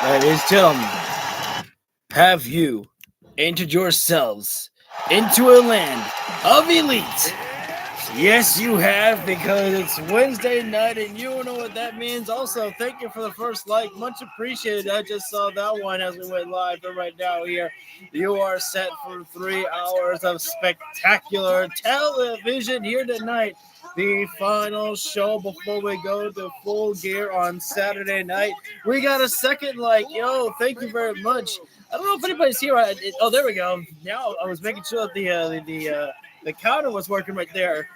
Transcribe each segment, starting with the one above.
Ladies and gentlemen, have you entered yourselves into a land of elite? Yes, you have, because it's Wednesday night and you know what that means. Also, thank you for the first like. Much appreciated. I just saw that one as we went live. But right now here, you are set for 3 hours of spectacular television here tonight. The final show before we go to Full Gear on Saturday night. We got a second like. Yo, thank you very much. I don't know if anybody's here. Oh, there we go. Now I was making sure that the counter was working right there.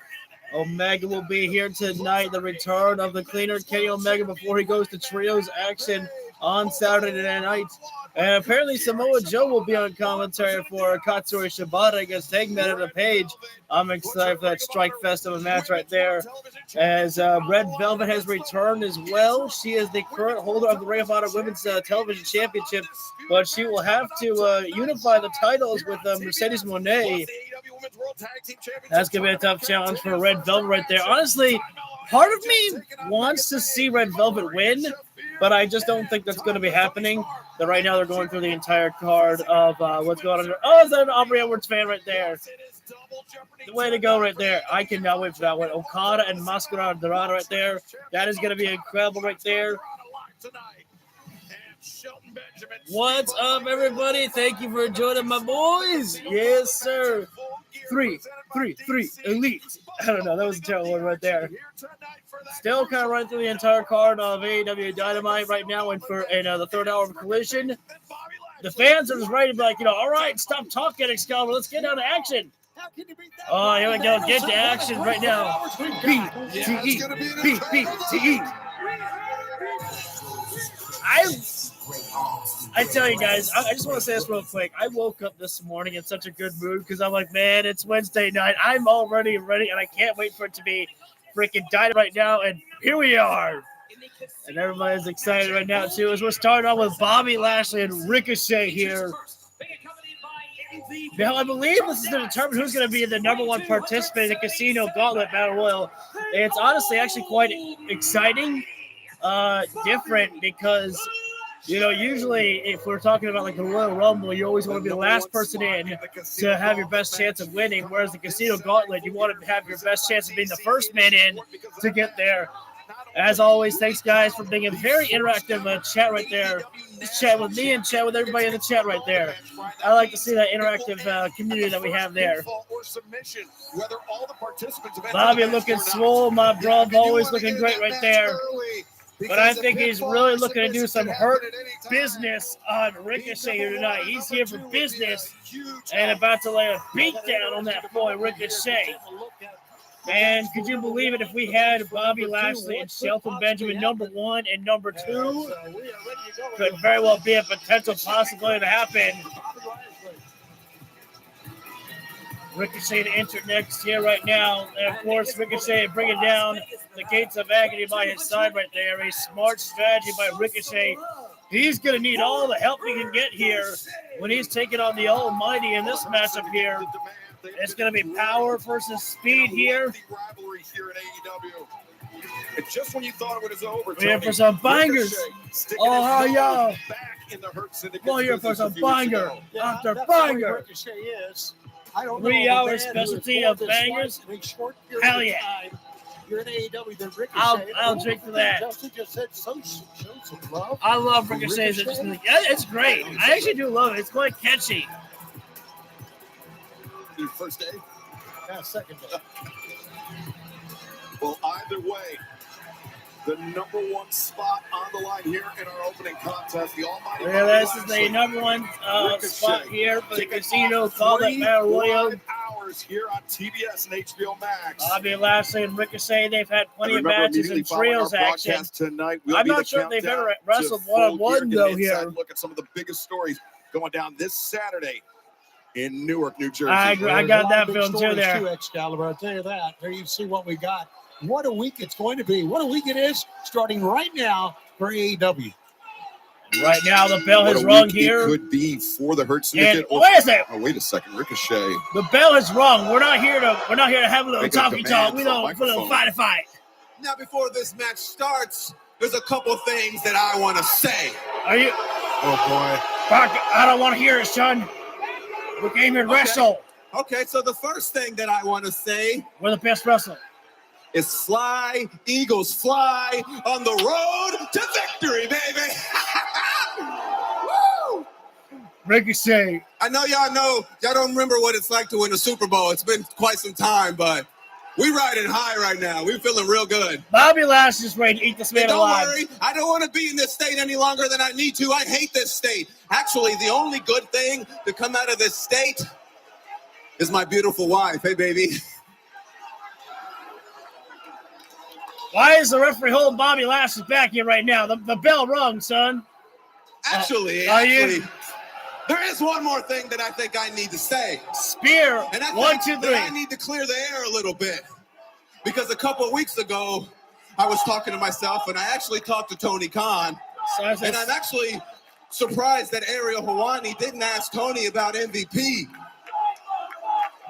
Omega will be here tonight. The return of the cleaner, Kenny Omega, before he goes to trios action on Saturday night. And apparently Samoa Joe will be on commentary for Katsuri Shibata against Hangman on the page. I'm excited for that Strike Fest of a match right there. As Red Velvet has returned as well. She is the current holder of the Ring of Honor Women's Television Championship, but she will have to unify the titles with Mercedes Moné. That's going to be a tough challenge for Red Velvet right there. Honestly, part of me wants to see Red Velvet win, but I just don't think that's going to be happening. But right now they're going through the entire card of what's going on there. Oh, is that an Aubrey Edwards fan right there? The way to go right there. I cannot wait for that one. Okada and Mascara Dorada right there. That is going to be incredible right there. What's up, everybody? Thank you for joining my boys. Yes, sir. Three, elite. I don't know. That was a terrible one right there. Still kind of running through the entire card of AEW Dynamite right now, and for the third hour of Collision. The fans are just ready to be like, all right, stop talking, Excalibur. Let's get down to action. Oh, here we go. Get to action right now. B-T-E. I tell you guys, I just want to say this real quick. I woke up this morning in such a good mood because I'm like, man, it's Wednesday night. I'm already ready, and I can't wait for it to be freaking Dynamite right now. And here we are. And everybody's excited right now, too, as we're starting off with Bobby Lashley and Ricochet here. Now, I believe this is to determine who's going to be the number one participant in the Casino Gauntlet Battle Royal. And it's honestly actually quite exciting, different, because usually if we're talking about like the Royal Rumble, you always want to be the last person in to have your best chance of winning. Whereas the Casino Gauntlet, you want to have your best chance of being the first man in to get there. As always, thanks guys for being a very interactive chat right there. Just chat with me and chat with everybody in the chat right there. I like to see that interactive community that we have there. Bobby looking swole, my bro, always looking great right there. But I think he's really looking to do some hurt business on Ricochet here tonight. He's here for business and about to lay a beat down on that boy Ricochet. And could you believe it if we had Bobby Lashley and Shelton Benjamin number 1 and number 2? Could very well be a potential possibility to happen. Ricochet to enter next here right now. And of course, Ricochet bringing down the gates of agony by his side right there. A smart strategy by Ricochet. He's going to need all the help he can get here when he's taking on the Almighty in this matchup here. It's going to be power versus speed here. Just when you thought it was over, we're here for some bangers. Oh, how y'all? We're here for some banger after banger. 3 hour specialty of bangers. Hell yeah. I'll drink for that. I love Ricochet's. It's great. I actually do love it. It's quite catchy. Your first day? Yeah, second day. Well, either way, the number 1 spot on the line here in our opening contest. The Almighty. Yeah, this is the number 1 spot here for the Casino Gauntlet Battle Royal. Hours here on TBS and HBO Max. Bobby Lashley and Ricochet, they've had plenty of matches and trios action. Tonight, I'm not sure if they've ever wrestled one-on-one though here. Look at some of the biggest stories going down this Saturday in Newark, New Jersey. I got that film too there. Too, Excalibur, I'll tell you that. There you see what we got. What a week it's going to be. What a week it is, starting right now for AEW. Right now, the bell has rung here. It could be for the Hurt Syndicate. Wait a second. Oh, wait a second, Ricochet. The bell has rung. We're not here to have a little talky talk. We don't put a fight. Now, before this match starts, there's a couple things that I want to say. Are you Oh, boy. Fuck, I don't want to hear it, son. We came here to wrestle. Okay, so the first thing that I want to say We're the best wrestler. is fly, Eagles fly on the road to victory, baby. Woo! Ricochet. I know y'all don't remember what it's like to win a Super Bowl. It's been quite some time, but we riding high right now. We're feeling real good. Bobby Lashley's ready to eat this man And don't alive. worry, I don't want to be in this state any longer than I need to. I hate this state. Actually, the only good thing to come out of this state is my beautiful wife. Hey, baby. Why is the referee holding Bobby Lashley back here right now? The bell rung, son. Actually, there is one more thing that I think I need to say. Spear. And I 1, think 2, 3. that I need to clear the air a little bit. Because a couple of weeks ago, I was talking to myself, and I actually talked to Tony Khan. And I'm actually surprised that Ariel Helwani didn't ask Tony about MVP.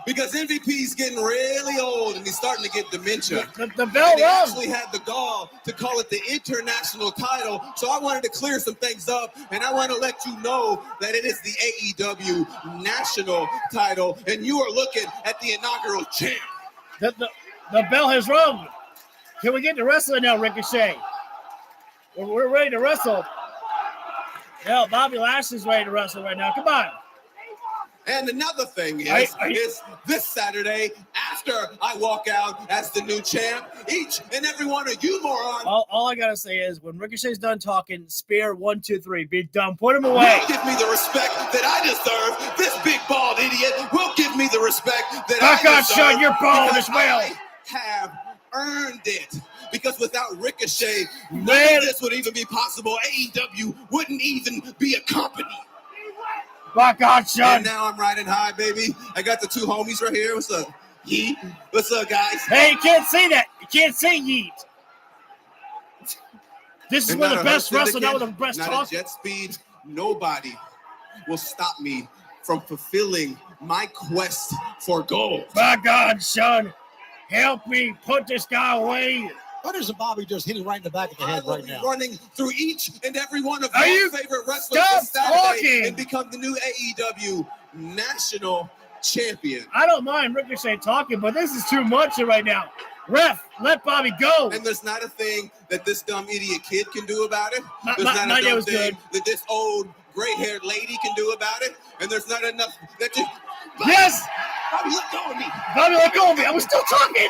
Because MVP's getting really old, and he's starting to get dementia. The bell and they rung. actually had the gall to call it the international title. So I wanted to clear some things up, and I want to let you know that it is the AEW national title, and you are looking at the inaugural champ. The bell has rung. Can we get to wrestling now, Ricochet? We're ready to wrestle. Hell, Bobby Lashley's ready to wrestle right now. Come on. And another thing is this Saturday, after I walk out as the new champ, each and every one of you morons. All I gotta say is when Ricochet's done talking, Spear 1, 2, 3. Be done. Put him away. Will give me the respect that I deserve. This big bald idiot will give me the respect that I God, deserve. shut your bald as well. I have earned it. Because without Ricochet, none of this would even be possible. AEW wouldn't even be a company. My God, son. And now I'm riding high, baby. I got the two homies right here. What's up? Yeet. What's up, guys? Hey, you can't say that. You can't say yeet. This is where the best wrestler, not with the best talk. talk. Jet speed. Nobody will stop me from fulfilling my quest for gold. My God, son. Help me put this guy away. What is Bobby just hitting right in the back of the head right now? Running through each and every one of your favorite wrestlers this Saturday and become the new AEW national champion. I don't mind Ricochet talking, but this is too much right now. Ref, let Bobby go. And there's not a thing that this dumb idiot kid can do about it. There's my not a dumb thing good. that this old gray-haired lady can do about it. And there's not enough that you... Yes! Bobby, let go of me. Bobby, let go of me. I was still talking.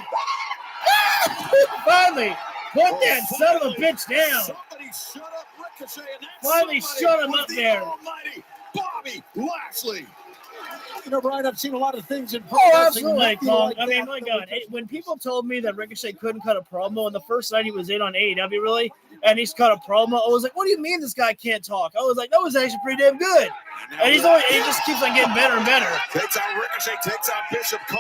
Finally, put that son of a bitch down. Somebody shut up Ricochet. And Finally, shut him up there. Almighty Bobby Lashley. You know, Brian, I've seen a lot of things in pro Oh, wrestling, absolutely, nothing Kong. like I mean, that. my God. When people told me that Ricochet couldn't cut a promo, and the first night he was in on AEW, really, and he's cut a promo, I was like, what do you mean this guy can't talk? I was like, that was actually pretty damn good. And he just keeps on getting better and better. Takes out Ricochet, takes out Bishop Kong.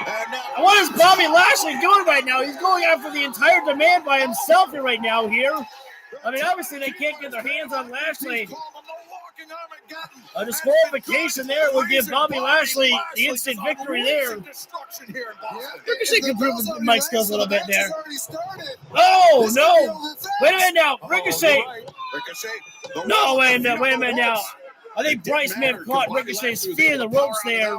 And what is Bobby Lashley doing right now? He's going after the entire demand by himself right now here. I mean, obviously they can't get their hands on Lashley. A disqualification there would give Bobby Lashley the instant victory there. Ricochet can prove his mic skills a little bit there. Oh, no. Wait a minute now. Ricochet. No, wait a minute now. I think Bryce may have caught Ricochet's spear in the ropes there.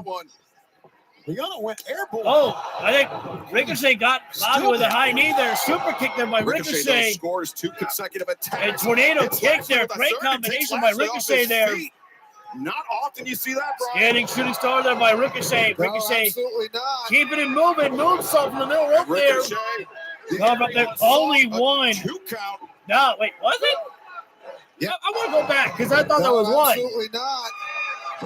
Leona went airborne. Oh, I think Ricochet got Bobby with a high knee there. Super kick there by Ricochet. Scores 2 consecutive attacks. And tornado kick there. Great combination by Ricochet there. Not often you see that, bro. Standing shooting star there by Ricochet. No, Ricochet absolutely not. keeping it moving. Moonsault from the middle rope there. No, but there's only one. 2 count. No, wait, was it? Yeah. I want to go back because I thought there was one. Absolutely not.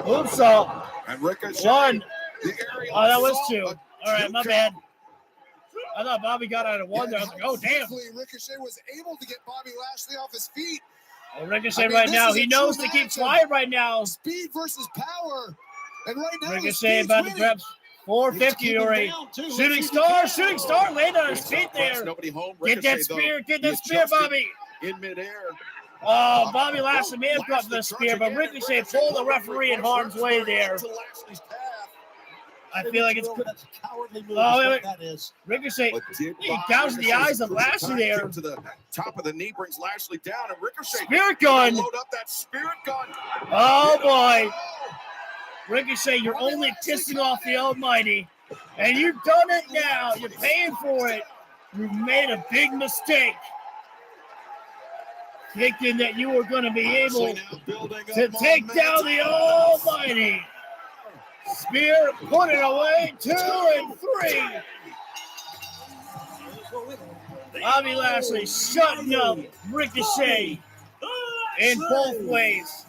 Moonsault. And Ricochet. 1. The area Oh, that was saw 2. a All right, 2 my count. bad. I thought Bobby got out of 1 there. I was like, oh, damn. Hopefully Ricochet was able to get Bobby Lashley off his feet. Oh, Ricochet I mean, right this now. is a He knows true to keep match. flying right now. Speed versus power. And right now, Ricochet about to grab 450 already. Shooting star landed on his feet there. Nobody home. Get that Ricochet, spear, though, get he that spear, adjusted Bobby. in midair. Oh, Bobby Lashley may have caught the spear, but Ricochet pulled the referee in harm's way there. I feel like it's. That's a cowardly move. Oh, wait. That is. Ricochet. He gouged the eyes of Lashley there. To the top of the knee brings Lashley down, and Ricochet. Spirit gun. Load up that spirit gun. Oh boy. Ricochet, you're only pissing off the Almighty, and you've done it now. You're paying for it. You've made a big mistake, thinking that you were going to be able to take down the Almighty. Spear, put it away, 2 and 3. Bobby Lashley shutting up Ricochet in both ways.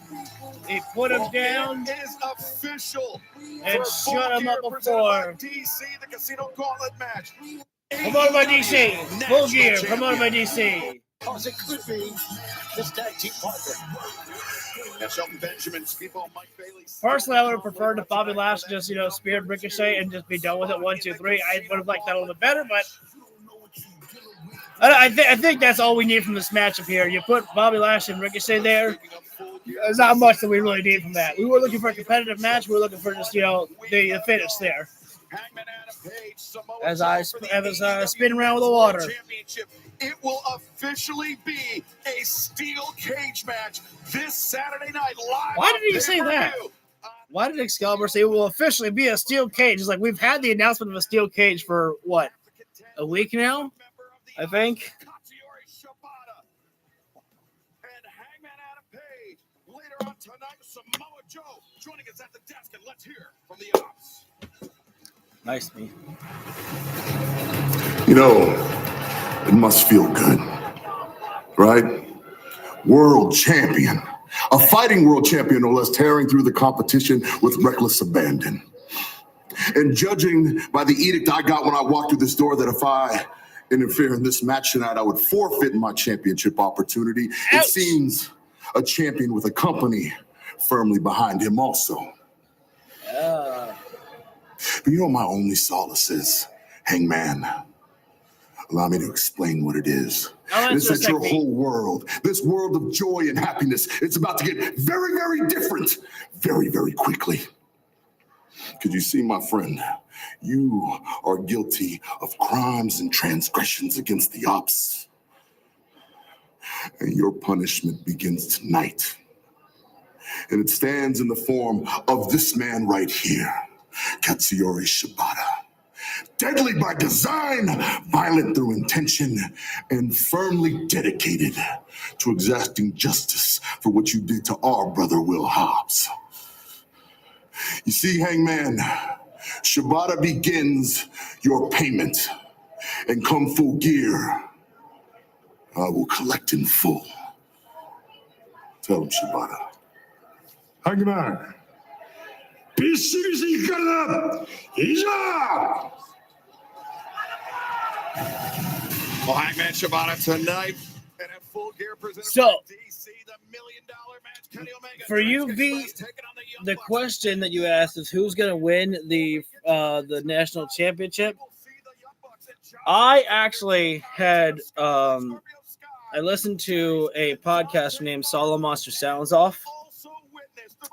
They put him down Is official and shut him up before. DC, the Casino Gauntlet match. Promoted by DC. Full Gear, promoted by DC. Because it could be this tag team partner. Now Shelton Benjamin, Speedball Mike Bailey. Personally, I would have preferred if Bobby Lashley just, speared Ricochet and just be done with it. 1, 2, 3. I would have liked that a little bit better, but I think that's all we need from this matchup here. You put Bobby Lashley and Ricochet there. There's not much that we really need from that. We were looking for a competitive match. We were looking for just, the finish there. As I spin around with the water. It will officially be a steel cage match this Saturday night live. Why did he say that? Why did Excalibur say it will officially be a steel cage? It's like we've had the announcement of a steel cage for what? A week now? I think. And Hangman Adam Page later on tonight, Samoa Joe joining us at the desk, and let's hear from the ops. Nice to meet It must feel good, right? World champion, a fighting world champion, no less, tearing through the competition with reckless abandon. And judging by the edict I got when I walked through this door that if I interfere in this match tonight, I would forfeit my championship opportunity. Ouch. It seems a champion with a company firmly behind him also. But my only solace is, Hangman, allow me to explain what it is. It's that your whole world, this world of joy and happiness, it's about to get very, very different very, very quickly. Because you see, my friend, you are guilty of crimes and transgressions against the ops. And your punishment begins tonight. And it stands in the form of this man right here, Katsuyori Shibata. Deadly by design, violent through intention, and firmly dedicated to exacting justice for what you did to our brother Will Hobbs. You see, Hangman, Shibata begins your payment, and come full gear, I will collect in full. Tell him, Shibata. Hangman, びっしりしていくからな。いいじゃん。 Well, Hangman Shibata tonight, and at Full Gear presented So, by DC, the $1 million match. Kenny Omega for you, V, the question that you asked is who's going to win the national championship. I actually had I listened to a podcast named Solo Monster Sounds Off,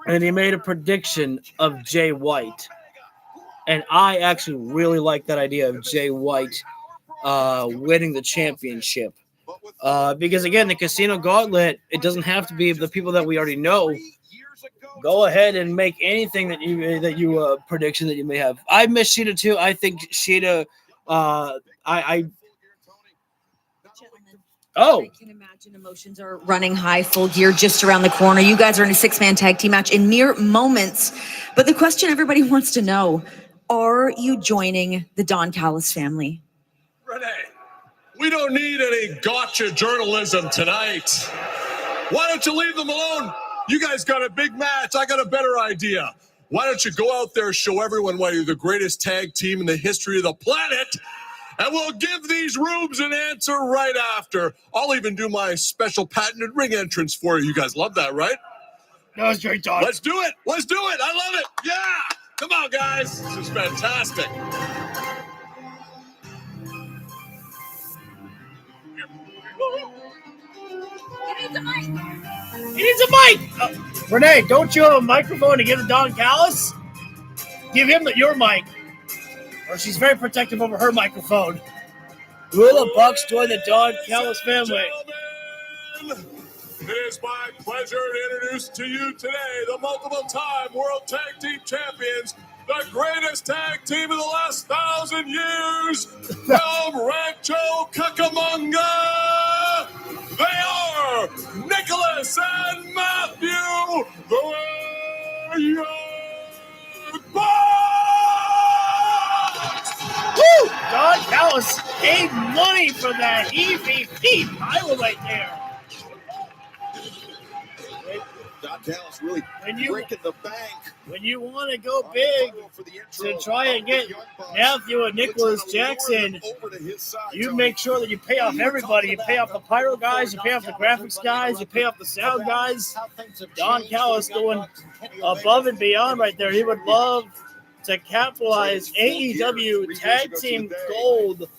and he made a prediction of Jay White, and I actually really like that idea of Jay White winning the championship. Because again, the Casino Gauntlet, it doesn't have to be the people that we already know. Go ahead and make anything that you prediction that you may have. I miss Sheeta too. I think Sheeta. I can imagine emotions are running high. Full Gear just around the corner. You guys are in a 6-man tag team match in mere moments. But the question everybody wants to know: are you joining the Don Callis family? Renee, we don't need any gotcha journalism tonight. Why don't you leave them alone? You guys got a big match. I got a better idea. Why don't you go out there, show everyone why you're the greatest tag team in the history of the planet, and we'll give these rubes an answer right after. I'll even do my special patented ring entrance for you. You guys love that, right? that was great talk. Let's do it. Let's do it. I love it. Yeah. Come on, guys. This is fantastic. He needs a mic. Renee, don't you have a microphone to give to Don Callis? Give him your mic. or she's very protective over her microphone. Will the Bucks join the Don Callis family? Gentlemen, it is my pleasure to introduce to you today the multiple-time World Tag Team Champions, the greatest tag team of the last 1,000 years, from Rancho Cucamonga. They are Nicholas and Matthew, the Young Bucks. Woo! Don Callis paid money for that EVP title right there. Don Callis really breaking the bank. When you want to go big to try and get Matthew and Nicholas Jackson, you make sure that you pay off everybody. You pay off the pyro guys, you pay off the graphics guys, you pay off the sound guys. Don Callis going above and beyond right there. He would love to capitalize AEW Tag Team Gold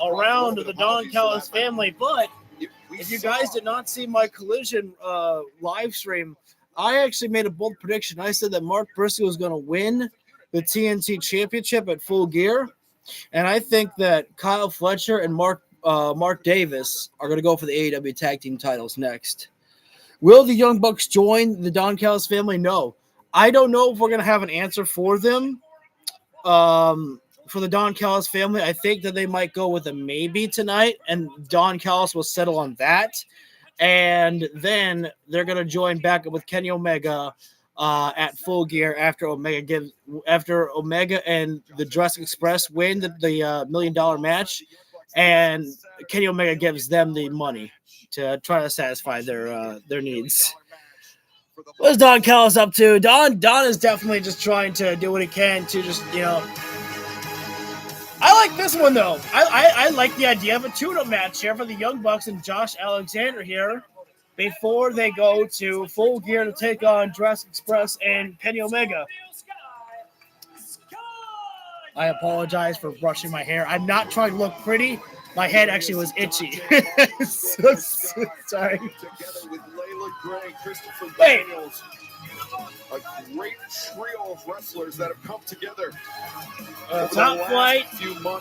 around the Don Callis family. But if you guys did not see my Collision live stream, I actually made a bold prediction. I said that Mark Briscoe was going to win the TNT Championship at Full Gear, and I think that Kyle Fletcher and Mark Davis are going to go for the AEW Tag Team titles next. Will the Young Bucks join the Don Callis family? No. I don't know if we're going to have an answer for them. For the Don Callis family, I think that they might go with a maybe tonight, and Don Callis will settle on that. And then they're going to join back up with Kenny Omega at Full Gear after Omega and the Jurassic Express win the $1 million match, and Kenny Omega gives them the money to try to satisfy their needs. What's Don Callis up to? Don is definitely just trying to do what he can to just, I like this one, though. I like the idea of a tune-up match here for the Young Bucks and Josh Alexander here before they go to Full Gear to take on Jurassic Express and Kenny Omega. I apologize for brushing my hair. I'm not trying to look pretty. My head actually was itchy. so sorry. Wait. A great trio of wrestlers that have come together. Top Flight,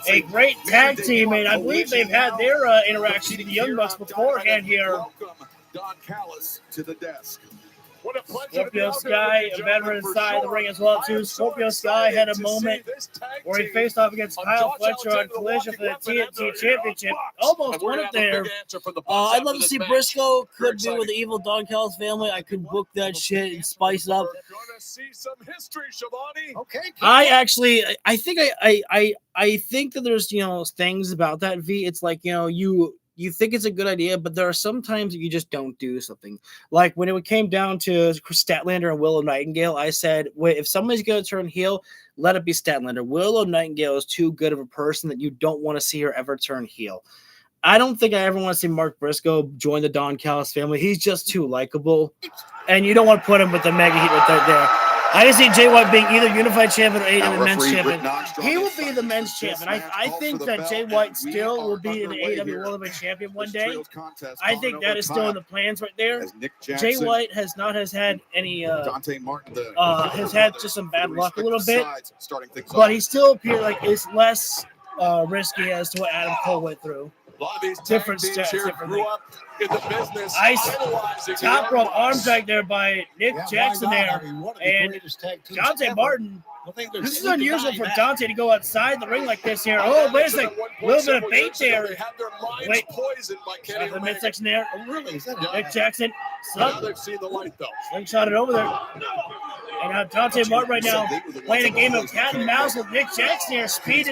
a great tag team, and I believe they've had their interaction with the Young Bucks beforehand here. Welcome Don Callis to the desk. What a pleasure. Scorpio Sky, a veteran inside the ring as well, too. Scorpio Sky had a moment where he faced off against Kyle Fletcher on Collision for the TNT Championship. Almost won it there. I'd love to see Briscoe could be with the evil Don Callis family. I could book that shit and spice it up. We're gonna see some history, Shivani. Okay. I think that there's things about that, V. It's like you think it's a good idea, but there are some times that you just don't do something. Like when it came down to Chris Statlander and Willow Nightingale, I said, wait, if somebody's going to turn heel, let it be Statlander. Willow Nightingale is too good of a person that you don't want to see her ever turn heel. I don't think I ever want to see Mark Briscoe join the Don Callis family. He's just too likable, and you don't want to put him with the mega heat right there. I can see Jay White being either unified champion or AEW men's champion. He will be the men's champion. I think that Jay White still will be the AEW World Heavyweight Champion one day. I think that is still in the plans right there. Jay White has had any has had just some bad luck a little bit, but he still appears like it's less risky as to what Adam Cole went through. A lot of these Different tag teams steps, here different grew up in the business. Ice top rope arm drag there by Nick Jackson there, and Dante Martin. This is unusual for Dante to go outside the ring like this here. Oh, wait a second, a little bit of bait there. Wait, the midsection there. Nick Jackson, slingshot it over there. And now Dante Martin right now playing a game of cat and mouse with Nick Jackson here. Speed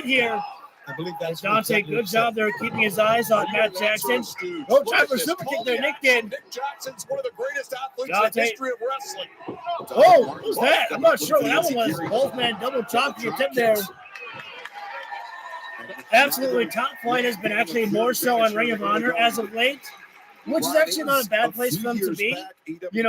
here. I believe that's Dante, good job there keeping his eyes on Matt Jackson. No time for super kick there, Nick did. Nick Jackson's one of the greatest athletes in the history of wrestling. Oh, what was that? I'm not sure what that one was. Both man double chop your tip there. Absolutely, Top Flight has been actually more so on Ring of Honor as of late, which is actually not a bad place for them to be. Ring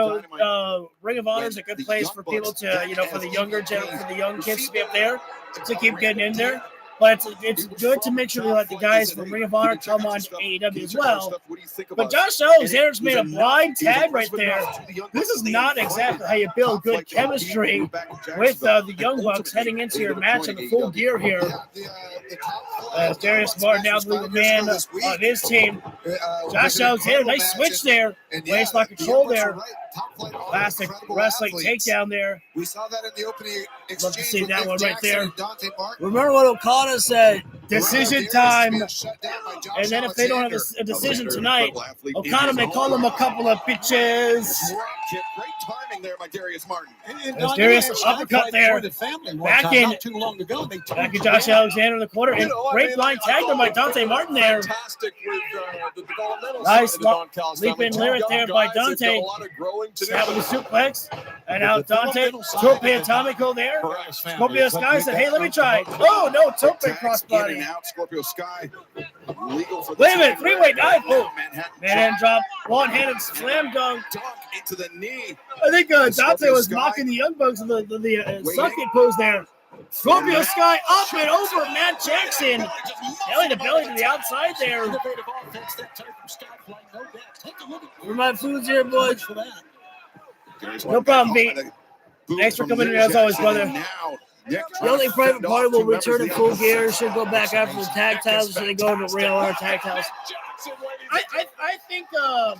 of Honor is a good place for people to, for the younger for the young kids to be up there to keep getting in there. But it's good to make sure they let the guys from Ring of Honor come on AEW as well. But Josh Alexander's made a blind tag right there. This is not exactly how you build good chemistry with the Young Bucks heading into your match in the Full Gear here. As Darius Martin now the lead man on his team. Josh Alexander, nice switch there. Waistlock control there. Classic wrestling takedown there. We saw that in the opening exchange. Love to see that one right there. Remember what Okada said, decision time. And then if they don't have a decision tonight, Okada may call them a couple of bitches. Great timing there by Darius Martin. There's Darius uppercut there. Back in Josh Alexander in the corner. And great blind tag there by Dante Martin there. Nice leap in lyric there by Dante. Snap with the suplex. And now Dante, Tope Atomico there. Scorpio Sky said, hey, let me try. Oh, no, Tope crossbody. Scorpio Sky. Wait a minute, three-way dive. Oh, man drop, one-handed slam dunk. Into the knee. I think Dante was mocking the Young Bucks in the sucking pose there. Scorpio Sky up and over Matt Jackson. Belly to belly to the outside there. For my foods here, boys. No problem, Pete. Thanks for coming in as always, brother. The only private party will return in Full Gear. Should go back after the tag titles. Should they go to Real or tag titles? I think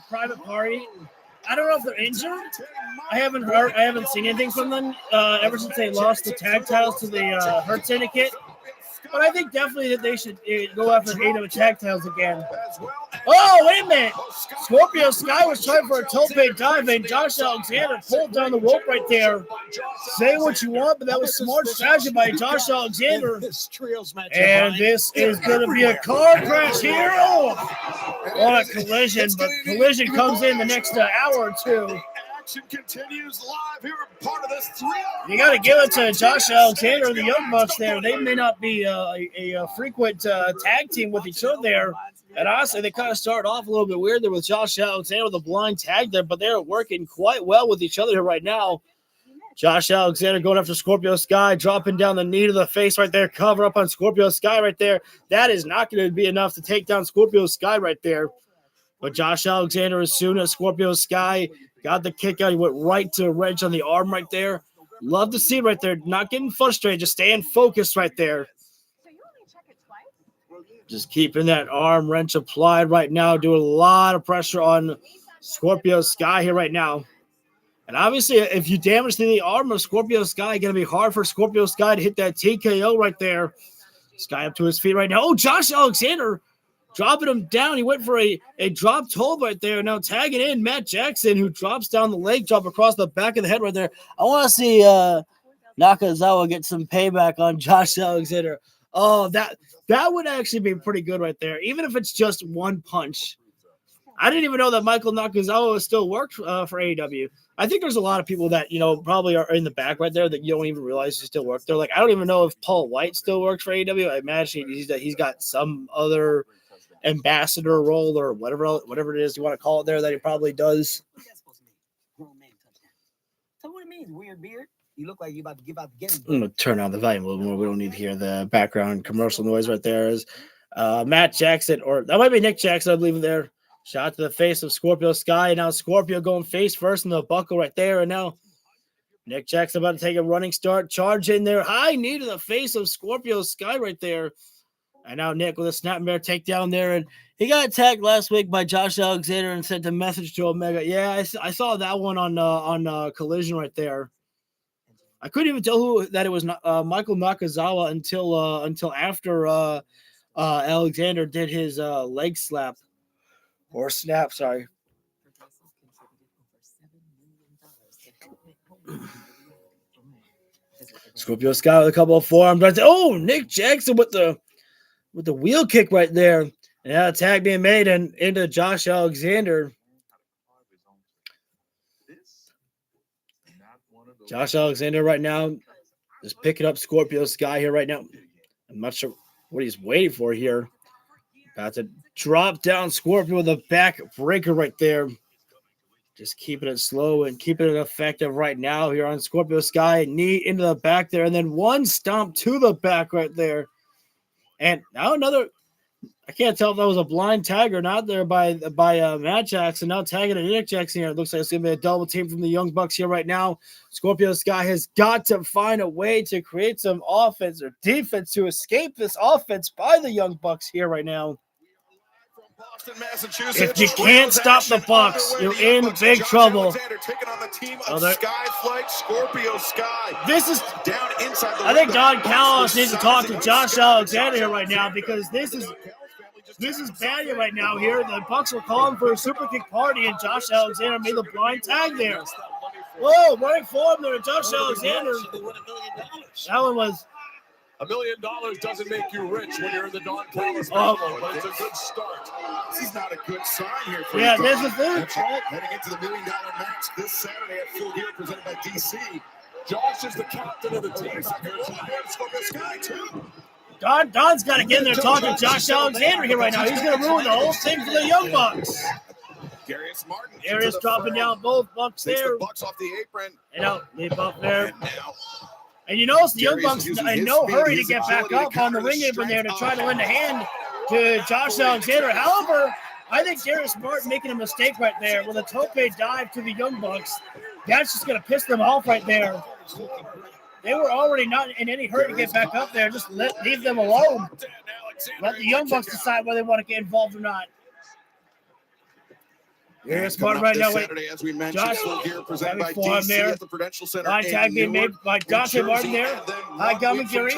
private party. I don't know if they're injured. I haven't seen anything from them ever since they lost the tag titles to the Hurt Syndicate. But I think definitely that they should go after the AEW tag titles again. Oh, wait a minute. Scorpio Sky was trying for a tope dive, and Josh Alexander pulled down the rope right there. Say what you want, but that was smart strategy by Josh Alexander. And this is going to be a car crash here. Oh, what a collision, but collision comes in the next hour or two. Continues live here, part of this 3 hour. You got to give it to Josh Alexander and the Young Bucks there. They may not be a frequent tag team with each other there. And honestly, they kind of started off a little bit weird there with Josh Alexander with a blind tag there, but they're working quite well with each other here right now. Josh Alexander going after Scorpio Sky, dropping down the knee to the face right there, cover up on Scorpio Sky right there. That is not going to be enough to take down Scorpio Sky right there. But Josh Alexander, as soon as Scorpio Sky got the kick out, he went right to a wrench on the arm right there. Love to see right there. Not getting frustrated, just staying focused right there. Just keeping that arm wrench applied right now. Doing a lot of pressure on Scorpio Sky here right now. And obviously, if you damage the arm of Scorpio Sky, it's going to be hard for Scorpio Sky to hit that TKO right there. Sky up to his feet right now. Oh, Josh Alexander dropping him down. He went for a dropped hold right there. Now tagging in Matt Jackson, who drops down the leg drop across the back of the head right there. I want to see Nakazawa get some payback on Josh Alexander. Oh, that would actually be pretty good right there, even if it's just one punch. I didn't even know that Michael Nakazawa still worked for AEW. I think there's a lot of people that, probably are in the back right there that you don't even realize he still works there. Like, I don't even know if Paul White still works for AEW. I imagine he's got some other ambassador role or whatever it is you want to call it there that he probably does. So what it means, weird beard? You look like you about to give out the game. I'm going to turn on the volume a little more. We don't need to hear the background commercial noise right there. Is Matt Jackson, or that might be Nick Jackson, I believe, there. Shot to the face of Scorpio Sky. Now Scorpio going face first in the buckle right there. And now Nick Jackson about to take a running start. Charge in there. High knee to the face of Scorpio Sky right there. And now Nick with a snapmare takedown there. And he got attacked last week by Josh Alexander and sent a message to Omega. Yeah, I saw that one on Collision right there. I couldn't even tell that it was Michael Nakazawa until after Alexander did his leg slap. Or snap, sorry. Scorpio Sky with a couple of forearms right there. Oh, Nick Jackson with the wheel kick right there. And now a tag being made and into Josh Alexander. Josh Alexander right now is picking up Scorpio Sky here right now. I'm not sure what he's waiting for here. About to drop down Scorpio with a back breaker right there. Just keeping it slow and keeping it effective right now here on Scorpio Sky. Knee into the back there, and then one stomp to the back right there. And now another, I can't tell if that was a blind tag or not there by Matt Jackson. Now tagging and Nick Jackson here. It looks like it's going to be a double team from the Young Bucks here right now. Scorpio Sky has got to find a way to create some offense or defense to escape this offense by the Young Bucks here right now. Boston, Massachusetts. If you can't stop the Bucks, you're in big trouble. Taking on the team of Skyflight Scorpio Sky. This is down inside the I think Don Callis needs to talk to Josh Alexander here right now, because this is bad here right now. Here, the Bucks were calling for a super kick party, and Josh Alexander made the blind tag there. Whoa, running forward there, Josh Alexander. That one was. $1 million doesn't make you rich when you're in the Don Callis battle, but it's a good start. This is not a good sign here for this is it. That's right. Heading into the $1 million match this Saturday at Full Gear, presented by DC. Josh is the captain of the team. Scorpio Sky, too. Don's got to get in there talking to Josh Alexander here right now. He's going to ruin the whole thing for the Young Bucks. Darius Martin. Darius dropping down both Bucks there. The Bucks off the apron. Leap up there. And you notice the Young Bucks in no hurry to get back up on the ring apron there to try to lend a hand to Josh Alexander. However, I think Darius Martin making a mistake right there with a tope dive to the Young Bucks. That's just going to piss them off right there. They were already not in any hurry to get back up there. Just leave them alone. Let the Young Bucks decide whether they want to get involved or not. Darius Martin right now. Saturday, as we mentioned, here presented by DC there. At the Prudential Center. Line tag being made by Dante Martin there. High commentary.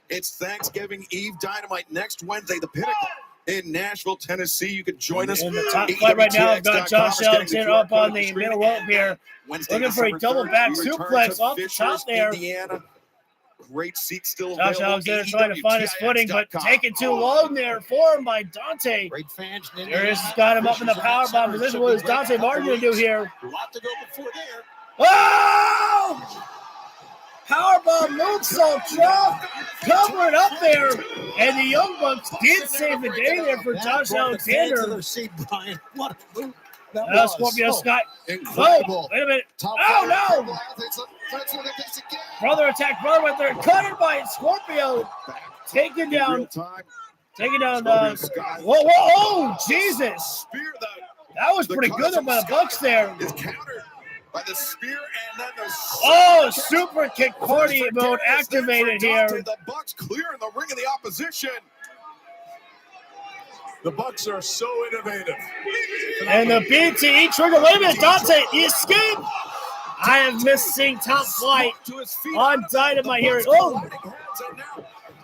It's Thanksgiving Eve Dynamite next Wednesday. The Pinnacle in Nashville, Tennessee. You can join us. In the top flight right now, I've got Josh Alexander up on the middle rope here. Looking for a double back suplex off the top there. Indiana. Great seat still Josh Alexander trying to find his footing, but taking too long there for him by Dante. Great fans. Darius has got him up in the powerbomb position. What is Dante Martin going to do here? A lot to go before there. Oh! Powerbomb moonsault drop, cover it up there, and the Young Bucks did save the day there for Josh Alexander. Scorpio Sky. Incredible. Oh, wait a minute. Oh, no. Brother attack, brother right there. Cut it by Scorpio. Taken down. Whoa. Oh, Jesus. That was pretty good by the Bucks there. By the spear and then the super kick party mode activated here. The Bucks clearing the ring of the opposition. The Bucks are so innovative. And the BTE trigger. Wait a minute, Dante, the escape. I have missed seeing top flight on Dynamite here. Oh,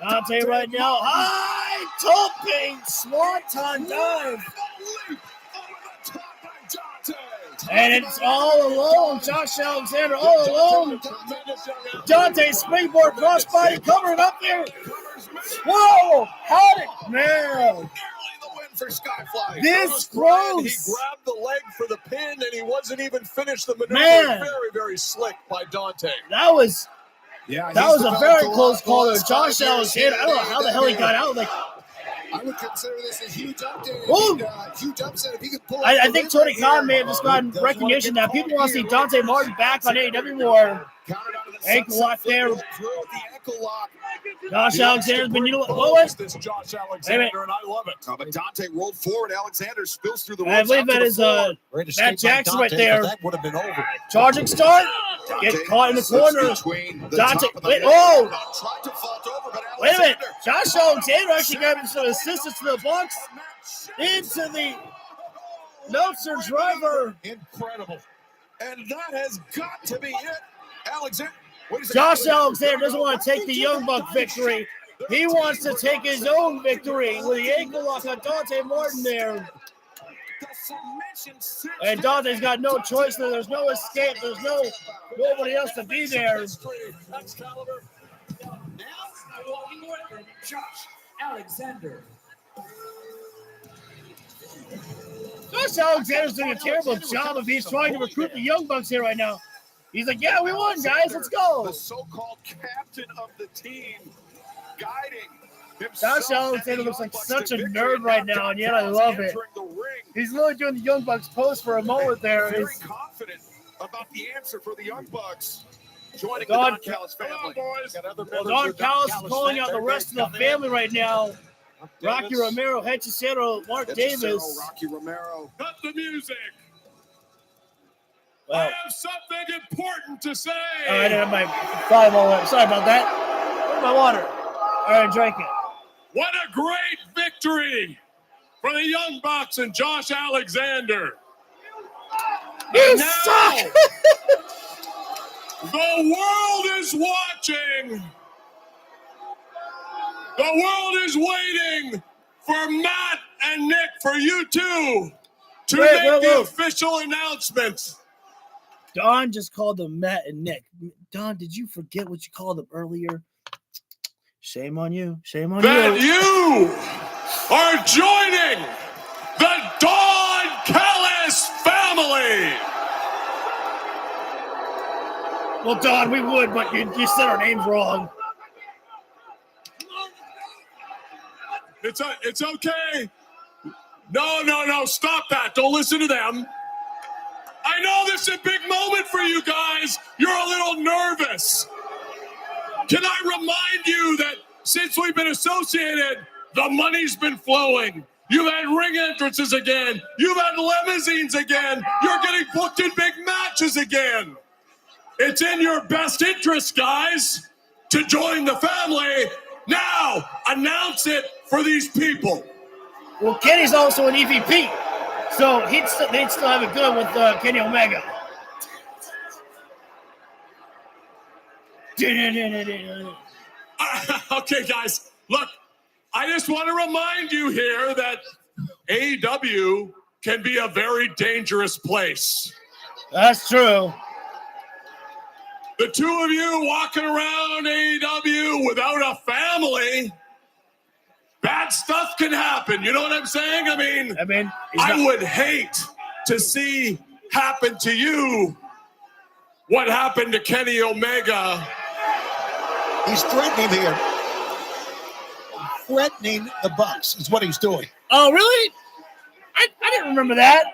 Dante right now. High topping swanton dive. And it's all alone. Josh Alexander all alone. Dante springboard crossbody covering up there. Whoa! How did man? For Skyfly. This close. He grabbed the leg for the pin, and he wasn't even finished the maneuver. Man. Very, very slick by Dante. That was a very close call there. Josh Alexander. I don't know how the hell he got out. I would consider this a huge update. Huge upset if he could pull. I think Tony Khan may have just gotten recognition that people want to see Dante Martin back on AEW more. Ankle lock there. Josh Alexander's been this Josh Alexander, and I love it. But Dante rolled forward. Alexander spills through the I believe that is Matt Jackson right there. That would have been over. Charging start. Get caught in the corner. Dante. Wait, wait a minute. Josh Alexander actually got some assistance to the Bucks into the Meltzer driver. Incredible. And that has got to be it. Alexander. Josh Alexander doesn't want to take the Young Buck victory. He wants to take his own victory with the ankle lock on Dante Martin there. And Dante's got no choice there. There's no escape. There's nobody else to be there. Josh Alexander. Josh Alexander's doing a terrible job of he's trying to recruit the Young Bucks here right now. He's like, yeah, we won, guys. Let's go. The so-called captain of the team guiding Josh Alexander looks like such a nerd right now, and yet I love it. He's really doing the Young Bucks pose for a moment there. Very confident about the answer for the Young Bucks. joining Don- the Don Callis family. Got other Well, members Don of the Callis is Callis calling out the family. rest of the family right now. Rocky Romero, Hechicero, Mark Davis. Rocky Romero. Cut the music. Well, I have something important to say. I didn't have my fireball. Sorry about that. Where's my water? All right, drink it. What a great victory for the Young Bucks and Josh Alexander. You Now, suck! the world is watching. The world is waiting for Matt and Nick, for you two, to make the official announcement. Don just called them Matt and Nick. Don, did you forget what you called them earlier? Shame on you. Shame on That you. you are joining the Don Callis family. Well, Don, we would, but you said our names wrong. It's okay. No, stop that. Don't listen to them. I know this is a big moment for you guys. You're a little nervous. Can I remind you that since we've been associated, the money's been flowing. You've had ring entrances again. You've had limousines again. You're getting booked in big matches again. It's in your best interest, guys, to join the family. Now, announce it for these people. Well, Kenny's also an EVP, so they'd still have it good with Kenny Omega. Okay, guys, look, I just want to remind you here that AEW can be a very dangerous place. That's true. The two of you walking around AEW without a family, bad stuff can happen. You know what I'm saying? I mean, I would hate to see happen to you what happened to Kenny Omega. He's threatening here. Threatening the Bucks is what he's doing. Oh, really? I didn't remember that.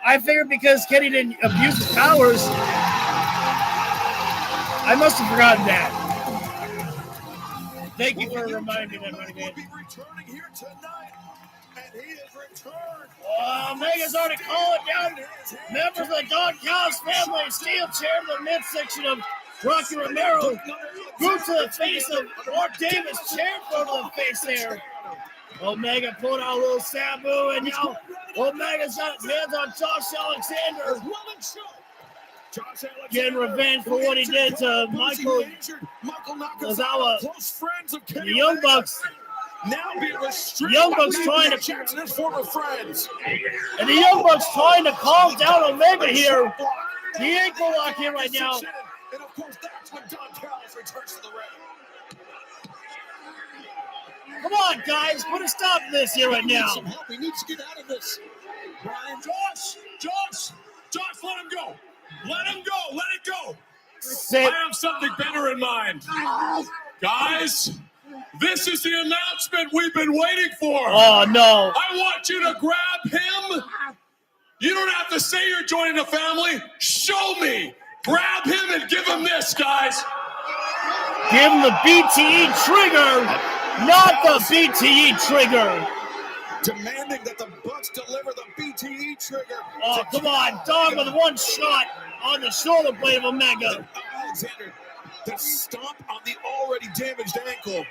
I figured because Kenny didn't abuse his powers, I must have forgotten that. Thank you for reminding me that, buddy. Will be returning here tonight, and he has returned. Omega's already calling down members of the Don Callis family. Steel chair in the midsection of Rocky Romero. Boot to the face of Mark Davis. Chair throw to the face there. Omega pulled out a little Sabu, and now Omega's got his hands on Josh Alexander. Getting revenge for what he did to Michael Ozawa. The Young Bucks. Now being restricted. Young Bucks trying to Jackson and his former friends. And the Young Bucks trying to calm down Omega here. The ankle lock here right now. And of course, that's when Don Callis returns to the ring. Come on, guys, put a stop to this here right now. He needs to get out of this. Brian, Josh, let him go. Let him go. Let it go. I have something better in mind. Guys, this is the announcement we've been waiting for. Oh, no. I want you to grab him. You don't have to say you're joining the family. Show me. Grab him and give him this, guys. Give him the BTE trigger, not the BTE trigger. Demanding that the Bucks deliver the BTE trigger. Oh, come on. Dog with one shot on the shoulder blade of Omega. Alexander, the stomp on the already damaged ankle.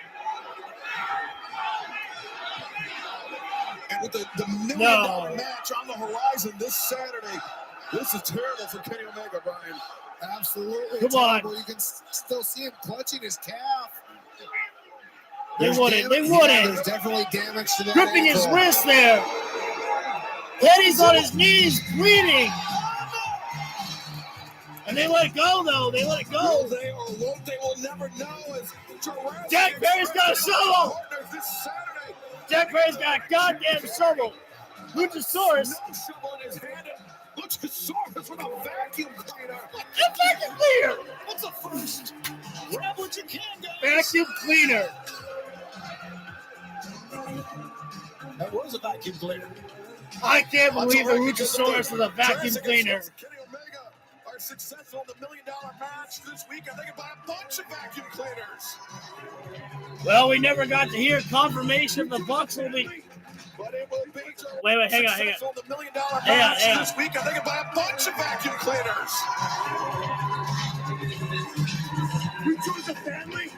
And with the million-dollar match on the horizon this Saturday, this is terrible for Kenny Omega, Brian. Absolutely. Come on. You can still see him clutching his calf. They wouldn't. There's definitely damage to that Gripping his ankle. wrist there. Kenny's on his knees, bleeding. And they let it go, though. They let it go. Will they or won't they? Will never know. As Jack Perry's got a shovel. Jack Perry's got a goddamn shovel. Luchasaurus. No shovel in his hand. Luchasaurus with a vacuum cleaner. A vacuum cleaner. What's a first? Grab what you can, guys. Vacuum cleaner. That was a vacuum cleaner. I can't believe the Luchasaurus is a vacuum cleaner. Kenny Omega, our successful in the $1 million match this weekend, they can buy a bunch of vacuum cleaners. Well, we never got to hear confirmation of the Bucks will be. But it will be Wait, hang on. successful in the $1 million match this weekend, they can buy a bunch of vacuum cleaners. You choose a family?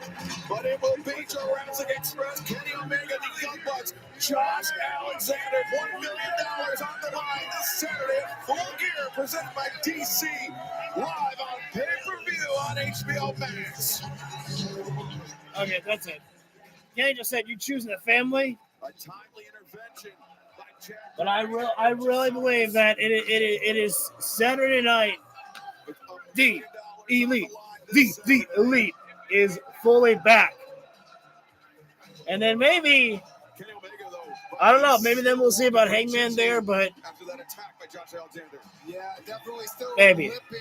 But it will be Jurassic Express, Kenny Omega, the Young Bucks, Josh Alexander, $1 million on the line this Saturday at Full Gear, presented by DC, live on pay-per-view on HBO Max. Okay, that's it. Kenny just said you choosing a family. A timely intervention by Jack. But I really believe that it is Saturday night. The Elite is fully back. And then maybe, I don't know, maybe then we'll see about Hangman there, but After that attack by Josh Alexander. Yeah, definitely still Maybe. limping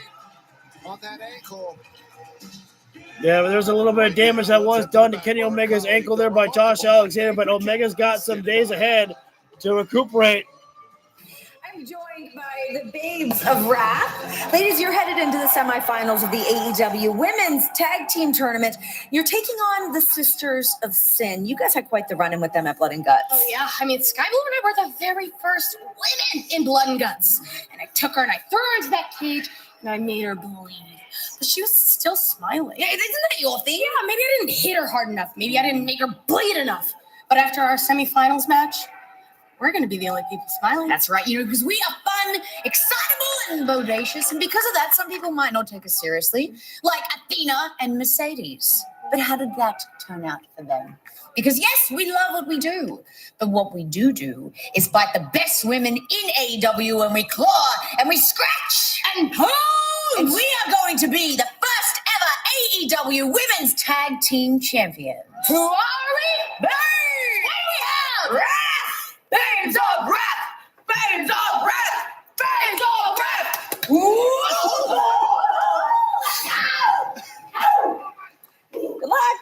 on that ankle. yeah, there's a little bit of damage that was done to Kenny Omega's ankle there by Josh Alexander, but Omega's got some days ahead to recuperate. I'm joined by the Babes of Wrath. Ladies, you're headed into the semifinals of the AEW Women's Tag Team Tournament. You're taking on the Sisters of Sin. You guys had quite the run-in with them at Blood and Guts. Oh, yeah. I mean, Sky Blue and I were the very first women in Blood and Guts. And I took her and I threw her into that cage and I made her bleed. But she was still smiling. Yeah, isn't that your thing? Yeah, maybe I didn't hit her hard enough. Maybe I didn't make her bleed enough. But after our semifinals match, we're going to be the only people smiling. That's right, because we are fun, excitable, and bodacious. And because of that, some people might not take us seriously, like Athena and Mercedes. But how did that turn out for them? Because yes, we love what we do. But what we do is fight the best women in AEW, and we claw, and we scratch, and pull. And we are going to be the first ever AEW Women's Tag Team Champions. Who are we? Babes! And we have Wrath! Babes of Wrath! Babes of Wrath! Babes of Wrath! Good luck!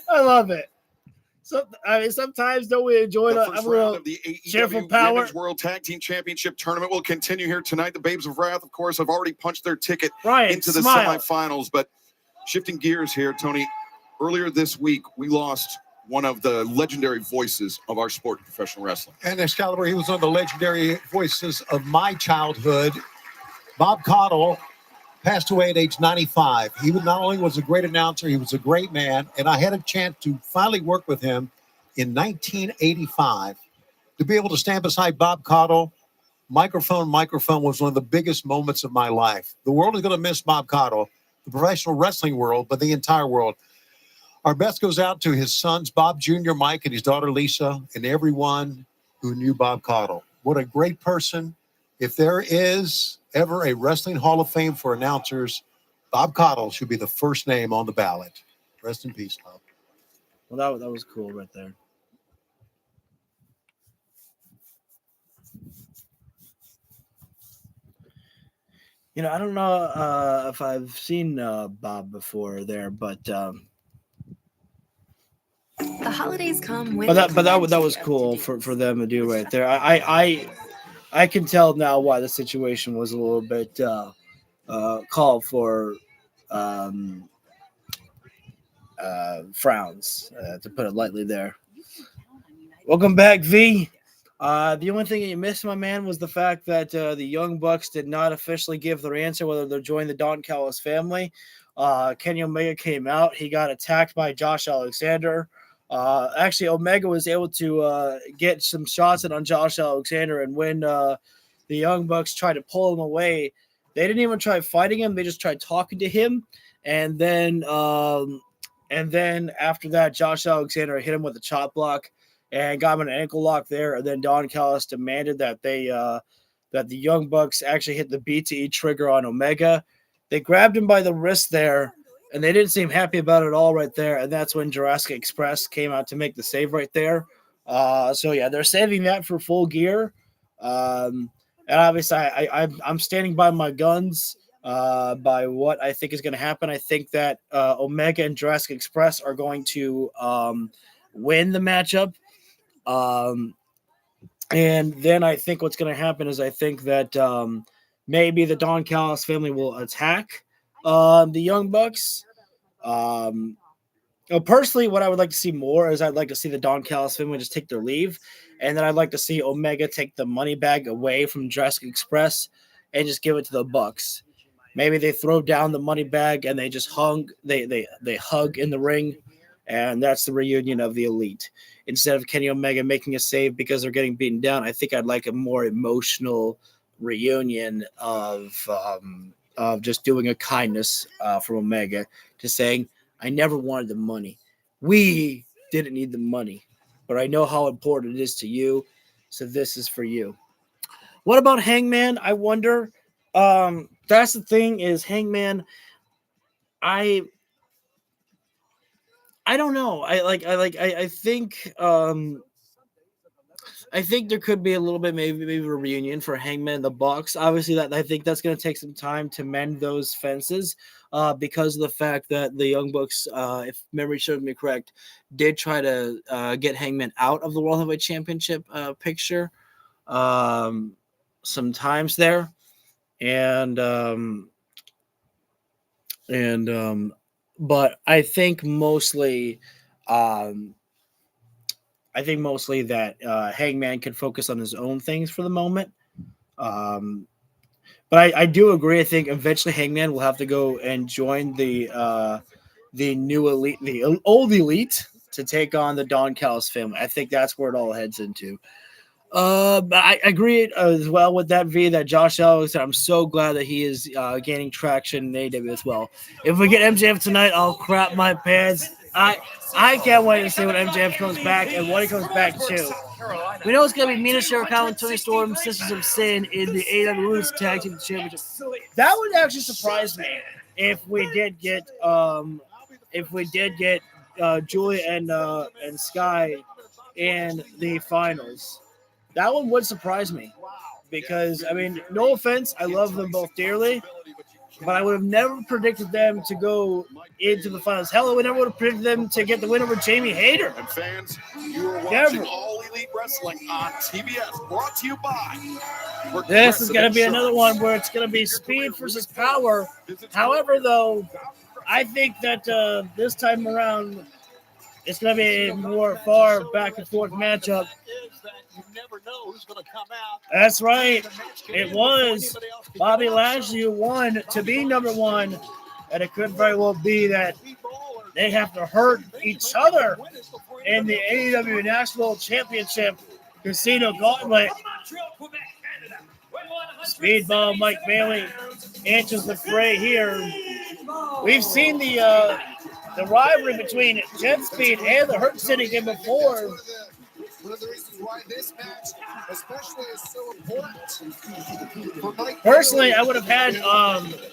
I love it. So, sometimes don't we enjoy The a first little round of the cheerful AEW power? Women's World Tag Team Championship Tournament will continue here tonight. The Babes of Wrath, of course, have already punched their ticket Ryan, into the smile. semifinals. But shifting gears here, Tony, earlier this week, we lost one of the legendary voices of our sport in professional wrestling. And Excalibur, he was one of the legendary voices of my childhood. Bob Caudle passed away at age 95. He not only was a great announcer, he was a great man. And I had a chance to finally work with him in 1985. To be able to stand beside Bob Caudle, microphone was one of the biggest moments of my life. The world is going to miss Bob Caudle, the professional wrestling world, but the entire world. Our best goes out to his sons, Bob Jr., Mike, and his daughter, Lisa, and everyone who knew Bob Caudle. What a great person. If there is ever a Wrestling Hall of Fame for announcers, Bob Caudle should be the first name on the ballot. Rest in peace, Bob. Well, that was cool right there. I don't know if I've seen Bob before there, but The holidays come with. that was cool for them to do right there. I can tell now why the situation was a little bit called for frowns, to put it lightly there. Welcome back, V. The only thing that you missed, my man, was the fact that the Young Bucks did not officially give their answer whether they're joining the Don Callis family. Kenny Omega came out. He got attacked by Josh Alexander. Actually, Omega was able to get some shots in on Josh Alexander, and when the Young Bucks tried to pull him away, they didn't even try fighting him. They just tried talking to him, and then after that, Josh Alexander hit him with a chop block and got him an ankle lock there. And then Don Callis demanded that that the Young Bucks actually hit the BTE trigger on Omega. They grabbed him by the wrist there, and they didn't seem happy about it at all right there. And that's when Jurassic Express came out to make the save right there. So yeah, they're saving that for Full Gear. And obviously, I'm standing by my guns by what I think is going to happen. I think that Omega and Jurassic Express are going to win the matchup. And then I think what's going to happen is I think that maybe the Don Callis family will attack the Young Bucks. Personally, what I would like to see more is I'd like to see the Don Callis family just take their leave, and then I'd like to see Omega take the money bag away from Jurassic Express and just give it to the Bucks. Maybe they throw down the money bag and they just they hug in the ring, and that's the reunion of the Elite. Instead of Kenny Omega making a save because they're getting beaten down, I think I'd like a more emotional reunion of just doing a kindness from Omega, just saying, I never wanted the money. We didn't need the money, but I know how important it is to you, so this is for you. What about Hangman? I wonder. That's the thing is Hangman. I don't know. I think there could be a little bit maybe a reunion for Hangman and the Bucks. Obviously, that I think that's going to take some time to mend those fences, because of the fact that the Young Bucks, if memory serves me correct, did try to get Hangman out of the World Heavyweight Championship picture sometimes there, but I think mostly. I think mostly that Hangman can focus on his own things for the moment. But I do agree. I think eventually Hangman will have to go and join the new Elite, the old Elite, to take on the Don Callis family. I think that's where it all heads into. But I agree as well with that that Josh Alexander, I'm so glad that he is gaining traction in AEW as well. If we get MJF tonight, I'll crap my pants. I can't wait to see when MJF comes back and what he comes back to. We know it's going to be Mina Shirakawa and Tony Storm, Sisters of Sin, in the AEW Women's Tag Team Championship. That would actually surprise me if we did get Julia and Sky in the finals. That one would surprise me because, I mean, no offense, I love them both dearly, but I would have never predicted them to go into the finals. Hell, I would never would have predicted them to get the win over Jamie Hayter. And fans, you are watching All Elite Wrestling on TBS, brought to you by. This is going to be another one where it's going to be speed versus power. However, though, I think that this time around, it's going to be a more far back and forth matchup. You never know who's going to come out. That's right. It was Bobby Lashley who won to be number one, and it could very well be that they have to hurt each other in the AEW National Championship Casino Gauntlet. Speedball Mike Bailey enters the fray here. We've seen the rivalry between Jet Speed and the Hurt City game before. One of the reasons why this match, especially, is so important. For Mike Personally, I would have had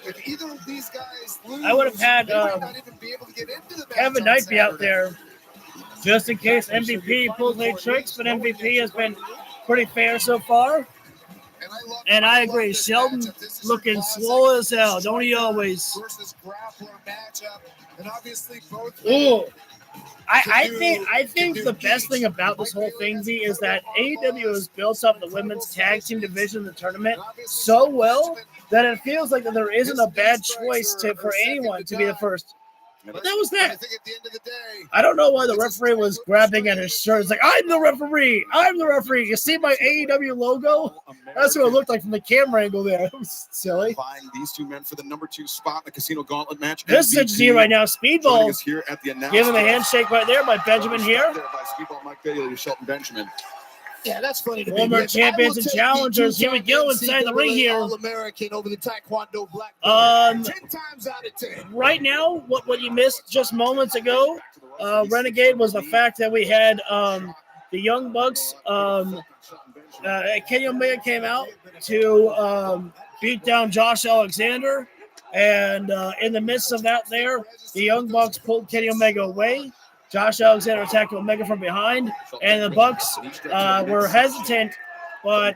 if either of these guys lose, I would have had they might not even be able to get into the match Kevin on Knight be out Saturday. there just in case MVP pulls any tricks, but MVP has been pretty fair so far. And I agree, Sheldon looking slow as hell, don't he always? Versus grappler matchup, and obviously both. Ooh. I think the best thing about this whole thing is that AEW has built up the women's tag team division in the tournament so well that it feels like that there isn't a bad choice for anyone to be the first. But that was that. I don't know why the referee was grabbing at his shirt. It's like, I'm the referee. I'm the referee. You see my AEW logo? That's what it looked like from the camera angle there. It was silly. These two men for the number 2 spot in the Casino Gauntlet match. This is what you see right now. Speedball. Here at the give him a handshake right there by Benjamin here. By Speedball Mike Bailey to Shelton Benjamin. Yeah, that's funny to me. Former champions and challengers. Here we go inside the ring here. All-American over the Taekwondo black belt. 10 times out of 10. Right now, what you missed just moments ago, Renegade, was the fact that we had the Young Bucks. Kenny Omega came out to beat down Josh Alexander, and in the midst of that, the Young Bucks pulled Kenny Omega away. Josh Alexander attacked Omega from behind, and the Bucks were hesitant, but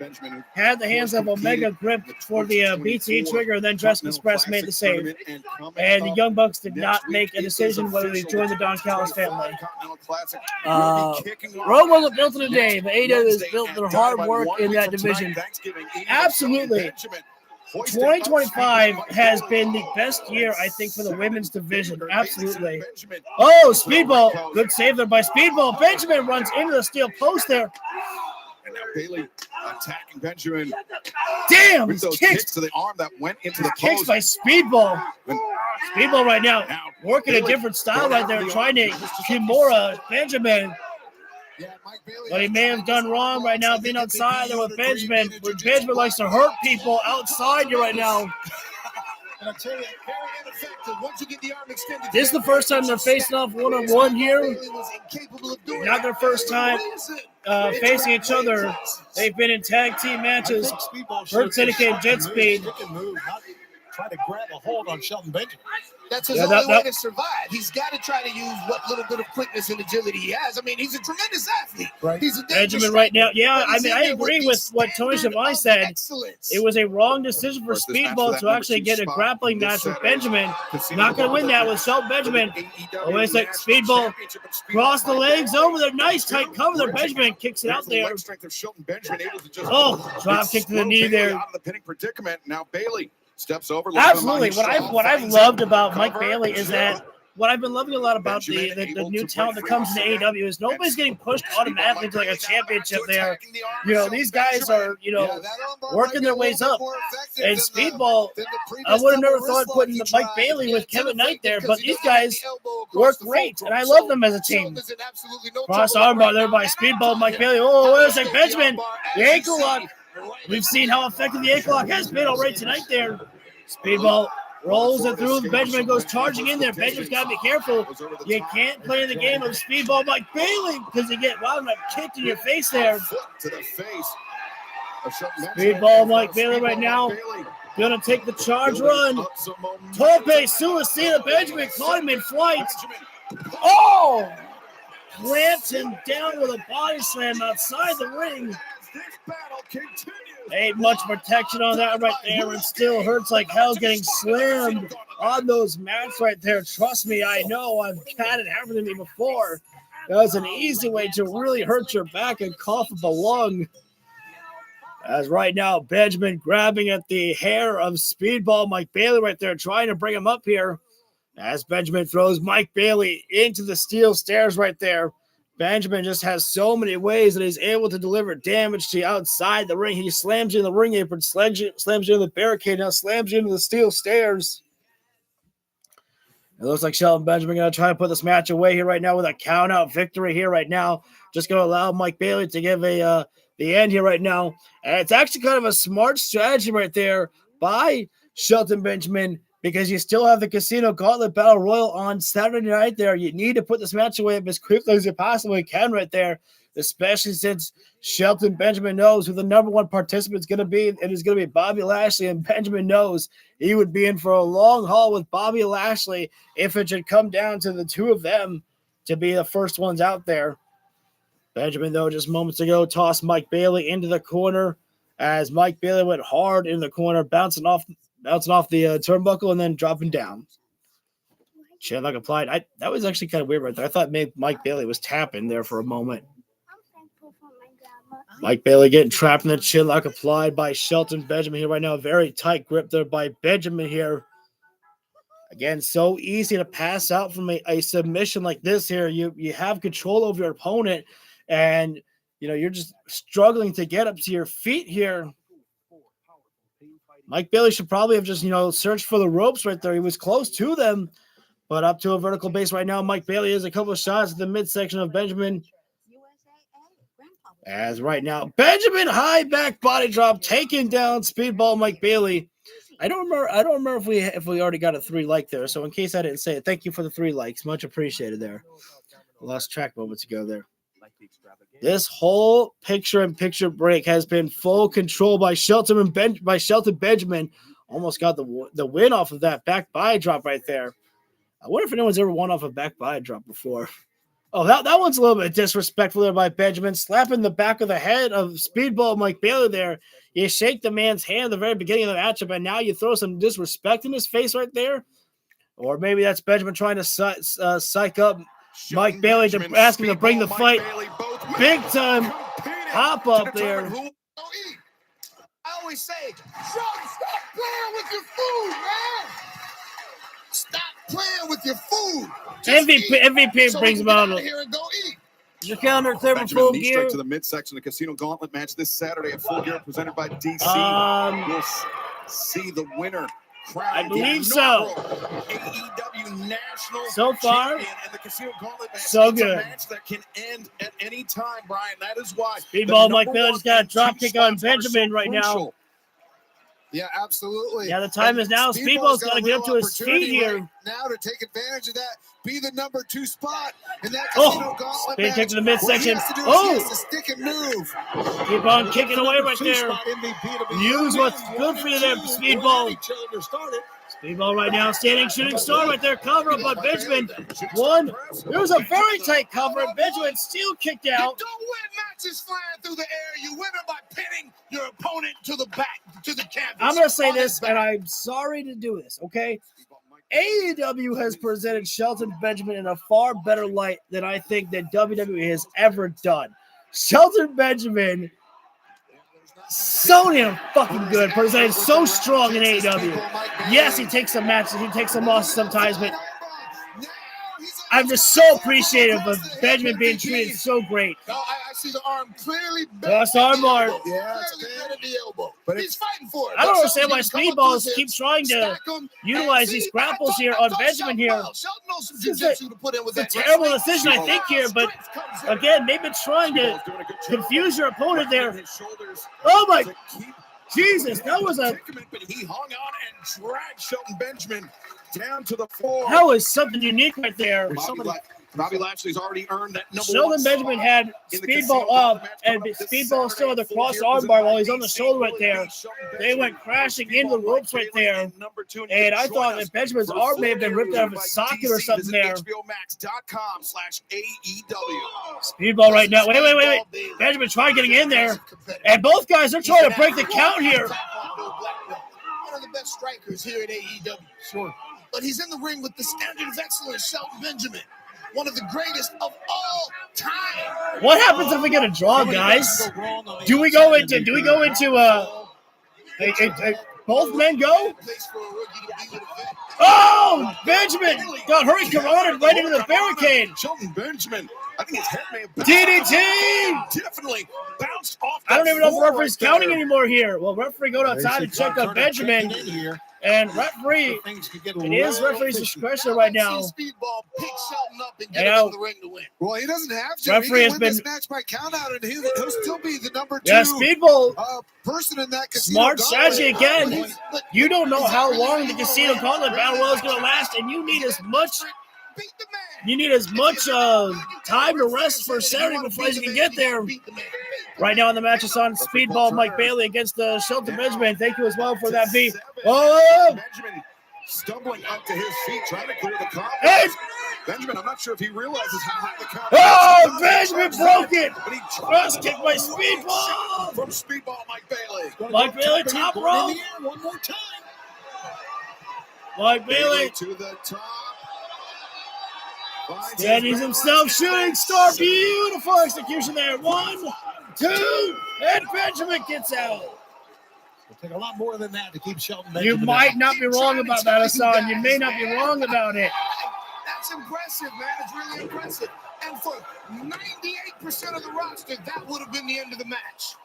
had the hands of Omega gripped for the BT trigger, and then Jurassic Express made the save. And the Young Bucks did not make a decision whether they joined the Don Callis family. Rome wasn't built in a day, but AEW has built their hard work in that division. Absolutely. 2025 has been the best year, I think, for the women's division. Absolutely. Oh, Speedball. Good save there by Speedball. Benjamin runs into the steel post there. And now Bailey attacking Benjamin. Damn, with those kicks to the arm that went into the kicks post. by Speedball. Speedball right now working a different style right there, trying to Kimura Benjamin. What he may have done wrong right now being outside there with Benjamin. When Benjamin likes to hurt people outside you right now. This is the first time they're facing off one-on-one here. Not their first time facing each other. They've been in tag team matches. Hurt Syndicate Jet Speed. Try to grab a hold on Shelton Benjamin. That's his only way to survive. He's got to try to use what little bit of quickness and agility he has. I mean, he's a tremendous athlete. Right. He's a Benjamin right now. Yeah, I mean, I agree with what Tony Schiavone said. It was a wrong decision for Speedball to actually get a grappling match with Benjamin. Not going to win that with Shelton Benjamin. Oh, wait a second. Speedball cross the legs over there. Nice tight cover there. Benjamin kicks it out there. Oh, drop kick to the knee there. Out of the pinning predicament. Now Bailey steps over. Absolutely. What I've loved about Mike Bailey is that what I've been loving a lot about the new talent that comes into AEW is nobody's getting pushed automatically to like a championship there. You know, these guys are, working their ways up. And Speedball, I would have never thought putting Mike Bailey with Kevin Knight there, but these guys work great, and I love them as a team. Cross armbar there by Speedball, Mike Bailey. Oh, where's that Benjamin? The ankle lock. We've seen how effective the ankle lock has been already tonight there. Speedball rolls it through. Benjamin goes charging in there. Benjamin's got to be careful. You can't play the game of Speedball Mike Bailey because you get wound up kicked in your face there. Speedball Mike Bailey right now. Going to take the charge run. Tope Suicida. Benjamin caught him in flight. Oh! Plants him down with a body slam outside the ring. Ain't much protection on that right there, and still hurts like hell getting slammed on those mats right there. Trust me, I know. I've had it happen to me before. That was an easy way to really hurt your back and cough up a lung. As right now, Benjamin grabbing at the hair of Speedball Mike Bailey right there, trying to bring him up here. As Benjamin throws Mike Bailey into the steel stairs right there. Benjamin just has so many ways that he's able to deliver damage to you outside the ring. He slams you in the ring apron, slams you in the barricade, now slams you into the steel stairs. It looks like Shelton Benjamin going to try to put this match away here right now with a count-out victory here right now. Just going to allow Mike Bailey to give the end here right now. And it's actually kind of a smart strategy right there by Shelton Benjamin, because you still have the Casino Gauntlet Battle Royal on Saturday night there. You need to put this match away as quickly as you possibly can right there, especially since Shelton Benjamin knows who the number one participant is going to be. It is going to be Bobby Lashley, and Benjamin knows he would be in for a long haul with Bobby Lashley if it should come down to the two of them to be the first ones out there. Benjamin, though, just moments ago, tossed Mike Bailey into the corner as Mike Bailey went hard in the corner, bouncing off the turnbuckle and then dropping down. Chinlock applied. That was actually kind of weird right there. I thought maybe Mike Bailey was tapping there for a moment. Mike Bailey getting trapped in the chinlock applied by Shelton Benjamin here right now. Very tight grip there by Benjamin here. Again, so easy to pass out from a submission like this here. You have control over your opponent, and you're just struggling to get up to your feet here. Mike Bailey should probably have just, searched for the ropes right there. He was close to them, but up to a vertical base right now. Mike Bailey has a couple of shots at the midsection of Benjamin. As right now, Benjamin high back body drop, taking down Speedball Mike Bailey. I don't remember if we already got a 3 like there. So in case I didn't say it, thank you for the 3 likes. Much appreciated there. I lost track moments ago there. This whole picture-in-picture break has been full control by Shelton Benjamin. Almost got the win off of that back body drop right there. I wonder if anyone's ever won off a back body drop before. Oh, that one's a little bit disrespectful there by Benjamin, slapping the back of the head of Speedball Mike Bailey there. You shake the man's hand at the very beginning of the matchup, and now you throw some disrespect in his face right there. Or maybe that's Benjamin trying to psych up Mike Bailey to ask him to bring the fight. Big time hop up there. I always say, strong step. playing with your food, man. Stop playing with your food. MVP brings him out. Here and go eat. Your calendar clear for Benjamin, Full knee Gear. strike to the midsection of the Casino Gauntlet match this Saturday at Full Gear, presented by DC. We'll see the winner. I believe so. AEW National So far, Champion, and the Casino Gauntlet match so is good. a match that can end at any time, Brian. That is why Speedball Mike Bailey just got a drop kick on Benjamin right now. Yeah, absolutely. Yeah, the time is now. Speedball's got to get up to his feet here. Right now to take advantage of that, be the number 2 spot in that Oh, Casino Gauntlet spin match. kick to the midsection. He has to stick and move. Keep on kicking away right there. Use what's good for you there, Speedball. Speedball right now, standing shooting star right there, cover up by Benjamin. One, there was a very tight cover, and Benjamin still kicked out. You don't win matches flying through the air. You win it by pinning your opponent to the back, to the canvas. I'm going to say this, and I'm sorry to do this, okay? AEW has presented Shelton Benjamin in a far better light than I think that WWE has ever done. Shelton Benjamin, so damn fucking good, presented so strong in AEW. Yes, he takes some matches, he takes some losses sometimes, but I'm just so appreciative of Benjamin being treated so great. No, I see the arm clearly. Cross arm mark. Yeah, it's bad at the elbow. But he's fighting for it. I don't understand why Speedballs keep trying to utilize these grapples here on Benjamin here. This is a terrible decision, I think, here, but again, maybe it's trying to confuse your opponent there. Oh my Jesus, that was a. But he hung on and dragged Shelton Benjamin down to the floor. That was something unique right there. Bobby Lashley's already earned that number Sheldon 1 Benjamin had Speedball up, and Speedball still had the cross arm bar while he's on the shoulder right there. They went crashing into the ropes right there, and I thought that Benjamin's arm may have been ripped out of his socket or something there. Speedball right now. Wait. Benjamin tried getting in there, and both guys are trying to break the count here. One of the best strikers here at AEW. Sure. But he's in the ring with the standard of excellence, Shelton Benjamin. One of the greatest of all time. What happens if we get a draw, guys? Do we go into both men go? Oh, Benjamin got hurricaned right into the barricade. Shelton Benjamin, I think his head may have DDT! Definitely bounced off. I don't even know if the referee's counting anymore here. Well, referee go outside and check on Benjamin. And referee, it is referee's discretion right now. Speedball pick Shelton up and get him in the ring to win. Well, he doesn't have to. Referee has win been this match by count out, and he'll still be the number 2 Speedball, person in that casino. Smart strategy again. You don't know how long the Casino Gauntlet Battle Royal is going to last, and you need as much time to rest for Saturday before you can get there. Right now, the match is on Speedball Mike Bailey against Shelton Benjamin. Thank you as well for that beat. Oh! Benjamin stumbling up to his feet, trying to clear the count. Hey! Benjamin, I'm not sure if he realizes how high the count is. Oh, Benjamin broke it! Cross kick by Speedball! From Speedball Mike Bailey. Mike Bailey, top rope. One more time. Mike Bailey to the top. Standing himself, shooting star, beautiful execution there. 1, 2, and Benjamin gets out. It'll take a lot more than that to keep Shelton You Benjamin might out. not be wrong about that, Hassan. You may not be wrong about it. That's impressive, man. It's really impressive. And for 98% of the roster, that would have been the end of the match.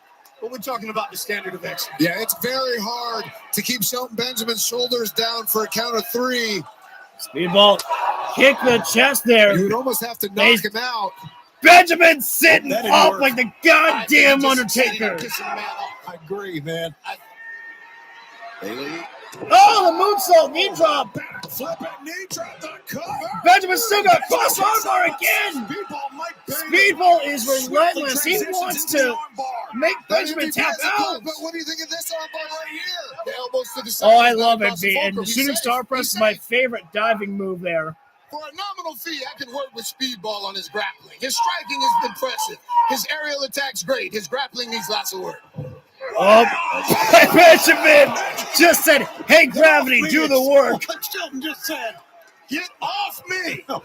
But we're talking about the standard of excellence. Yeah, it's very hard to keep Shelton Benjamin's shoulders down for a count of 3. Speedball kick the chest there. You would almost have to knock him out. Benjamin sitting up like the goddamn Undertaker. I agree, man. Bailey. Oh, the moonsault, knee drop. Flip and knee drop the cover. Benjamin still got cross armbar again. Speedball is relentless. He wants to make Benjamin tap out. But what do you think of this armbar right here? The elbows to the side. Oh, I love it, B. And the shooting star press is my favorite diving move there. For a nominal fee, I can work with Speedball on his grappling. His striking is impressive. His aerial attack's great. His grappling needs lots of work. Oh, Benjamin just said, "Hey, gravity, do the work." Shelton just said, "Get off me!" Oh,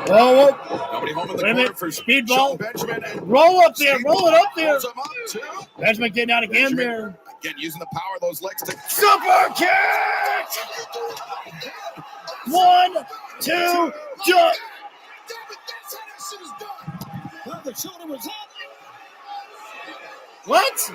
Nobody home in the wait a corner minute. for Speedball. Benjamin. Roll up there, roll it up there. Pulls him up, too. Benjamin getting out again there. Again, using the power of those legs to Super kick! 1, 2, jump! Well, the shoulder was up. What?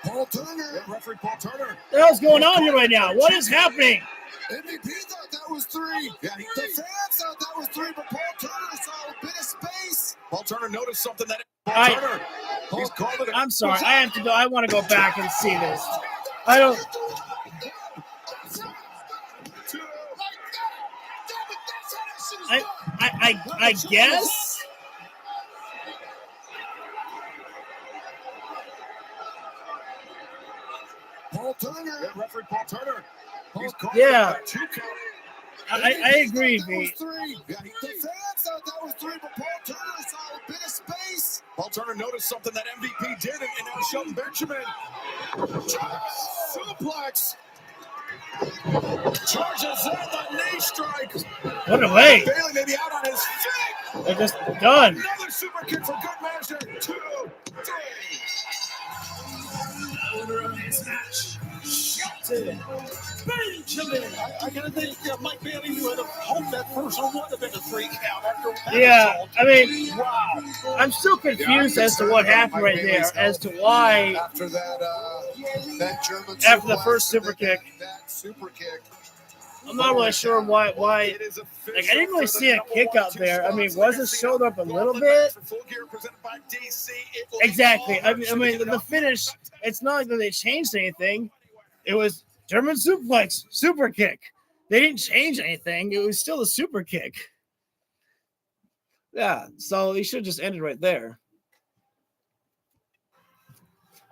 Paul Turner. Referee Paul Turner. What the hell's going on here right now? What is happening? MVP thought that was 3. Yeah, the fans thought that was 3, but Paul Turner saw a bit of space. Paul Turner noticed something that Turner. He's called it. I'm sorry. I have to go. I want to go back and see this. I don't. I guess. Paul Turner. Referee Paul Turner. Yeah. I agree, V. Yeah, the fans thought that was 3, but Paul Turner saw a bit of space. Paul Turner noticed something that MVP did, and now Shelton Benjamin. Suplex. Charges in the knee strike. What a way. Bailey may be out on his feet. They're just done. Another super kick for good measure. 2, 3. Owner of this match, Shelton Benjamin. I gotta think Mike Bailey would have hoped that first one would have been a 3 count after that. Yeah, I mean, wow. I'm still confused as to what happened right there, as to why After that German after the suplex, first super kick. that super kick. I'm not really sure why. Like, I didn't really see a kick out there. I mean, was his shoulder up a little bit? Exactly. I mean, the finish. It's not like that they changed anything. It was German suplex, super kick. They didn't change anything. It was still a super kick. Yeah. So he should have just ended right there.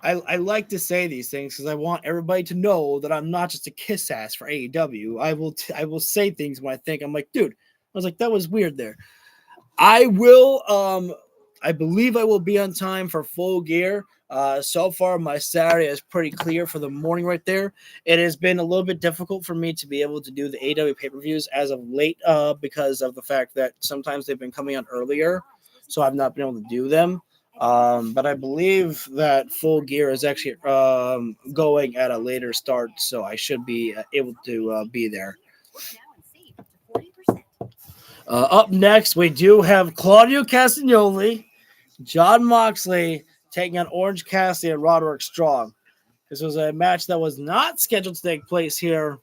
I like to say these things because I want everybody to know that I'm not just a kiss ass for AEW. I will say things when I think I'm like, dude, I was like, that was weird there. I believe I will be on time for Full Gear. So far, my Saturday is pretty clear for the morning right there. It has been a little bit difficult for me to be able to do the AEW pay-per-views as of late because of the fact that sometimes they've been coming on earlier, so I've not been able to do them. But I believe that Full Gear is actually going at a later start, so I should be able to be there. Up next, we do have Claudio Castagnoli, Jon Moxley taking on Orange Cassidy and Roderick Strong. This was a match that was not scheduled to take place here,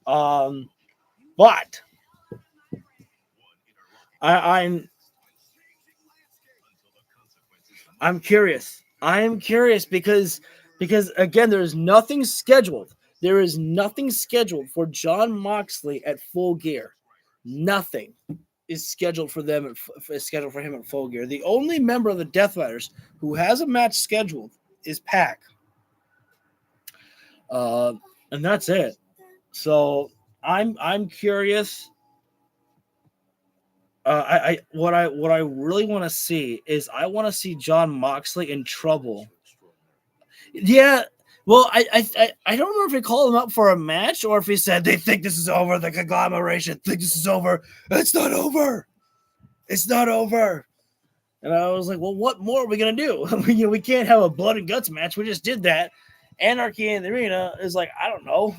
but I'm curious. I am curious because again, there is nothing scheduled. There is nothing scheduled for Jon Moxley at Full Gear. Nothing is scheduled for him at Full Gear. The only member of the Death Riders who has a match scheduled is Pac. And that's it. So I'm curious. What I really want to see is I want to see Jon Moxley in trouble. Yeah, well, I don't remember if he called him up for a match or if he said they think this is over. The conglomeration think this is over. It's not over. It's not over. And I was like, well, what more are we gonna do? We can't have a blood and guts match. We just did that. Anarchy in the Arena is like, I don't know.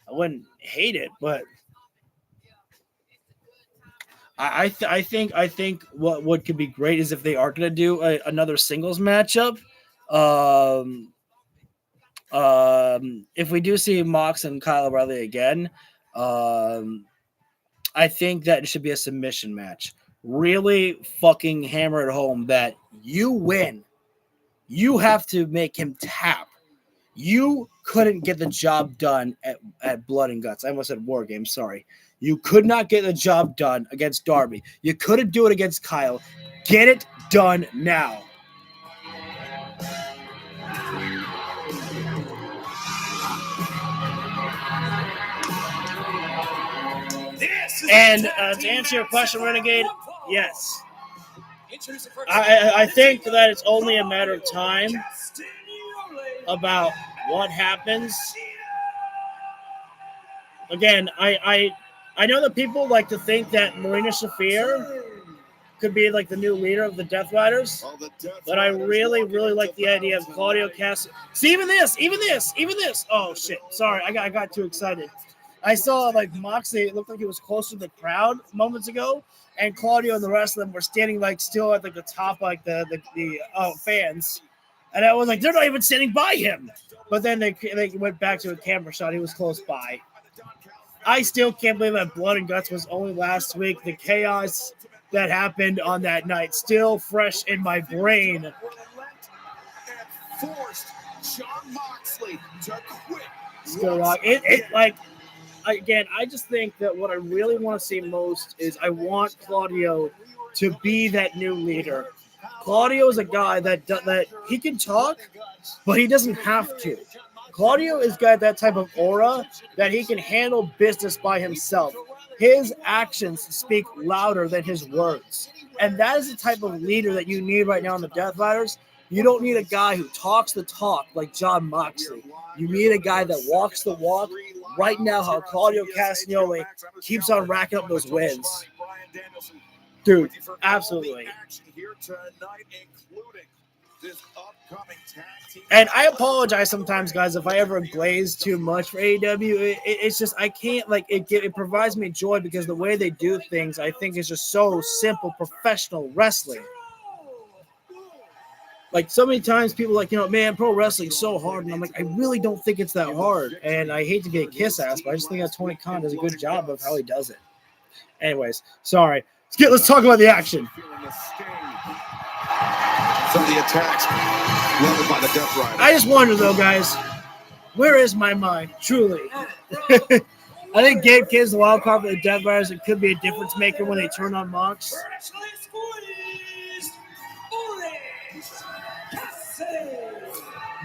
I wouldn't hate it, but. I think what could be great is if they are going to do another singles matchup. If we do see Mox and Kyle O'Reilly again, I think that it should be a submission match. Really fucking hammer it home that you win. You have to make him tap. You couldn't get the job done at Blood and Guts. I almost said War Games, sorry. You could not get the job done against Darby. You couldn't do it against Kyle. Get it done now. And to answer your question, Renegade, yes. I think that it's only a matter of time about what happens. Again, I know that people like to think that Marina Shafir could be like the new leader of the Death Riders. But I really, really like the idea of Claudio Castagnoli. See, even this. Oh shit! Sorry, I got too excited. I saw like Moxley. It looked like he was closer to the crowd moments ago, and Claudio and the rest of them were standing like still at like the top, like the fans. And I was like, they're not even standing by him. But then they went back to a camera shot. He was close by. I still can't believe that Blood and Guts was only last week. The chaos that happened on that night still fresh in my brain. Forced Jon Moxley to quit. Still rock. Again, I just think that what I really want to see most is I want Claudio to be that new leader. Claudio is a guy that he can talk, but he doesn't have to. Claudio has got that type of aura that he can handle business by himself. His actions speak louder than his words. And that is the type of leader that you need right now in the Death Riders. You don't need a guy who talks the talk like Jon Moxley. You need a guy that walks the walk. Right now, how Claudio Castagnoli keeps on racking up those wins. Dude, absolutely. And I apologize sometimes, guys, if I ever glaze too much for AEW. It's just I can't, like, it provides me joy because the way they do things, I think, is just so simple, professional wrestling. Like, so many times people are like, man, pro wrestling's so hard. And I'm like, I really don't think it's that hard. And I hate to be a kiss ass, but I just think that Tony Khan does a good job of how he does it. Anyways, sorry. Let's talk about the action. Some of the attacks led by the Death Riders. I just wonder, though, guys, where is my mind? Truly. I think Gabe Kidd's the wild card for the Death Riders. It could be a difference maker when they turn on Mox.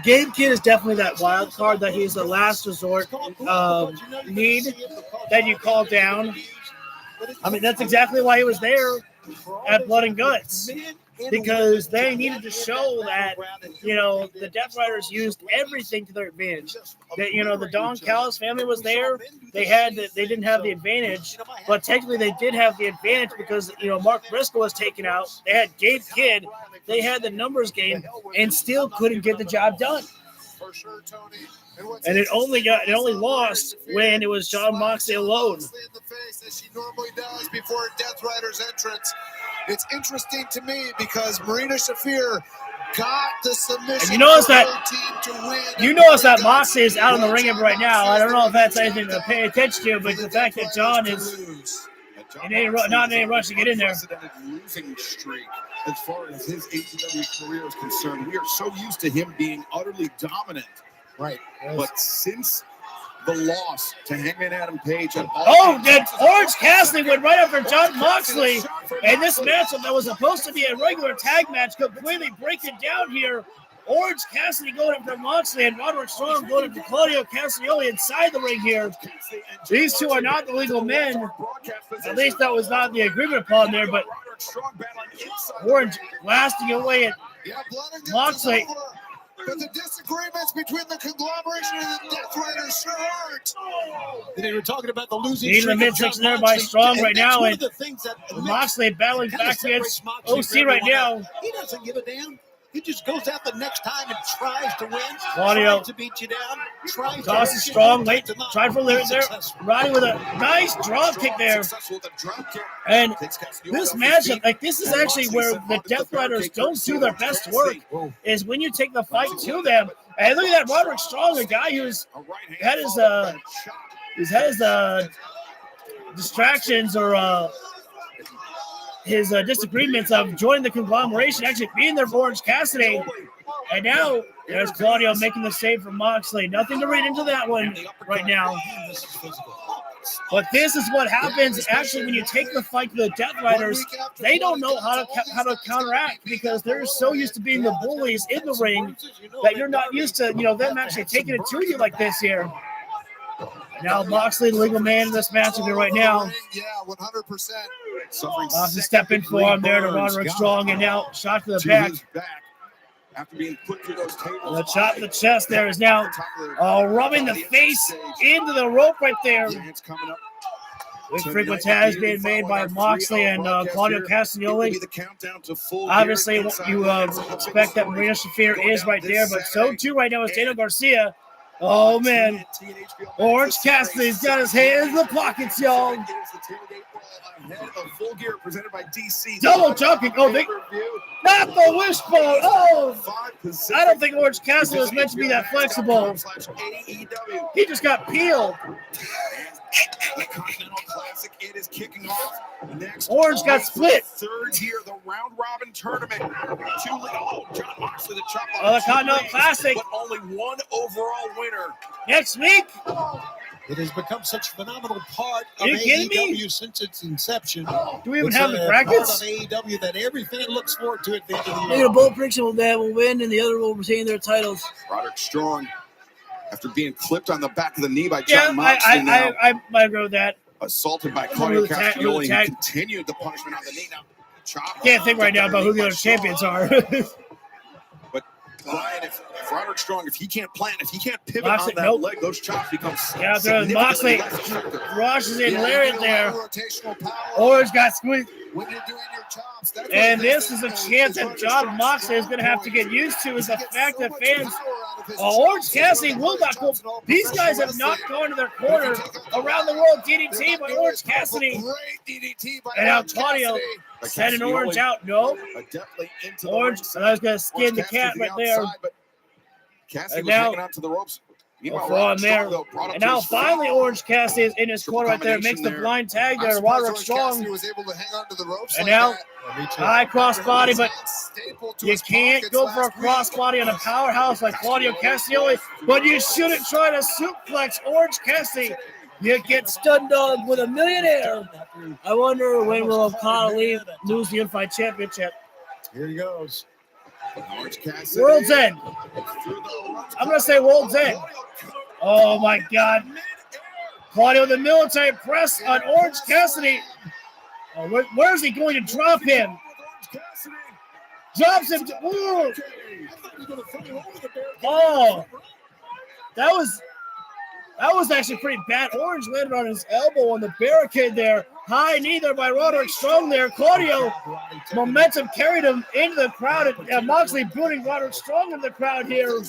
Gabe Kidd is definitely that wild card that he's the last resort need that you call down. I mean, that's exactly why he was there at Blood and Guts, because they needed to show that, the Death Riders used everything to their advantage. That, the Don Callis family was there. They didn't have the advantage, but technically they did have the advantage because, Mark Briscoe was taken out. They had Gabe Kidd. They had the numbers game and still couldn't get the job done. And it only lost when it was Jon Moxley alone. As she normally does before Death Rider's entrance. It's interesting to me because Marina Shafir got the submission. And you notice that Moxley is out in the ring right now. I don't know if that's anything to pay attention to, but the fact that John is not in any rush to get in there. Losing streak as far as his AEW career is concerned. We are so used to him being utterly dominant. Right. Yes. But since the loss to Hangman Adam Page and Orange Cassidy went right after Jon Moxley, and this matchup that was supposed to be a regular tag match completely breaking down here. Orange Cassidy going after Moxley and Roderick Strong going after Claudio Castagnoli inside the ring here. These two are not the legal men. At least that was not the agreement upon there, but Orange blasting away at Moxley. But the disagreements between the conglomeration and the Death Riders sure hurt. They were talking about the losing streak. The midsection there by Strong right now, and Moxley battling back against OC right now. He doesn't give a damn. He just goes out the next time and tries to win. Claudio tries to beat you down. Tosses Strong late. Tried for lyrics there. Riding with a nice drop kick there. And this matchup, this is actually where the Death Riders don't do their best work, is when you take the fight to them. And look at that Roderick Strong, a guy who's had his distractions or his disagreements of joining the conglomeration, actually being there for Orange Cassidy. And now there's Claudio making the save for Moxley. Nothing to read into that one right now. But this is what happens actually when you take the fight to the Death Riders. They don't know how to counteract because they're so used to being the bullies in the ring that you're not used to, them actually taking it to you like this here. Now Moxley, the legal man in this matchup here right now. Yeah, 100%. Moxley step in for him there to Roderick Strong, and now shot to the back. After being put through those tables. And the shot to the chest there is now rubbing the face into the rope right there. With frequent has been made by Moxley and Claudio Castagnoli. Obviously, you expect that Marina Shafir is right there, but so too right now is Daniel Garcia. Oh, man. Orange Cassidy's got his hands in the pockets, y'all. Double jumping. Oh, not the wishbone. Oh, I don't think Orange Cassidy was meant to be that flexible. He just got peeled. The Continental Classic, it is kicking off next. Orange got split. Third year, the round robin tournament. John Moxley, the chop. The Continental Classic. But only one overall winner. Next week. It has become such a phenomenal part of Are you kidding AEW me? since its inception. Do we even have the brackets? Part of AEW that everything looks forward to at the end of the year. Maybe the Bull Prediction will win, and the other will retain their titles. Roderick Strong, after being clipped on the back of the knee by John Moxley, I agree with that. Assaulted by Claudio Castagnoli, and continued the punishment on the knee. Now, can't think right now about who the other champions are. But Ryan, if Roderick Strong, if he can't plant, if he can't pivot on that leg, those chops become Moxley rushes in Lariat there. Orange got squeezed. And this is a chance that John Moxley is going to have to get used to, is the fact that fans, Orange Cassidy will not go. These guys have not gone to their corner around the world DDT by Orange Cassidy. And now Claudio sending Orange out. No. Orange, I was going to skin the cat right there. And now, onto the ropes. On there. And now finally Orange Cassidy is in his corner right there. Makes the blind tag there. Roderick Strong. And now high cross body, but you can't go for a cross body on a powerhouse like Claudio Castagnoli. But you shouldn't try to suplex Orange Cassidy. You get stun dogged with a millionaire. I wonder when will O'Connell lose the Unified Championship. Here he goes. World's End. I'm going to say World's End. Oh, my God. Claudio, the military press on Orange Cassidy. Oh, where is he going to drop him? Drops him. Ooh. Oh, that was actually pretty bad. Orange landed on his elbow on the barricade there. High knee there by Roderick Strong there. Claudio, momentum carried him into the crowd. And Moxley booting Roderick Strong in the crowd here.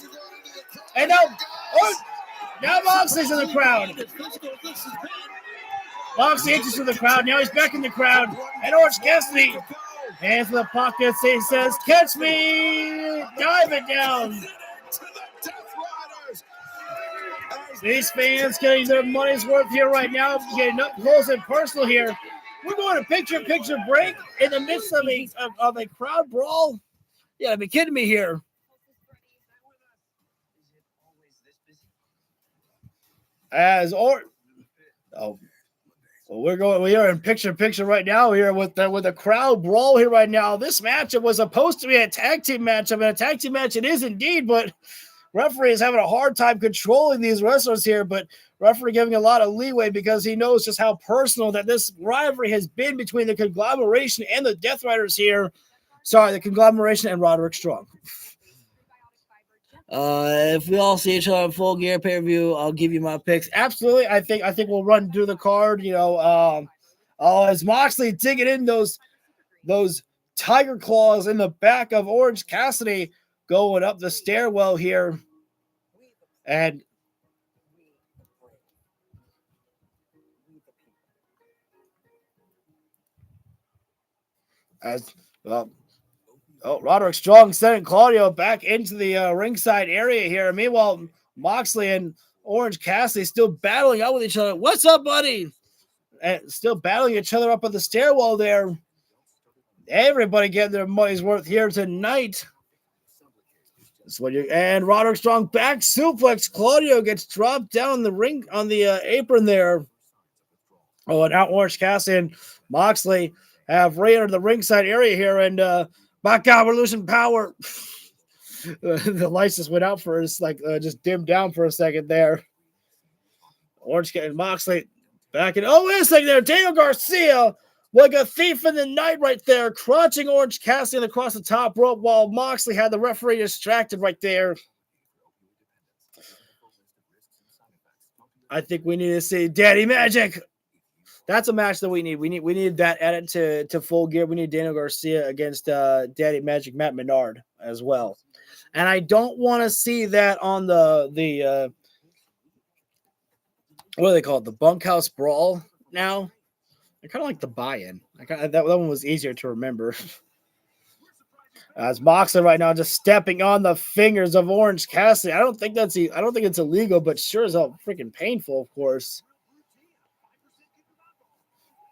And now Moxley's in the crowd. Moxley enters to the crowd. Now he's back in the crowd. And Orange Cassidy, hands in the pockets. He says, catch me. Dive it down. These fans getting their money's worth here right now, getting up close and personal here. We're going to picture-in-picture break in the midst of a crowd brawl. Yeah, be kidding me here. We are in picture-in-picture right now here with the crowd brawl here right now. This matchup was supposed to be a tag team matchup, and a tag team match it is indeed, but referee is having a hard time controlling these wrestlers here, but referee giving a lot of leeway because he knows just how personal that this rivalry has been between the conglomeration and the Death Riders here. Sorry, the conglomeration and Roderick Strong. If we all see each other in Full Gear pay-per-view, I'll give you my picks. Absolutely. I think we'll run through the card, as Moxley digging in those tiger claws in the back of Orange Cassidy, going up the stairwell here. And Roderick Strong sending Claudio back into the ringside area here. Meanwhile, Moxley and Orange Cassidy still battling out with each other. What's up, buddy? And still battling each other up on the stairwell there. Everybody getting their money's worth here tonight. And Roderick Strong back suplex. Claudio gets dropped down the ring on the apron there. Oh, and now Orange Cassidy and Moxley have re-entered the ringside area here. And my God, we're losing power. The lights just went out for us, just dimmed down for a second there. Orange Cassidy and Moxley back in. Oh, wait a second there. Daniel Garcia, like a thief in the night right there, crunching Orange Cassidy across the top rope while Moxley had the referee distracted right there. I think we need to see Daddy Magic. That's a match that we need. We need that added to Full Gear. We need Daniel Garcia against Daddy Magic Matt Menard as well. And I don't want to see that on the what do they call it? The Bunkhouse Brawl now. I kind of like the buy-in. That one was easier to remember. As Moxley right now just stepping on the fingers of Orange Cassidy. I don't think it's illegal, but sure as hell freaking painful, of course.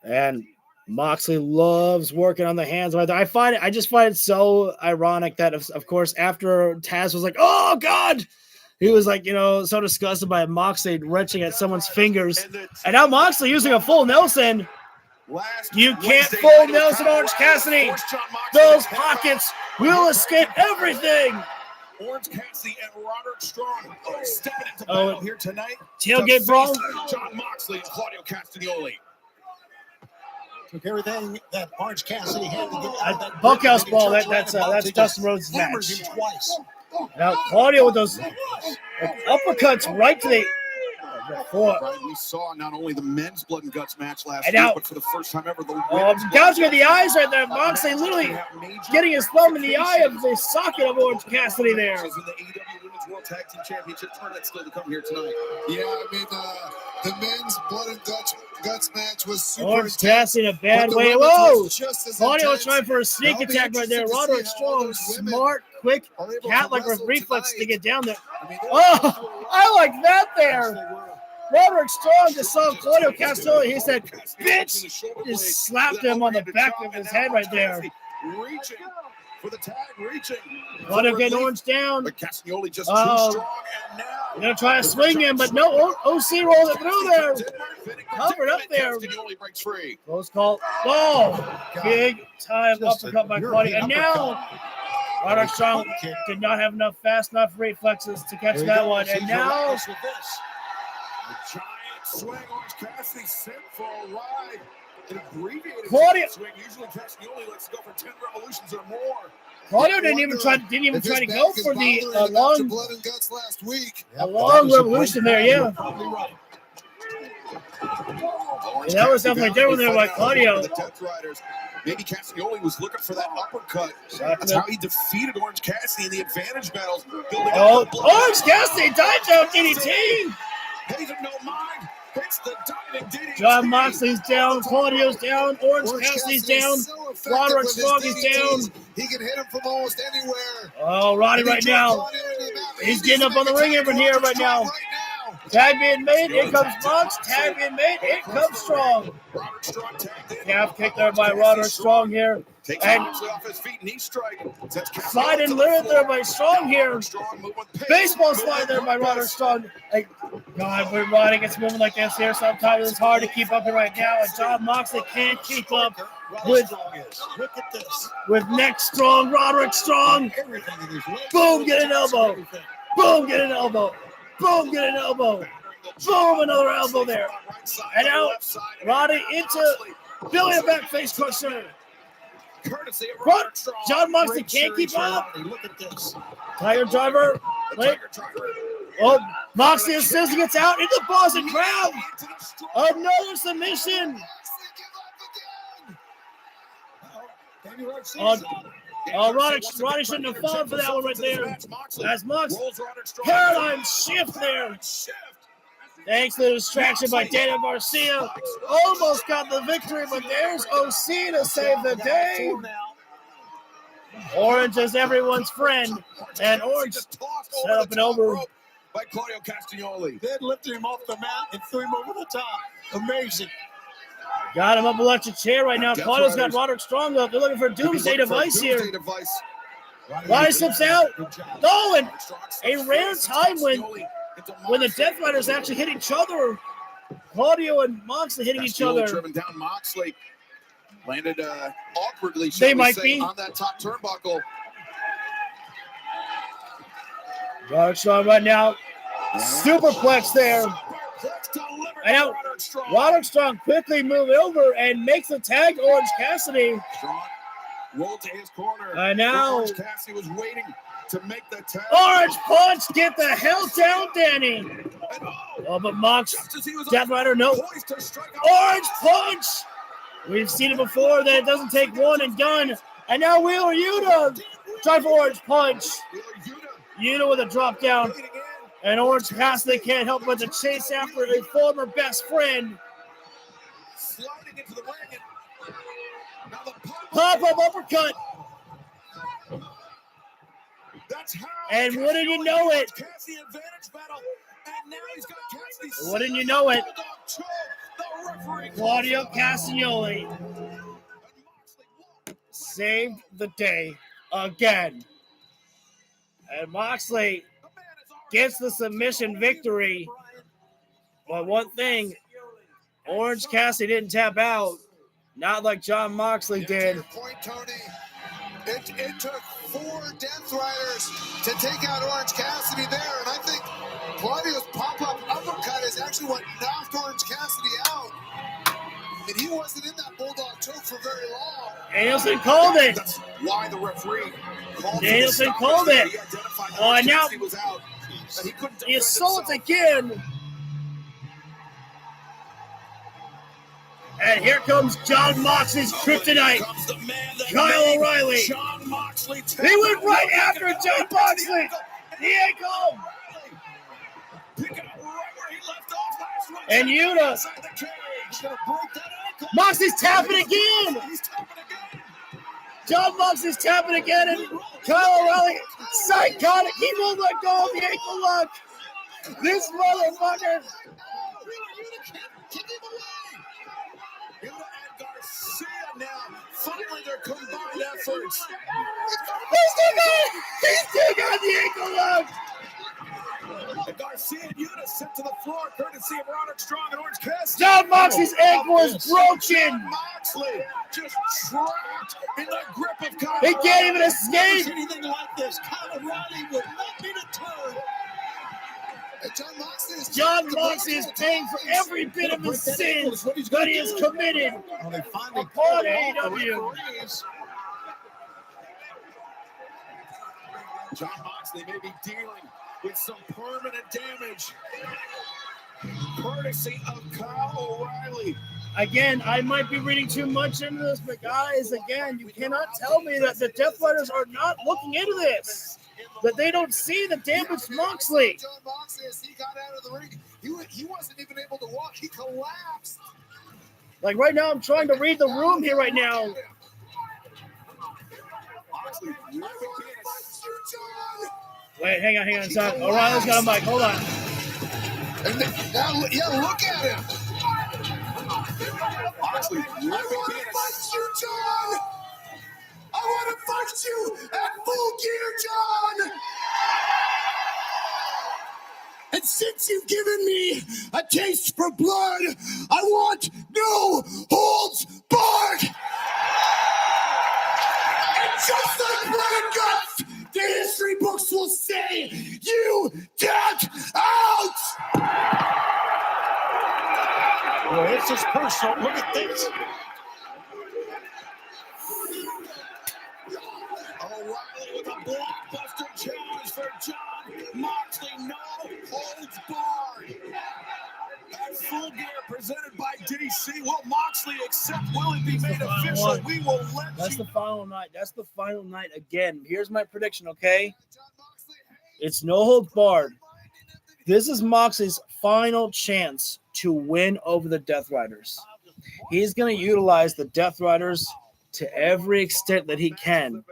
And Moxley loves working on the hands right there. I just find it so ironic that of course after Taz was like, "Oh God," he was like, so disgusted by Moxley wrenching at someone's fingers, and now Moxley using a full Nelson. You can't full Nelson Orange Cassidy. Those pockets will escape everything. Orange Cassidy and Roderick Strong stepping into battle here tonight. Tailgate brawl. John Moxley and Claudio Castagnoli. Took everything that Orange Cassidy had to get. Bunkhouse ball. That's Dustin Rhodes' match. Now Claudio with those uppercuts right to the floor. Right, we saw not only the men's blood and guts match last And week, now, but for the first time ever, the gouging at the eyes right there. Moxley literally getting his thumb in the eye of the socket of Orange Cassidy there. In the AEW Women's World Tag Team Championship tournament still to come here tonight. Yeah, I mean, the men's blood and guts match was super Orange Cassidy in a bad way. Whoa! Claudio was trying for a sneak attack right there. Roderick Strong, smart, quick, cat-like reflex to get down there. Oh, I like that there. Roderick Strong just saw Claudio Castagnoli. He said, "Bitch!" Just slapped him on the back of his head right there. Reaching for the tag, reaching. Claudio getting Orange down. But Castagnoli just too strong, and now they're gonna try to swing him, but no. OC rolled it through there. Covered up there. Castagnoli breaks free. Close call. Oh, big time uppercut by Claudio. And now Roderick Strong did not have fast enough reflexes to catch that one. And now a giant swing. Orange Cassidy sent for a ride. An abbreviated Claudio swing. Usually Castagnoli lets go for 10 revolutions or more. Claudio didn't even try to go for the long blood and guts last week. A long revolution there, yeah. And that was definitely different there by Claudio. Maybe Castagnoli was looking for that uppercut. That's how he defeated Orange Cassidy in the advantage battles. Orange Cassidy dive down DDT. Pays him no mind. Hits the diving DDT. John Moxley's down. Claudio's down. Orange Cassidy's down. Roderick Strong is down. He can hit him from almost anywhere. Oh, Roddy right now. He's getting up on the ring apron here right now. Tag being made. Here comes Mox. Tag being made. Here comes Strong. Calf kick there by Roderick Strong here. And slide and lyric there by Strong here. Baseball slide there by Roderick Strong. God, when Roddy gets moving like this here, sometimes it's hard to keep up right now. And John Moxley can't keep up with neck strong, Roderick Strong. Boom, get an elbow. Boom, get an elbow. Boom, get an elbow. Boom, another elbow there. And now Roddy into Billy back face crusher. John Moxley can't keep up. Look at this. Tiger driver. Oh, Moxley assists, gets out into the Boston crowd. Another submission. Roddy shouldn't have fallen for that one right there. As Mox, paradigm shift there. Thanks to the distraction by Daniel Garcia. Almost got the victory, but there's OC to save the day. Orange is everyone's friend, and Orange set up and over. By Claudio Castagnoli. They lifted him off the mat and threw him over the top. Amazing. Got him up electric chair right now. Claudio's got Roderick Strong up. They're looking for a doomsday device here. Roddy slips out. No, and a rare time when the Death Riders actually hit each other. Claudio and Moxley hitting each other. Driven down Moxley. Landed awkwardly, they might be on that top turnbuckle. Roderick Strong right now. Superplex there. And now Roderick Strong quickly moved over and makes the tag Orange Cassidy. Strong rolled to his corner. And now Orange Cassidy was waiting to make the tag. Orange punch, get the hell down, Danny. Oh, but Mox, Death Rider, no. Orange punch! We've seen it before that it doesn't take one and done. And now Wheeler Yuta trying for Orange punch. Yuta with a drop down. And Orange Cassidy can't help but to chase after a former best friend. Sliding into the ring. Pop-up uppercut. And wouldn't you know it? Wouldn't you know it? Claudio Castagnoli saved the day again. And Moxley gets the submission victory. But one thing, Orange Cassidy didn't tap out. Not like John Moxley did. To your point, Tony, it took 4 Death Riders to take out Orange Cassidy there, and I think Claudio's pop-up uppercut is actually what knocked Orange Cassidy out. And he wasn't in that Bulldog choke for very long. Danielson called it. That's why the referee called Danielson called it. Oh, now was out. He couldn't the assault again. And here comes John Moxley's kryptonite, Kyle O'Reilly. He went right after John Moxley. The ankle. And Yuta. Moxley's tapping again. John Moxley's tapping again. And Kyle O'Reilly, psychotic. He won't let go of the ankle lock. This motherfucker. Yuta and Garcia now, finally their combined efforts. He still got the ankle lock. And Garcia and Yuta sent to the floor, courtesy of Roderick Strong and Orange Cassidy. John Moxley's ankle is broken. John Moxley just trapped in the grip of Kyle. He can't even escape. Anything like this, Kyle O'Reilly would not be deterred. John Moxley is paying for every bit of his sins that he has committed upon AEW. John Moxley may be dealing with some permanent damage, courtesy of Kyle O'Reilly. Again, I might be reading too much into this, but guys, again, you cannot tell me that the Death Riders are not looking into this. That they don't see the damage Moxley. John Moxley, as he got out of the ring, he wasn't even able to walk. He collapsed. Like right now, I'm trying to read the room here right now. Wait, hang on, son. O'Reilly's got a mic. Hold on. And now, yeah, look at him. Moxley, I want to fight you, John. I want to fight you at Full Gear, John! And since you've given me a taste for blood, I want no holds barred! And just like blood and guts, the history books will say, you get out! Well, it's just personal. Look at this. O'Reilly with a blockbuster challenge for John Moxley. No holds barred. At Full Gear presented by DC. Will Moxley accept? Will it be made official? One. We will let That's the final night. That's the final night again. Here's my prediction, okay? It's no holds barred. This is Moxley's final chance to win over the Death Riders. He's going to utilize the Death Riders to every extent that he can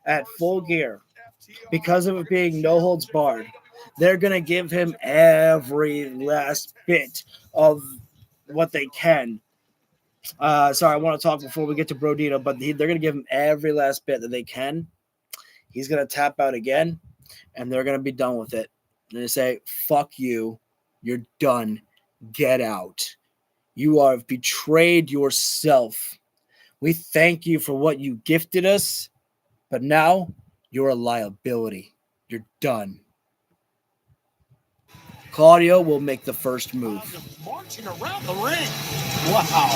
at Full Gear. Because of it being no holds barred, they're going to give him every last bit of what they can. Sorry, I want to talk before we get to Brodito, but they're going to give him every last bit that they can. He's going to tap out again, and they're going to be done with it. And they say, fuck you. You're done. Get out. You have betrayed yourself. We thank you for what you gifted us, but now you're a liability. You're done. Claudio will make the first move. marching around the ring. Wow.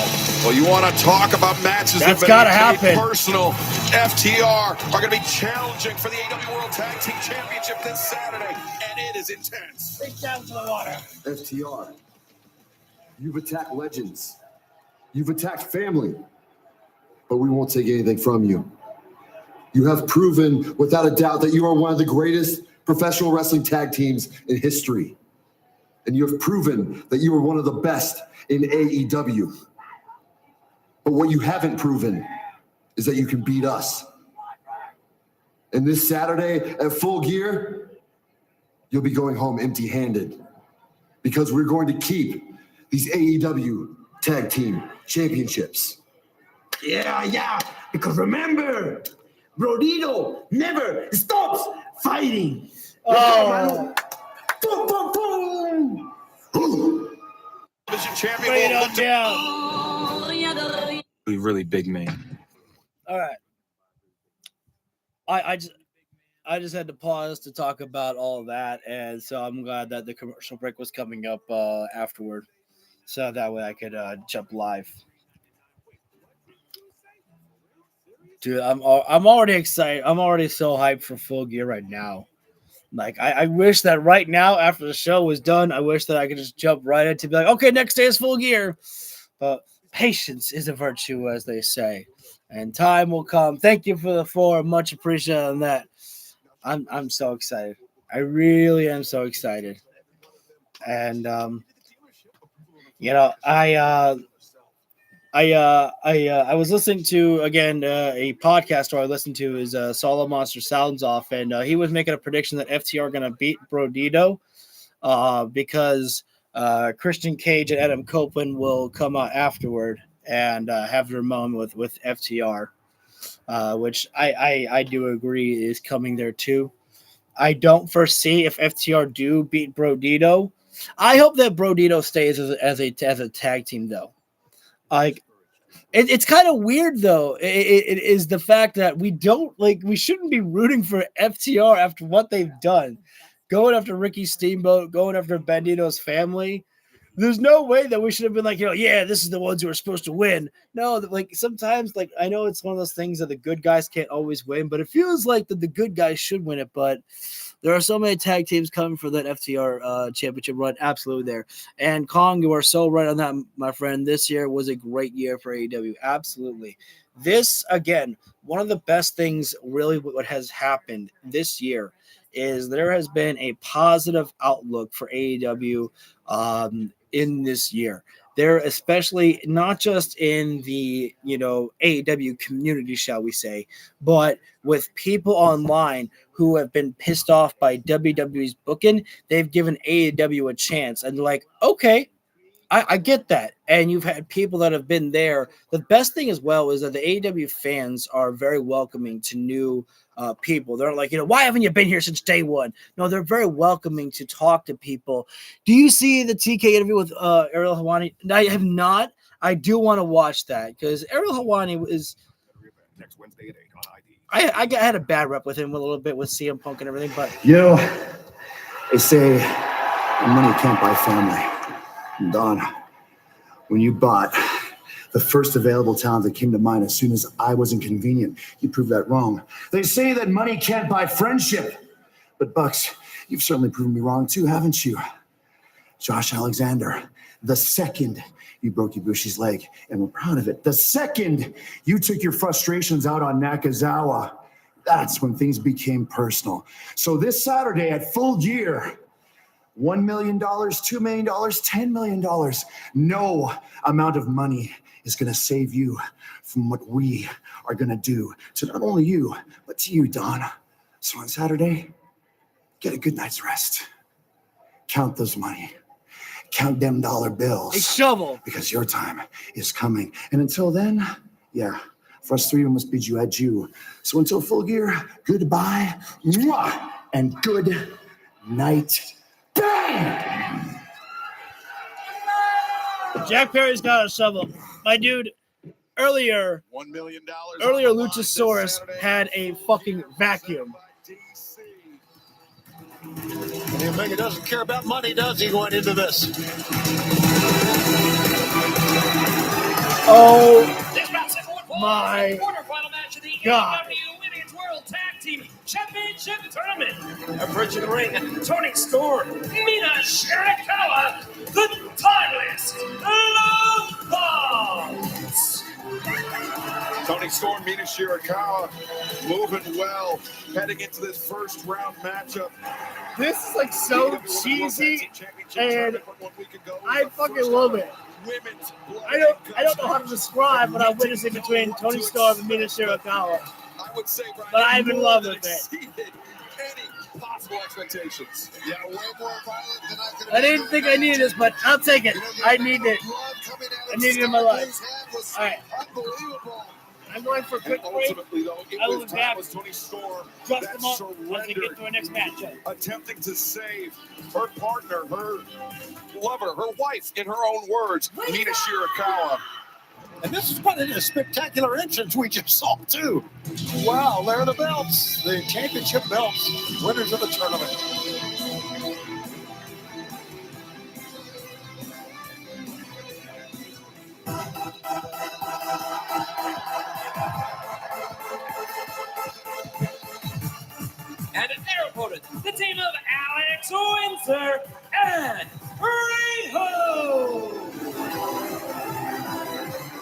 Well, you want to talk about matches That's that gotta have been happen. personal. FTR are going to be challenging for the AEW World Tag Team Championship this Saturday. And It is intense. Reach down to the water. FTR, you've attacked legends. You've attacked family. But we won't take anything from you. You have proven without a doubt that you are one of the greatest professional wrestling tag teams in history. And you have proven that you are one of the best in AEW. But what you haven't proven is that you can beat us. And this Saturday at Full Gear, you'll be going home empty-handed because we're going to keep these AEW tag team championships. Yeah, because remember, Brodito never stops fighting. Oh. Boom, boom, boom. Champion Straight will up lift him. down. Really big man. All right. I just had to pause to talk about all of that, and so I'm glad that the commercial break was coming up afterward, so that way I could jump live. Dude, I'm already excited. I'm already so hyped for Full Gear right now. Like, I wish that right now, after the show was done, I wish that I could just jump right into be like, okay, next day is Full Gear. But patience is a virtue, as they say, and time will come. Thank you for the forum, much appreciated on that. I'm so excited. I really am so excited, and you know, I was listening to again a podcast I listened to is Solo Monster Sounds Off, and he was making a prediction that FTR are going to beat Brodito because Christian Cage and Adam Copeland will come out afterward and have their moment with FTR, which I do agree is coming there too. I don't foresee if FTR do beat Brodito. I hope that Brodito stays as a tag team though. Like, it's kind of weird though. It is the fact that we shouldn't be rooting for FTR after what they've done, going after Ricky Steamboat, going after Bandito's family. There's no way that we should have been like, yeah, this is the ones who are supposed to win. No, like sometimes, like I know it's one of those things that the good guys can't always win, but it feels like that the good guys should win it. But there are so many tag teams coming for that FTR championship run. Absolutely there. And Kong, you are so right on that, my friend. This year was a great year for AEW. Absolutely. This, again, one of the best things really what has happened this year is there has been a positive outlook for AEW in this year. They're especially not just in the, AEW community, shall we say, but with people online who have been pissed off by WWE's booking, they've given AEW a chance. And like, okay, I get that. And you've had people that have been there. The best thing as well is that the AEW fans are very welcoming to new people. They're like, why haven't you been here since day one? No, they're very welcoming to talk to people. Do you see the TK interview with Ariel Helwani? I have not. I do want to watch that because Ariel Helwani is next Wednesday at 8 on ID. I had a bad rep with him a little bit with CM Punk and everything, but they say money can't buy family. And Don, when you bought the first available talent that came to mind as soon as I was inconvenient, you proved that wrong. They say that money can't buy friendship. But Bucks, you've certainly proven me wrong too, haven't you? Josh Alexander, the second you broke Ibushi's leg, and we're proud of it. The second you took your frustrations out on Nakazawa, that's when things became personal. So this Saturday at Full Gear, $1 million, $2 million, $10 million. No amount of money is going to save you from what we are going to do to not only you, but to you, Don. So on Saturday, get a good night's rest. Count those money. Count them dollar bills. A shovel. Because your time is coming. And until then, for us three, we must bid you adieu. So until Full Gear, goodbye, mwah, and good night. Bang! Jack Perry's got a shovel. My dude, earlier $1 million. Luchasaurus had a fucking vacuum. And Omega doesn't care about money, does he, going into this? Oh my God. Championship Tournament. Approaching the ring, Tony Storm, Mina Shirakawa, the Timeless Love Bombs. Tony Storm, Mina Shirakawa, moving well, heading into this first round matchup. This is like so cheesy, and I fucking love it. I don't know how to describe what I'm witnessing between Tony Storm and Mina Shirakawa. I would say, Brian, But I'm in love with it. exceeded any possible expectations. Yeah, way more violent than I could I didn't think I needed this, but I'll take it. I need it. I need it in my life. All right. Unbelievable. I'm going for a quick break. Ultimately, though, it I will was be back. Tony Storm Dust that them up as we get to our next matchup. attempting to save her partner, her lover, her wife, in her own words, Mina Shirakawa. And this is quite a spectacular entrance we just saw, too. Wow, there are the belts, the championship belts, winners of the tournament. And their opponents, the team of Alex Windsor and Riho.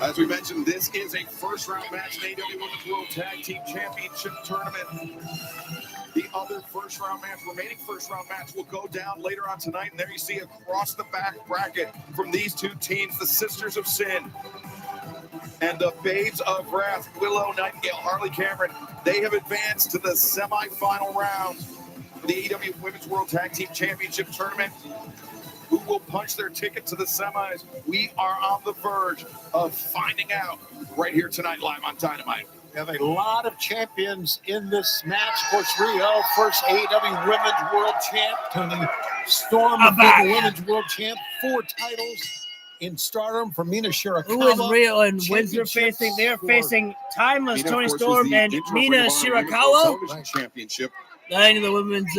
As we mentioned, this is a first-round match in AEW Women's World Tag Team Championship Tournament. The other remaining first-round match will go down later on tonight, and there you see across the back bracket from these two teams, the Sisters of Sin and the Babes of Wrath, Willow Nightingale, Harley Cameron. They have advanced to the semifinal round of the AEW Women's World Tag Team Championship Tournament. Who will punch their ticket to the semis? We are on the verge of finding out right here tonight, live on Dynamite. We have a lot of champions in this match. Of course, Riho, first AEW Women's World Champ. Tony Storm, the Women's World Champ. 4 titles in Stardom for Mina Shirakawa. Who is Riho and Windsor facing? They are facing Timeless Mina, Tony of course, Storm was and the interim Mina Ring of Honor Women's Shirakawa. Television Championship. I think the women's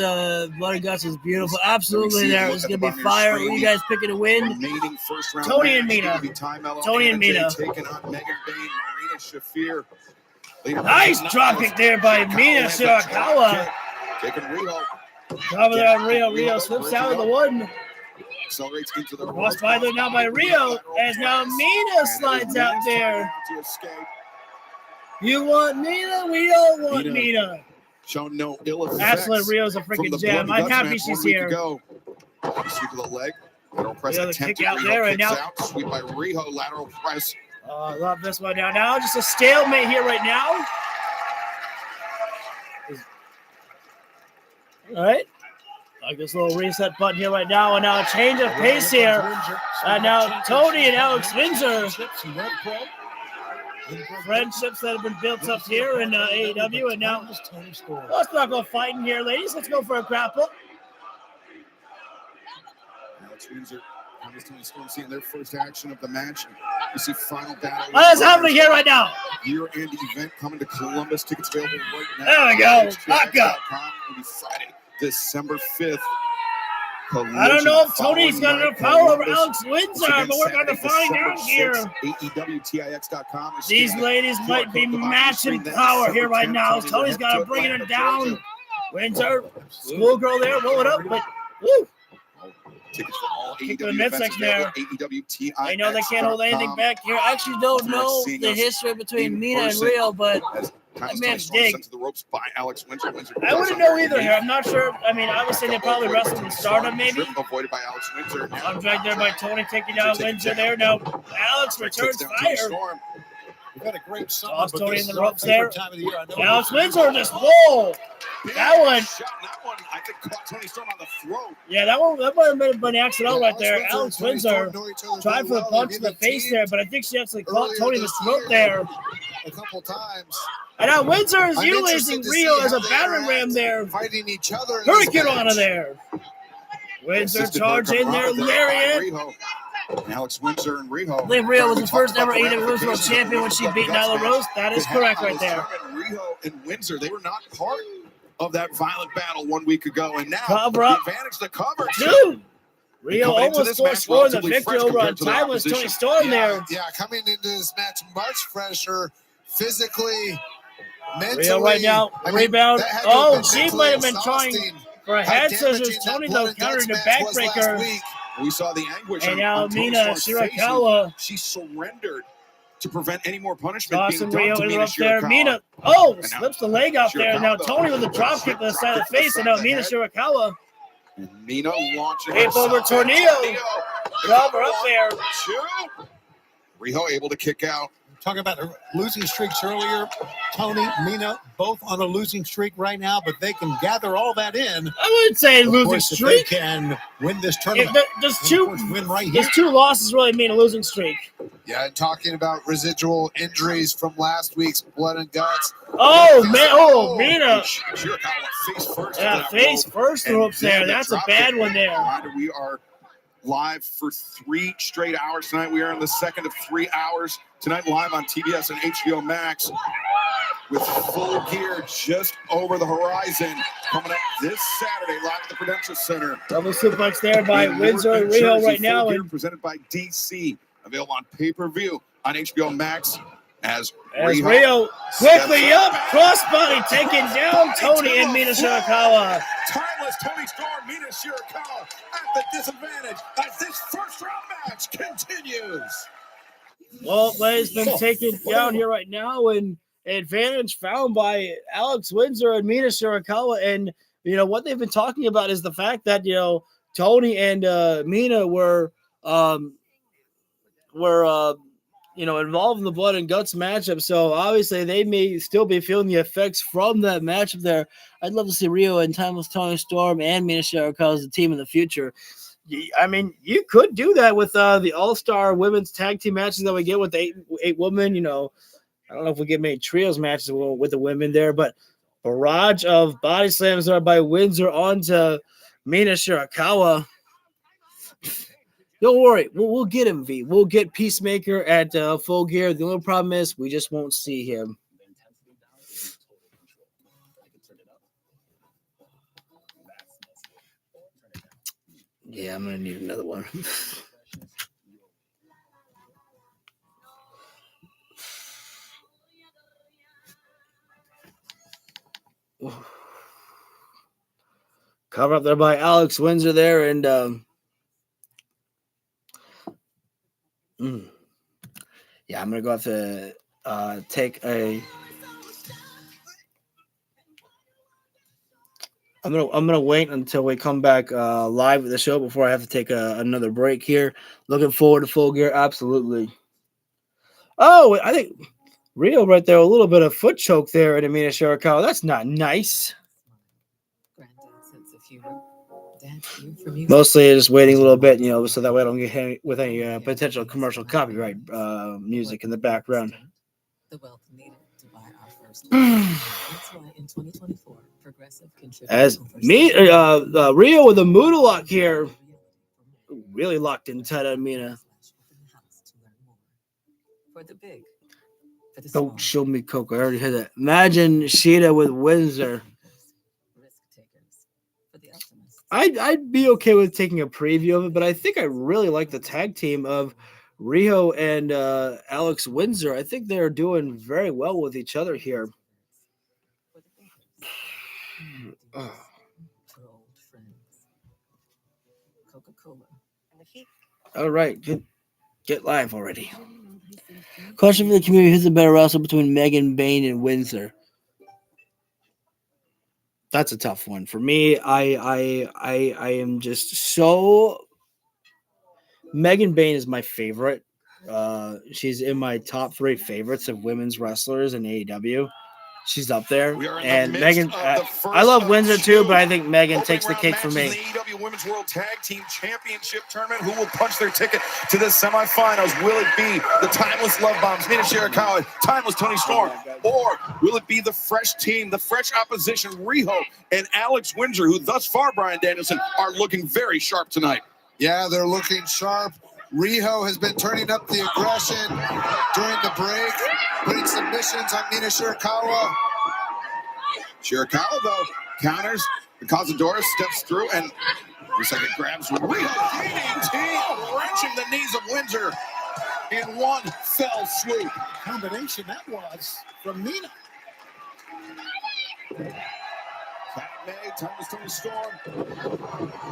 blood and guts is beautiful. Absolutely, see, there look is at going the to be bottom of your fire. screen. Who you guys picking to win? Remaining first round Tony and match, Mina. gonna be Ty Mello, Tony and Mina. Taking on Megan Bain, Marina Shafir. Nice drop kick there by Mina Shirakawa. Taking Riho. Over there on Riho. Riho slips out of the one. Accelerates into the Lost by there now by Riho. As now Mina slides out there. To escape. You want Mina? We don't want Mina. Shown no ill effects. Absolutely, Rio's a freaking gem. I'm happy she's here. Sweep of the leg. Lateral press The other attempt. kick out there, and now Sweep by Riho. Lateral press. Oh, I love this one now. Now just a stalemate here right now. All right. Like this little reset button here right now, and now a change of pace here. And now Tony and Alex Windsor. Friendships that have been built up here in AEW, and now let's not go fighting here, ladies. Let's go for a grapple. Alex Windsor, Tony Storm seeing their first action of the match. You see final battle. What is happening here right now? Year-end event coming to Columbus. Tickets available right now. There we go. Lock up. Will be Friday, December 5th. I don't know if Tony's got enough power over Alex Windsor, but we're going to find out here. AEWTIX.com. These ladies might be matching power here right now. Tony's got to bring it down. Windsor, schoolgirl there, roll it up, but woo. Tickets for all Kick to the AEW midsection there. AEWTIX. I know they can't hold anything back here. I actually don't know the history between Mina and Riho, but that man's dig. Sent to the ropes by Alex Windsor. I wouldn't know either here. I'm not sure. I mean, obviously they probably wrestled in Stardom, maybe. Avoided by Alex Windsor. I'm dragged there by Tony, taking down Windsor there. Now Alex returns fire. We've had a great summer. Toss Tony in the ropes there. Time of the year. Alex Windsor just whoa. That one. That one, I think, caught Tony Storm on the throat. Yeah, that might have been accidental right there. Alex Windsor tried for the punch in the face there, but I think she actually caught Tony in the throat there. A couple times. And now Windsor is utilizing Riho as a battering ram there. Fighting each other. Hurricane Rana there. Windsor charge in there, lariat. Alex Windsor and Riho. I think Riho was the first ever AEW Women's World Champion when she beat Nyla Rose. That is correct right there. Riho and Windsor, they were not part of that violent battle 1 week ago, and now cover up. the advantage to cover. Dude, Riho almost scored the victory over on Timeless Tony Storm there. Yeah, coming into this match much fresher, physically Rio right now, rebound. Oh, she might have been trying for a head scissors. Tony, though, countered the backbreaker. We saw the anguish. And now on Tony Mina Storm's Shirakawa. face. She surrendered to prevent any more punishment Dawson being Rio done to Mina interrupts there. Shirakawa. Mina, slips the leg out there. Now Tony with a drop kick to the side of the face. And now Mina Shirakawa. And Mina launching Ape over Tornillo. Drop her up there. Rio able to kick out. Talking about losing streaks earlier. Tony, Mina, both on a losing streak right now, but they can gather all that in. I wouldn't say losing streak. They can win this tournament. Does two losses really mean a losing streak? Yeah, and talking about residual injuries from last week's Blood and Guts. Oh, man. Oh, Mina. Face first. Yeah, face first ropes there. That's a bad one there. Reminder, we are live for 3 straight hours tonight. We are in the second of 3 hours tonight, live on TBS and HBO Max, with Full Gear just over the horizon, coming up this Saturday live at the Prudential Center. Double suplex there by Windsor and Rio right now. Full Gear presented by DC, available on pay-per-view on HBO Max. As Rio quickly up, crossbody taking down Tony and Mina Shirakawa. Timeless Tony Storm, Mina Shirakawa at the disadvantage as this first round match continues. Well, play's been taken down here right now, and advantage found by Alex Windsor and Mina Shirakawa. And what they've been talking about is the fact that Tony and Mina were involved in the Blood and Guts matchup. So obviously they may still be feeling the effects from that matchup there. I'd love to see Rio and Timeless Tony Storm and Mina Shirakawa as a team in the future. I mean, you could do that with the All-Star women's tag team matches that we get with the eight women. I don't know if we get many trios matches with the women there, but barrage of body slams there by Windsor onto Mina Shirakawa. Don't worry, we'll get him, V. We'll get Peacemaker at Full Gear. The only problem is we just won't see him. Yeah, I'm going to need another one. Cover up there by Alex Windsor there, and yeah, I'm gonna go have to take a. I'm gonna wait until we come back live with the show before I have to take another break here. Looking forward to Full Gear, absolutely. Oh, I think Rio right there, a little bit of foot choke there in Mina Shirakawa. That's not nice. Mostly just waiting a little bit, so that way I don't get hit with any potential commercial copyright music in the background. As me, Rio with a Moodle lock here, really locked in tight on Mina. Don't show me Coco. I already had that. Imagine Sheeta with Windsor. I'd be okay with taking a preview of it, but I think I really like the tag team of Rio and Alex Windsor. I think they're doing very well with each other here. All right, get live already. Question for the community: who's the better wrestler between Megan Bayne and Windsor? That's a tough one for me. I am just so. Megan Bayne is my favorite. She's in my top 3 favorites of women's wrestlers in AEW. She's up there. And Megan, I love Windsor too, but I think Megan takes the cake for me. The AEW Women's World Tag Team Championship Tournament. Who will punch their ticket to the semifinals? Will it be the Timeless Love Bombs, Mina Shirakawa, Timeless Tony Storm, or will it be the fresh team, the fresh opposition, Riho and Alex Windsor, who thus far, Bryan Danielson, are looking very sharp tonight? Yeah, they're looking sharp. Riho has been turning up the aggression during the break, putting submissions on Mina Shirakawa. Shirakawa, though, counters. The Cazadora steps through and for a second grabs Riho. DDT, wrenching the knees of Windsor in one fell swoop. Combination that was from Mina. Time is Tony Storm.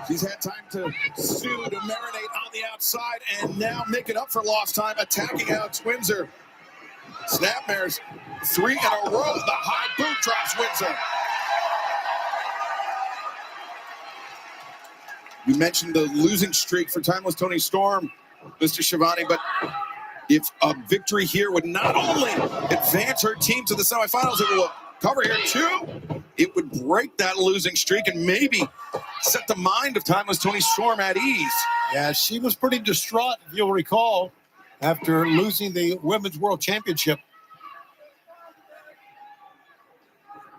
She's had time to stew, to marinate on the outside, and now making up for lost time, attacking Alex Windsor. Snapmares, 3 in a row. The high boot drops Windsor. You mentioned the losing streak for Timeless Tony Storm, Mr. Shivani, but if a victory here would not only advance her team to the semifinals, it will cover here too. It would break that losing streak and maybe set the mind of Timeless Tony Storm at ease. Yeah, she was pretty distraught, if you'll recall, after losing the Women's World Championship.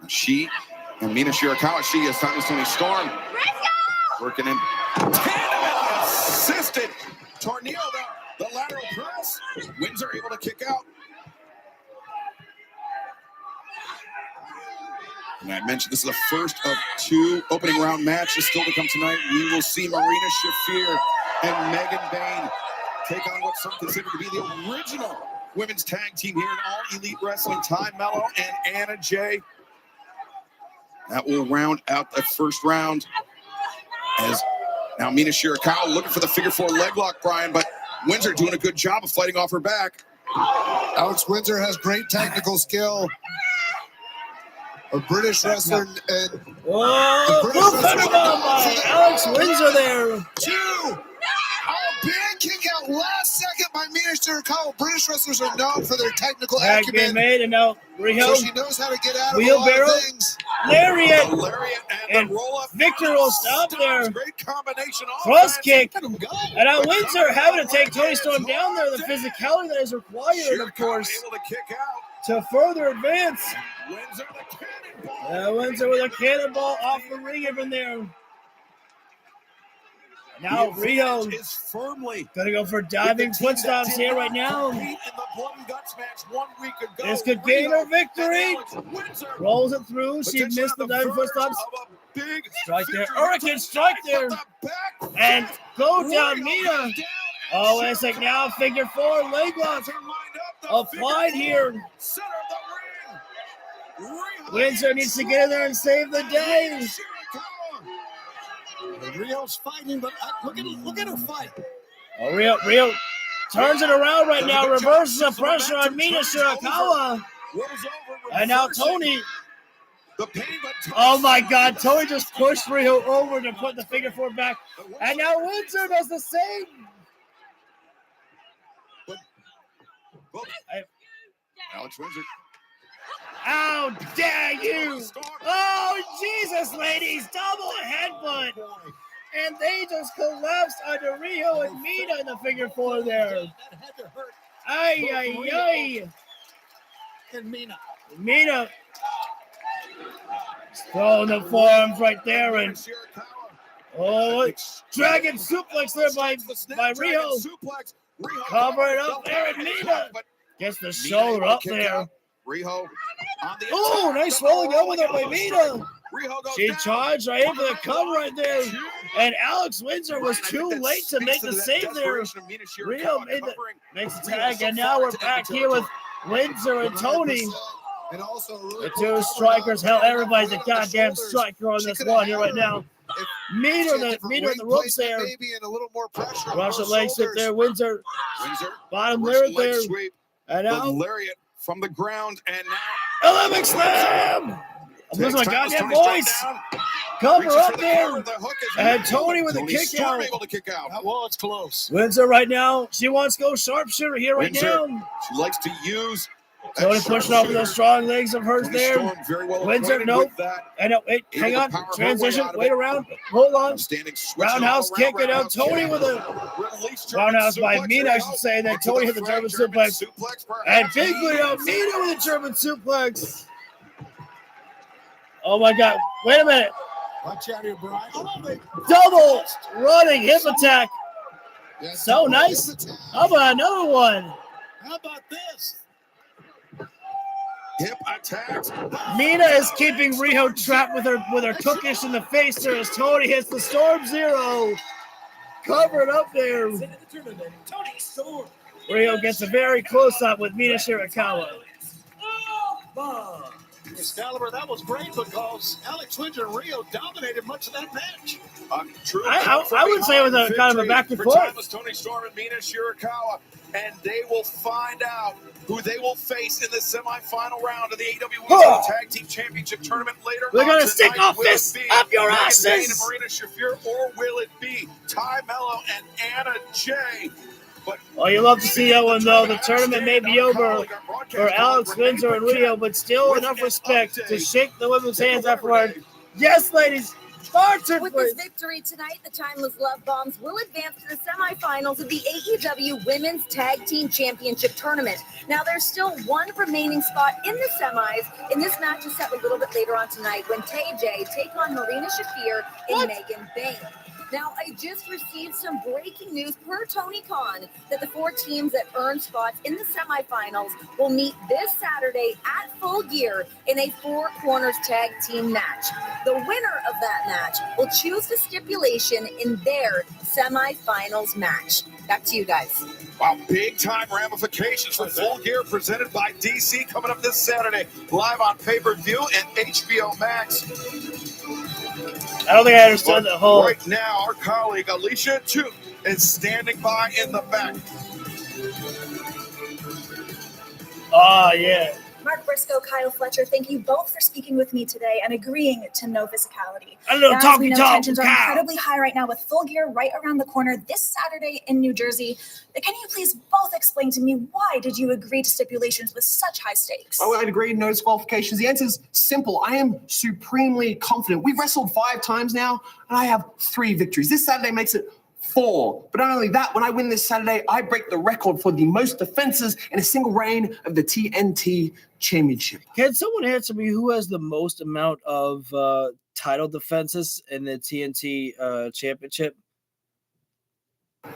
She and Mina Shirakawa, she is Timeless Tony Storm. Working in tandem, assisted tornado, the lateral press. Windsor able to kick out. And I mentioned this is the first of 2 opening round matches still to come tonight. We will see Marina Shafir and Megan Bain take on what some consider to be the original women's tag team here in All Elite Wrestling, Ty Mello and Anna Jay. That will round out the first round. As now Mina Shirakawa looking for the figure 4 leg lock, Brian, but Windsor doing a good job of fighting off her back. Alex Windsor has great technical skill. A British wrestler and Blue Thunderbomb by Alex Windsor there. 2. A big kick out last second by Mina Shirakawa. British wrestlers are known for their technical Tag acumen. being made, and now Riho. So she knows how to get out of a Wheelbarrow. lot of things. Lariat. And Victor will stop there. Great combination. Cross kick. And now Windsor having to take Tony Storm down there. The physicality that is required, of course, able to kick out. to further advance. Windsor the cannonball. Windsor with a cannonball off the ring even there. Now Rio is firmly gonna go for diving footstops here right now. In the blood and guts match 1 week ago. This could gain her victory. Rolls it through. She missed the diving footstops. Strike there. Hurricane strike there. And go down Mina. Oh, it's like now figure 4 leg lock applied here. Windsor needs to get in there and save the day. Rio's fighting, but look at her fight. Oh, Rio turns it around right now, reverses the pressure on Mina Shirakawa. And now Tony. Oh my God, Tony just pushed Rio over to put the figure 4 back. And now Windsor does the same. Alex Windsor. How dare you! Oh, Jesus, ladies! Double headbutt! And they just collapsed under Rio and Mina in the figure 4 there. Ay, ay, ay. And Mina throwing the forearms right there. And dragon suplex there by Rio. Cover it up there, and Mina gets the shoulder up there. Riho. Oh, nice rolling over there by Mina. She charged right into the cover right there. And Alex Windsor was too late to make the save there. Rio makes the tag, and now we're back here with Windsor and Tony. The 2 strikers. Hell, everybody's a goddamn striker on this one here right now. Meter in the ropes there. Russian leg sweep there. Windsor. Bottom lyric there. And now lariat from the ground, and now Olympic slam. I'm losing my goddamn voice. Cover up there. And Tony with a kick out. Able to kick out. Well, it's close. Windsor right now. She wants to go sharpshooter here right now. She likes to use. Tony pushing over those strong legs of hers there. Windsor, nope. And wait, hang on. Transition. Wait around. Hold on. Roundhouse kick. And now Tony with a roundhouse by Mina, I should say. And then Tony hit the German suplex. And bigly out Mina with a German suplex. Oh my God. Wait a minute. Watch out here, Brian. Double running hip attack. So nice. How about another one? How about this? Hip attacks. Mina is keeping Riho trapped with her cookish in the face there as Tony hits the Storm Zero. Covered up there. Riho gets a very close up with Mina Shirakawa. Excalibur, that was great because Alex Winter and Rio dominated much of that match. True. I would say it was a kind of a back and forth. Thomas, Tony Storm, and Mina Shirakawa, and they will find out who they will face in the semifinal round of the AEW Women's Tag Team Championship Tournament later. We're on gonna tonight. stick our fists up your Megan asses. Bayne and Marina Shafir, or will it be Ty Mello and Anna Jay? Well, you love to see that one, though. The tournament may be over for Alex Windsor and Rio, but still enough respect to shake the women's hands afterward. Yes, ladies. Spartan, With this victory tonight, the Timeless Love Bombs will advance to the semifinals of the AEW Women's Tag Team Championship Tournament. Now, there's still one remaining spot in the semis, and this match is set a little bit later on tonight when TJ take on Marina Shafir and Megan Bayne. Now, I just received some breaking news per Tony Khan that the 4 teams that earn spots in the semifinals will meet this Saturday at Full Gear in a 4 corners tag team match. The winner of that match will choose the stipulation in their semifinals match. Back to you guys. Wow, big time ramifications for Full Gear presented by DC coming up this Saturday, live on pay-per-view and HBO Max. I don't think I understood the whole. Right now, our colleague Alicia Toot is standing by in the back. Oh, yeah. Mark Briscoe, Kyle Fletcher, thank you both for speaking with me today and agreeing to no physicality. A little As we know, talky-talk, tensions are Kyle. incredibly high right now with Full Gear right around the corner this Saturday in New Jersey. Can you please both explain to me why did you agree to stipulations with such high stakes? Oh, I'd agree, no disqualifications. The answer is simple. I am supremely confident. We've wrestled 5 times now, and I have 3 victories. This Saturday makes it 4. But not only that, when I win this Saturday, I break the record for the most defenses in a single reign of the TNT Championship. Can someone answer me who has the most amount of title defenses in the TNT Championship?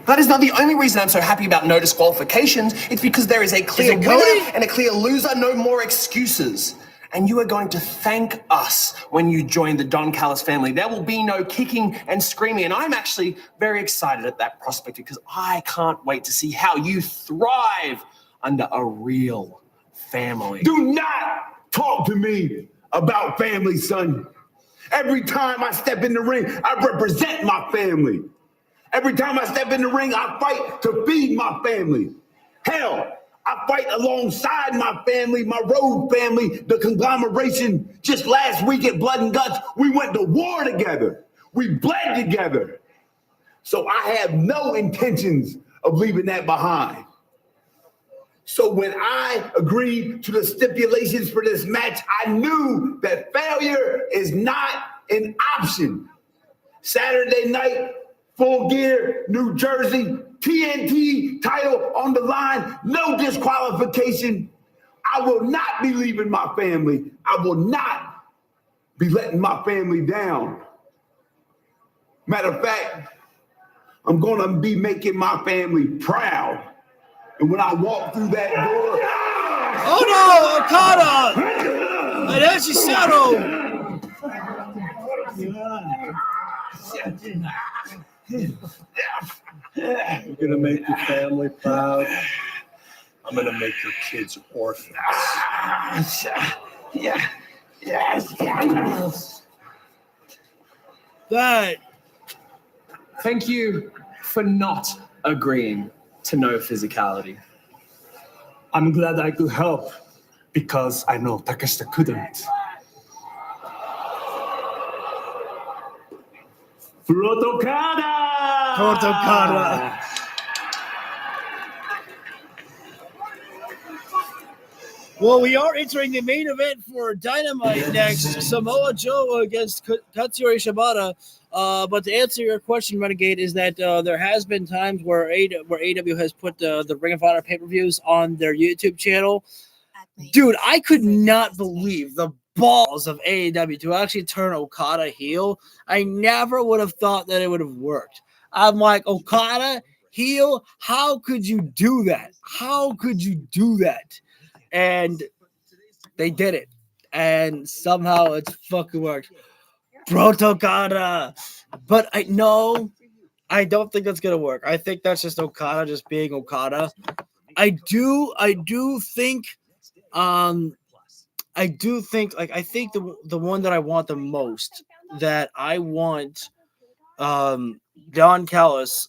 That is not the only reason I'm so happy about no disqualifications. It's because there is a clear winner and a clear loser, no more excuses. And you are going to thank us when you join the Don Callis family. There will be no kicking and screaming. And I'm actually very excited at that prospect because I can't wait to see how you thrive under a real family. Do not talk to me about family, son. Every time I step in the ring, I represent my family. Every time I step in the ring, I fight to feed my family. Hell, I fight alongside my family, my road family, the conglomeration. Just last week at Blood and Guts, we went to war together. We bled together. So I have no intentions of leaving that behind. So when I agreed to the stipulations for this match, I knew that failure is not an option. Saturday night, Full Gear, New Jersey, TNT title on the line, no disqualification. I will not be leaving my family. I will not be letting my family down. Matter of fact, I'm gonna be making my family proud. And when I walk through that door... Oh no, Okada! And that's Cesaro! You're gonna make your family proud. I'm gonna make your kids orphans. Yeah. Yes. That. Thank you for not agreeing to no physicality. I'm glad I could help because I know Takeshita couldn't. Protokada. Well, we are entering the main event for Dynamite next. Samoa Joe against Katsuyori Shibata. But to answer your question, Renegade, is that there has been times where AEW has put the Ring of Honor pay-per-views on their YouTube channel. Dude, I could not believe the balls of AEW to actually turn Okada heel. I never would have thought that it would have worked. I'm like, Okada heel? How could you do that? How could you do that? And they did it. And somehow it's fucking worked. Protokada. But I don't think that's gonna work. I think that's just Okada just being Okada. I do think I do think, like, I think the one that I want the most, that I want Don Callis,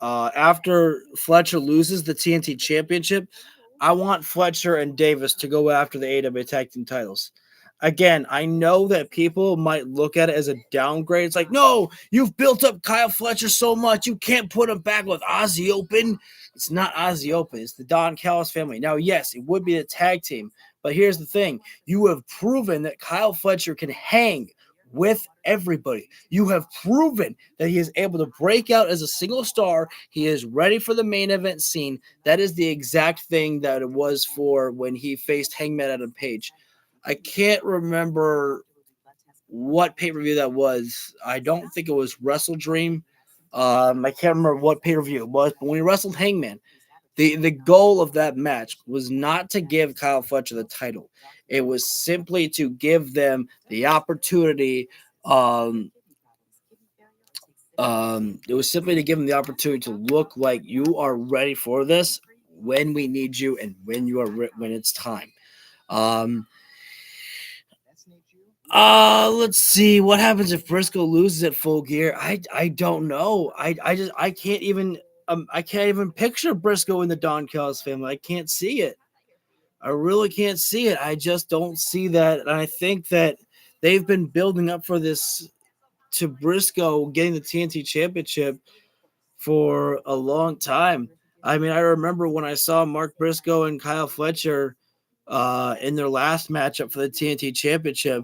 after Fletcher loses the TNT Championship, I want Fletcher and Davis to go after the AEW Tag Team titles. Again, I know that people might look at it as a downgrade. It's like, no, you've built up Kyle Fletcher so much, you can't put him back with Ozzy Open. It's not Ozzy Open. It's the Don Callis family. Now, yes, it would be the tag team, but here's the thing. You have proven that Kyle Fletcher can hang with everybody. You have proven that he is able to break out as a single star. He is ready for the main event scene. That is the exact thing that it was for when he faced Hangman Adam Page. I can't remember what pay-per-view that was. I don't think it was Wrestle Dream. I can't remember what pay-per-view it was, but when he wrestled Hangman, the goal of that match was not to give Kyle Fletcher the title. It was simply to give them the opportunity. It was simply to give them the opportunity to look like you are ready for this when we need you and when you are when it's time. Let's see what happens if Briscoe loses at Full Gear. I don't know. I can't even picture Briscoe in the Don Callis family. I can't see it. I really can't see it. I just don't see that. And I think that they've been building up for this, to Briscoe getting the TNT Championship for a long time. I mean, I remember when I saw Mark Briscoe and Kyle Fletcher in their last matchup for the TNT Championship.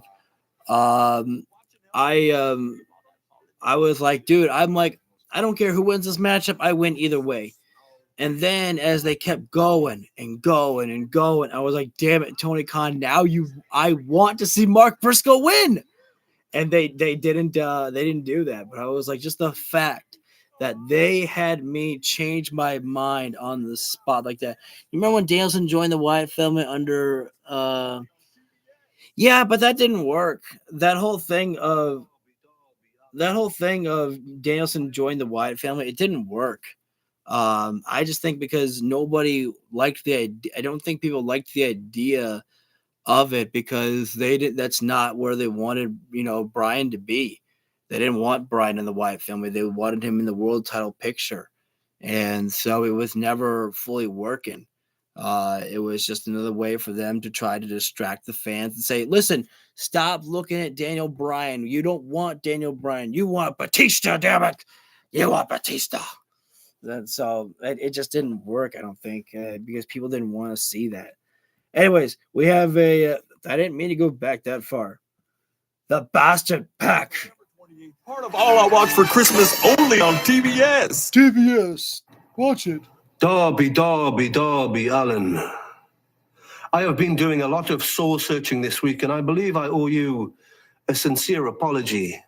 I was like, dude, I don't care who wins this matchup. I win either way. And then as they kept going and going and going, I was like, damn it, Tony Khan, I want to see Mark Briscoe win. And they didn't do that. But I was like, just the fact that they had me change my mind on the spot like that. You remember when Danielson joined the Wyatt family under yeah, but that didn't work. That whole thing of Danielson joined the Wyatt family, it didn't work. I just think because nobody liked the idea. I don't think people liked the idea of it because that's not where they wanted, Brian to be. They didn't want Brian in the Wyatt family. They wanted him in the world title picture. And so it was never fully working. It was just another way for them to try to distract the fans and say, listen, stop looking at Daniel Bryan. You don't want Daniel Bryan. You want Batista, damn it. You want Batista. So it just didn't work, I don't think, because people didn't want to see that. Anyways, we have I didn't mean to go back that far. The Bastard Pack. Part of All I Watch for Christmas only on TBS. TBS. Watch it. Darby, Allen. I have been doing a lot of soul searching this week, and I believe I owe you a sincere apology.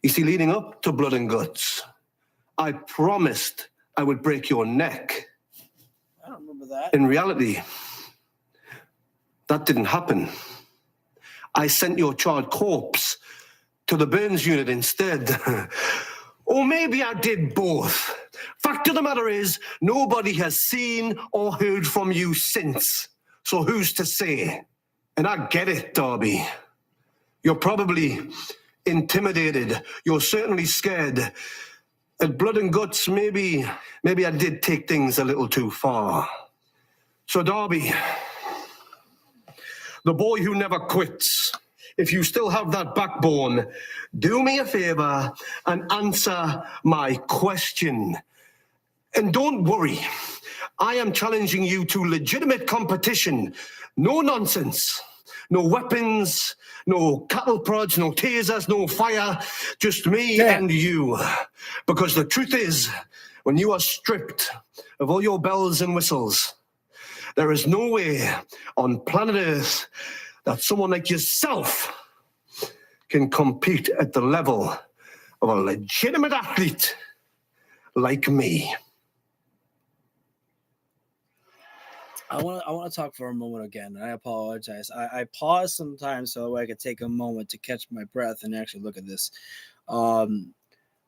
You see, leading up to Blood and Guts, I promised I would break your neck. I don't remember that. In reality, that didn't happen. I sent your charred corpse to the burns unit instead. Or maybe I did both. Fact of the matter is, nobody has seen or heard from you since. So who's to say? And I get it, Darby. You're probably intimidated. You're certainly scared. At Blood and Guts, maybe I did take things a little too far. So, Darby, the boy who never quits, if you still have that backbone, do me a favor and answer my question. And don't worry, I am challenging you to legitimate competition. No nonsense. No weapons, no cattle prods, no tasers, no fire. Just me and you. Because the truth is, when you are stripped of all your bells and whistles, there is no way on planet Earth that someone like yourself can compete at the level of a legitimate athlete like me. I want to talk for a moment again. I apologize. I pause sometimes so I could take a moment to catch my breath and actually look at this.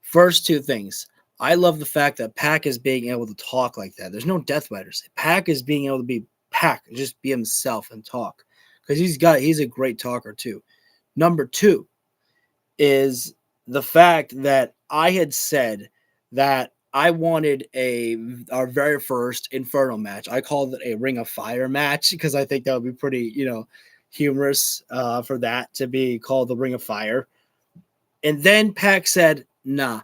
First two things. I love the fact that Pac is being able to talk like that. There's no Death Riders. Pac is being able to be Pac, just be himself and talk. because he's a great talker too. Number 2 is the fact that I had said that I wanted our very first Inferno match. I called it a Ring of Fire match because I think that would be pretty, humorous for that to be called the Ring of Fire. And then Pac said, "Nah,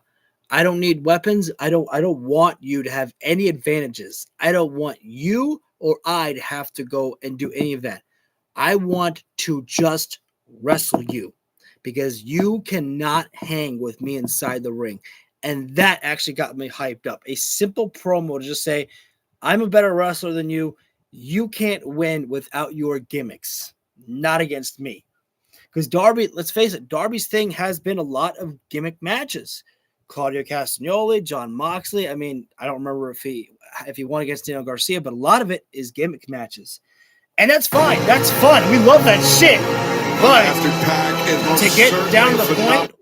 I don't need weapons. I don't want you to have any advantages. I don't want you or I to have to go and do any of that. I want to just wrestle you because you cannot hang with me inside the ring." And that actually got me hyped up. A simple promo to just say, I'm a better wrestler than you. You can't win without your gimmicks. Not against me. Because Darby, let's face it, Darby's thing has been a lot of gimmick matches. Claudio Castagnoli, John Moxley. I mean, I don't remember if he won against Daniel Garcia, but a lot of it is gimmick matches. And that's fine. That's fun. We love that shit. But to get down to the point,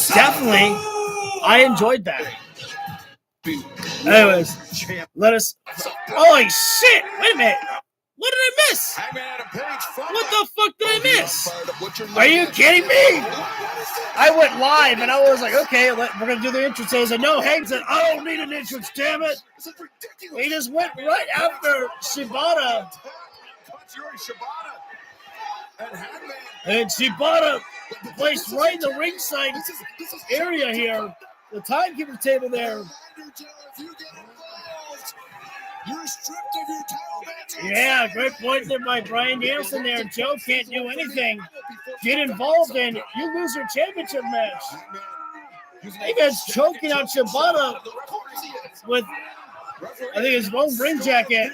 definitely, I enjoyed that. Anyways, holy shit! Wait a minute. What did I miss? What the fuck did I miss? Are you kidding me? I went live and I was like, okay, we're going to do the entrance. I said, no, Hank said, I don't need an entrance, damn it. He just went right after Shibata. And Shibata placed right in the ringside area here. The timekeeper table there. You're stripped of your title matches. Yeah, great point there by Brian Danielson there. Joe can't do anything. Get involved and you lose your championship match. Hangman's choking out Shibata with, I think, his own ring jacket.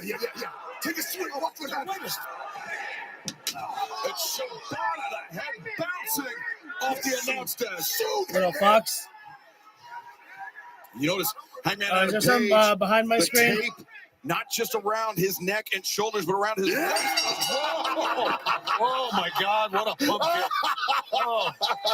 Yeah. Take a swing. Watch what happens. It's Shibata, the head bouncing off the announce desk. Little Fox. You notice Hangman is there some behind my screen? Tape, not just around his neck and shoulders, but around his waist. Oh my God! What a pumpkin! Oh.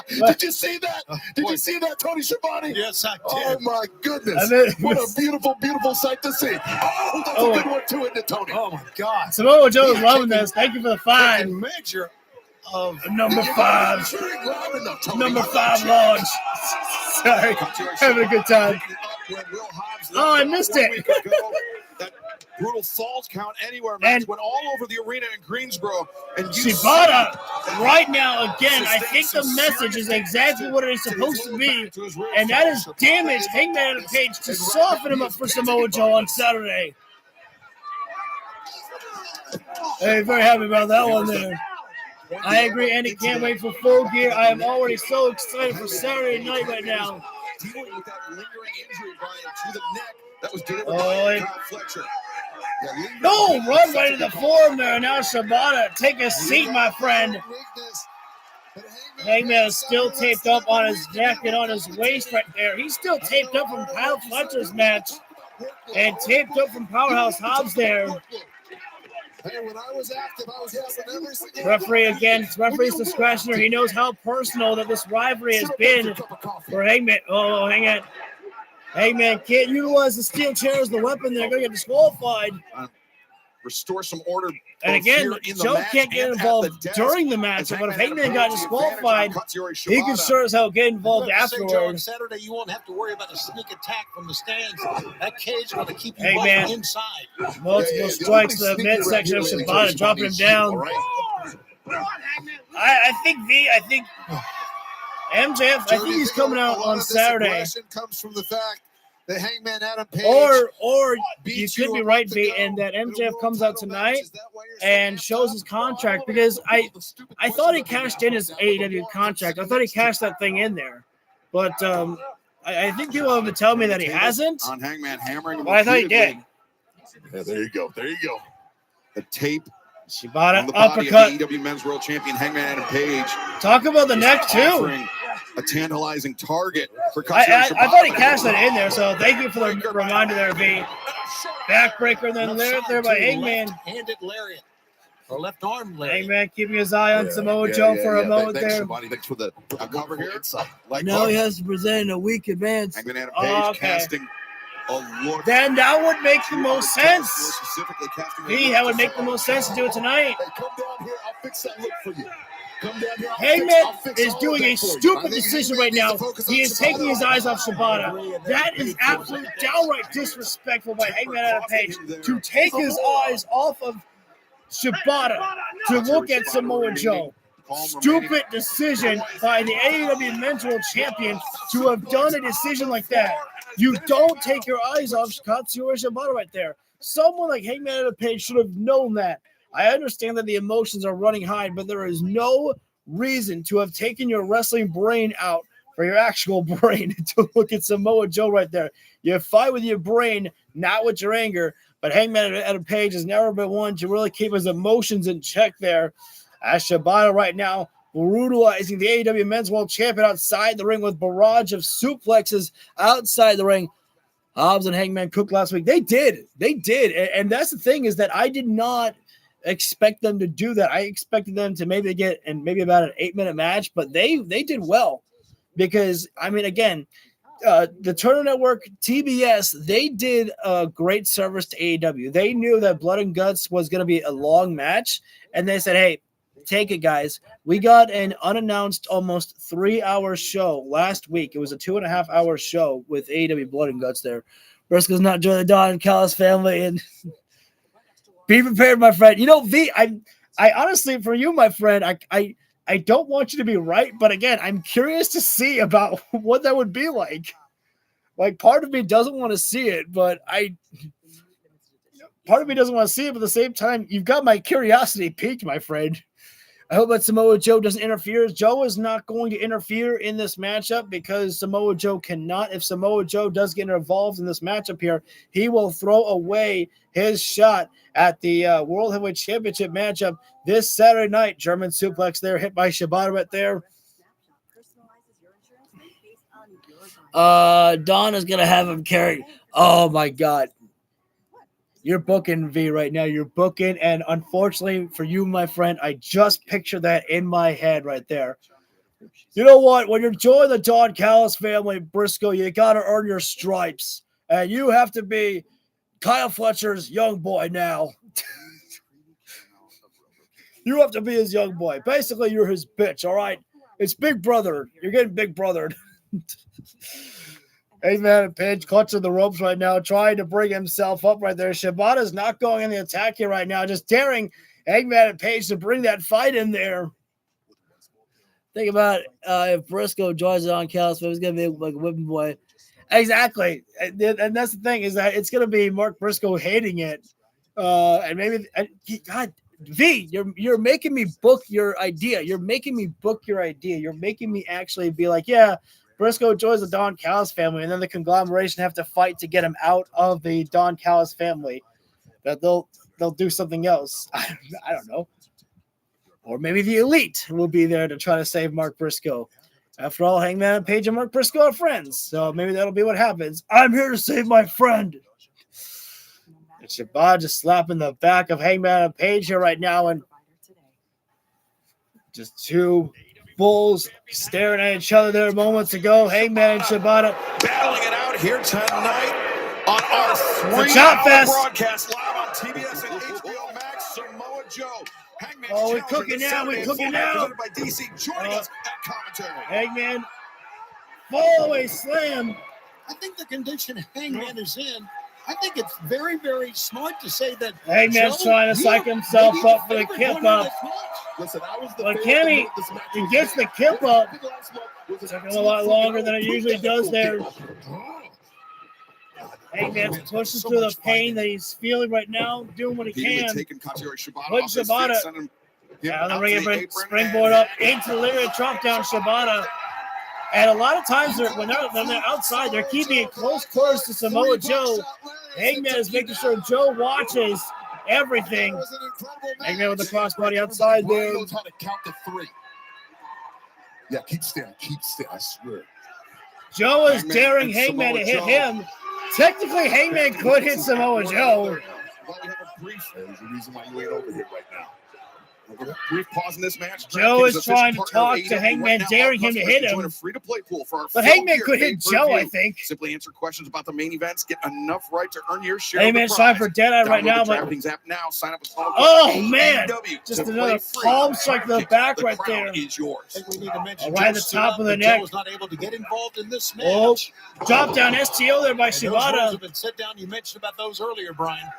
Did you see that? Did you see that, Tony Schiavone? Yes, I did. Oh my goodness! What a beautiful, beautiful sight to see. Oh, that's a good one too, isn't it, Tony? Oh my God! Samoa Joe is loving this. Thank you for the 5. Measure of number 5. Number 5 launch. Sorry, having a good time. Oh, I missed it. That brutal falls count anywhere match went all over the arena in Greensboro. And Shibata, right now, again, I think the message is exactly what it is supposed to be, and that is damage Hangman Page to soften him up for Samoa Joe on Saturday. Hey, very happy about that one there. I agree, Andy. Can't wait for Full Gear. I am already so excited for Saturday night right now. Dealing with that lingering injury, Brian, to the neck that was delivered by Kyle Fletcher. No, run right to the form there. Now Shibata, take a seat, my friend. Hangman is still taped up on his neck and on his waist right there. He's still taped up from Kyle Fletcher's match and taped up from Powerhouse Hobbs there. Hey, when I was active, I was wrestling every single referee again. It's referee's discretion. He knows how personal that this rivalry has been for Hangman. Oh, hang on. Hangman can't utilize the steel chair as the weapon. They're going to get disqualified. Restore some order. And again, Joe can't get involved during the match, but if Hangman got disqualified, he can sure as hell get involved afterwards. On Saturday, you won't have to worry about a sneak attack from the stands. That cage will keep you Hangman inside. Multiple strikes to the midsection of Shibata, dropping him down. I think MJF, I think he's coming out on Saturday. Comes from the fact that Hangman Adam Page or you could be right, V, and that MJF comes out tonight and shows his contract, because I thought he cashed in his AEW contract. I thought he cashed that thing in there, but I think people have been telling me that he hasn't. On Hangman hammering him. But I thought he did. Yeah, there you go. There you go. The tape. Shibata on the body uppercut. of the AEW Men's World Champion Hangman Adam Page. Talk about the neck too. A tantalizing target for I thought he cashed that in there, so thank you for the reminder there, V. Backbreaker, then there by Hangman. Handed lariat or left arm lariat. Hangman keeping his eye on Samoa Joe for a moment there. Thanks for the cover here. Now he has to present in a week advance. Hangman Adam Page casting then that would make the most sense. That would make the most sense to do it tonight. Come down here, I'll fix that look for you. Come down here, Hangman is doing a stupid decision right now. He is taking his eyes off Shibata. That is absolute downright disrespectful by Hangman Adam Page to take his eyes off of Shibata to look at Samoa Joe. Stupid decision by the AEW Men's World Champion to have done a decision like that. You don't take your eyes off Katsuyori Shibata right there. Someone like Hangman Adam Page should have known that. I understand that the emotions are running high, but there is no reason to have taken your wrestling brain out for your actual brain to look at Samoa Joe right there. You fight with your brain, not with your anger. But Hangman Adam Page has never been one to really keep his emotions in check there. As Shibata right now brutalizing the AEW Men's World Champion outside the ring with barrage of suplexes outside the ring. Hobbs and Hangman cooked last week. They did. And that's the thing, is that I did not expect them to do that. I expected them to maybe get about an 8-minute match, but they did well. Because, I mean, again, the Turner Network, TBS, they did a great service to AEW. They knew that Blood and Guts was going to be a long match, and they said, hey, take it, guys. We got an unannounced almost 3-hour show last week. It was a 2.5-hour show with AEW Blood and Guts there. Briscoe's not joining the Don Callis family, and be prepared, my friend. You know, V, I honestly, for you, my friend, I don't want you to be right, but again, I'm curious to see about what that would be like. Like, part of me doesn't want to see it, but part of me doesn't want to see it, but at the same time, you've got my curiosity piqued, my friend. I hope that Samoa Joe doesn't interfere. Joe is not going to interfere in this matchup because Samoa Joe cannot. If Samoa Joe does get involved in this matchup here, he will throw away his shot at the World Heavyweight Championship matchup this Saturday night. German suplex there, hit by Shibata right there. Don is going to have him carry. Oh, my God. You're booking, V, right now. You're booking, and unfortunately for you, my friend, I just pictured that in my head right there. You know what? When you're joining the Don Callis family, Briscoe, you got to earn your stripes, and you have to be Kyle Fletcher's young boy now. You have to be his young boy. Basically, you're his bitch, all right? It's Big Brother. You're getting Big Brothered. Hangman Page clutching the ropes right now, trying to bring himself up right there. Shibata's not going in the attack here right now, just daring Hangman Page to bring that fight in there. Think about if Briscoe joins it on Callis, it's going to be like a whipping boy. Exactly. And that's the thing, is that it's going to be Mark Briscoe hating it. And maybe, God, V, you're making me book your idea. You're making me actually be like, yeah, Briscoe joins the Don Callis family, and then the conglomeration have to fight to get him out of the Don Callis family. That they'll do something else. I don't know. Or maybe the Elite will be there to try to save Mark Briscoe. After all, Hangman Page and Mark Briscoe are friends, so maybe that'll be what happens. I'm here to save my friend. And Shibata just slapping the back of Hangman Page here right now, and just two bulls staring at each other there moments ago. Hangman and Shibata battling it out here tonight on our 3-hour broadcast live on TBS and HBO Max. Samoa Joe, Hangman. Oh, we're cooking now. We're cooking now. By DC joining us at commentary. Hangman, fallaway slam. I think the condition Hangman is in, I think it's very, very smart to say that Hangman's trying to psych himself up for the kip up. Listen, I was the But Kenny, he gets the kip up. It's taking a lot longer than it usually does there. Hangman's pushing through the pain that he's feeling right now, doing what he can. Putting Shibata down the ring, springboard up into the lariat, drop down Shibata. And a lot of times when they're outside, they're keeping it close quarters to Samoa Joe. Hangman is making sure Joe watches everything. Hangman with the crossbody outside there. Knows how to count to 3. Yeah, keep still, I swear. Joe is daring Hangman to hit him. Technically, Hangman could hit Samoa Joe. Well, we have a brief. There's a reason why you ain't over here right now. Brief pause in this match. Joe DraftKings is official trying to partner talk of to AEW Hangman, right now. daring All him to customers hit can join him. a free-to-play pool for our But Full Hangman Gear could hit Joe, pay-per-view. I think. Simply answer questions about the main events. Get enough right to earn your share Hangman's of the prize. trying for Deadeye right Download now, the but DraftKings app now. Sign up with oh man, AEW just to another play free. palm strike to the DraftKings, back the right crown there. is yours. I think we need to mention Right at the Joe top stood of the up, but neck. Joe was not able to get involved in this match. Oh, drop down STO there by And those rules Shibata. have been set down. You mentioned about those earlier, Brian.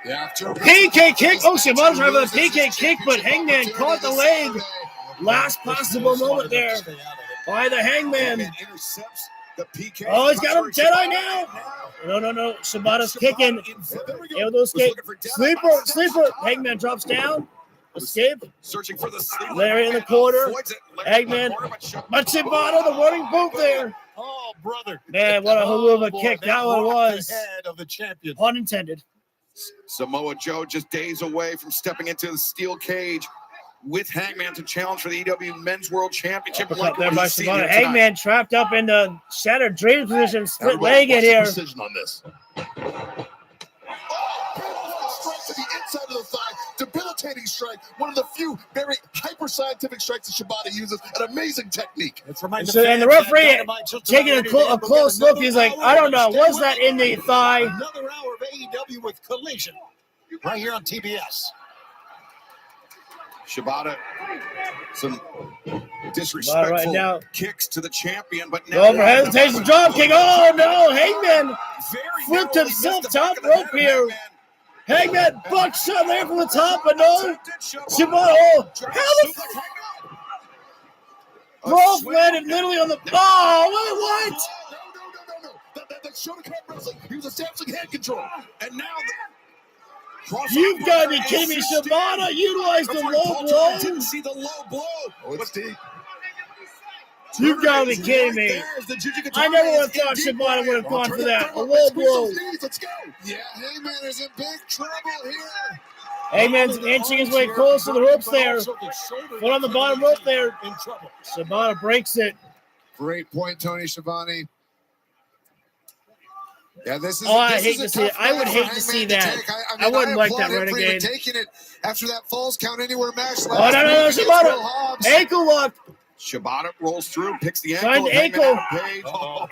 Yeah, PK kick. Oh, Shibata's having a PK kick, but Hangman caught the leg. Last possible moment there by the Hangman. Intercepts the PK. Oh, he's got him Deadeye now. No. Shibata's kicking. Able to escape. Sleeper. Hangman drops down. Escape. Searching for the sleeper. Larry in the corner. Hangman. But Shibata, the running boot there. Oh, brother. Man, what a haluva kick that one was. Head of the champion. Pun intended. Samoa Joe just days away from stepping into the steel cage with Hangman to challenge for the AEW Men's World Championship. Uppercut there by Shibata. Hangman trapped up in the Shattered Dreams position, split-legged here. Precision on this. Strike to the inside of the thigh, debilitating strike. One of the few very hyper-scientific strikes that Shibata uses. An amazing technique. And the referee taking a close look. He's like, I don't know. Was that in the thigh? Another hour of AEW with Collision right here on TBS. Shibata, some disrespectful right now. kicks to the champion, but now Over hesitation, drop kick. Oh no, Hangman flipped himself top rope here. Hangman buckshot there from the top, but no. Shibata, oh, how the Rolf landed literally on the. Oh, what? No. That Shotokan wrestling. He was establishing hand control. And now You've got to be kidding me. Shibata utilized the low blow. Didn't see the low blow. Oh, it's deep. You've got to be kidding me. I never would have thought Shibata would have gone for that. A low blow. Let's go. Yeah, Hangman is in big trouble here. Hangman's inching his way close to the ropes there. Foot on the bottom rope there. Shibata breaks it. Great point, Tony Schiavone. Yeah, this is. I hate to see it. I would hate to see that. I wouldn't like that, Renegade. Taking it after that Falls Count Anywhere match. Oh, no, Shibata. Ankle lock. Shibata rolls through, picks the ankle. Find the ankle.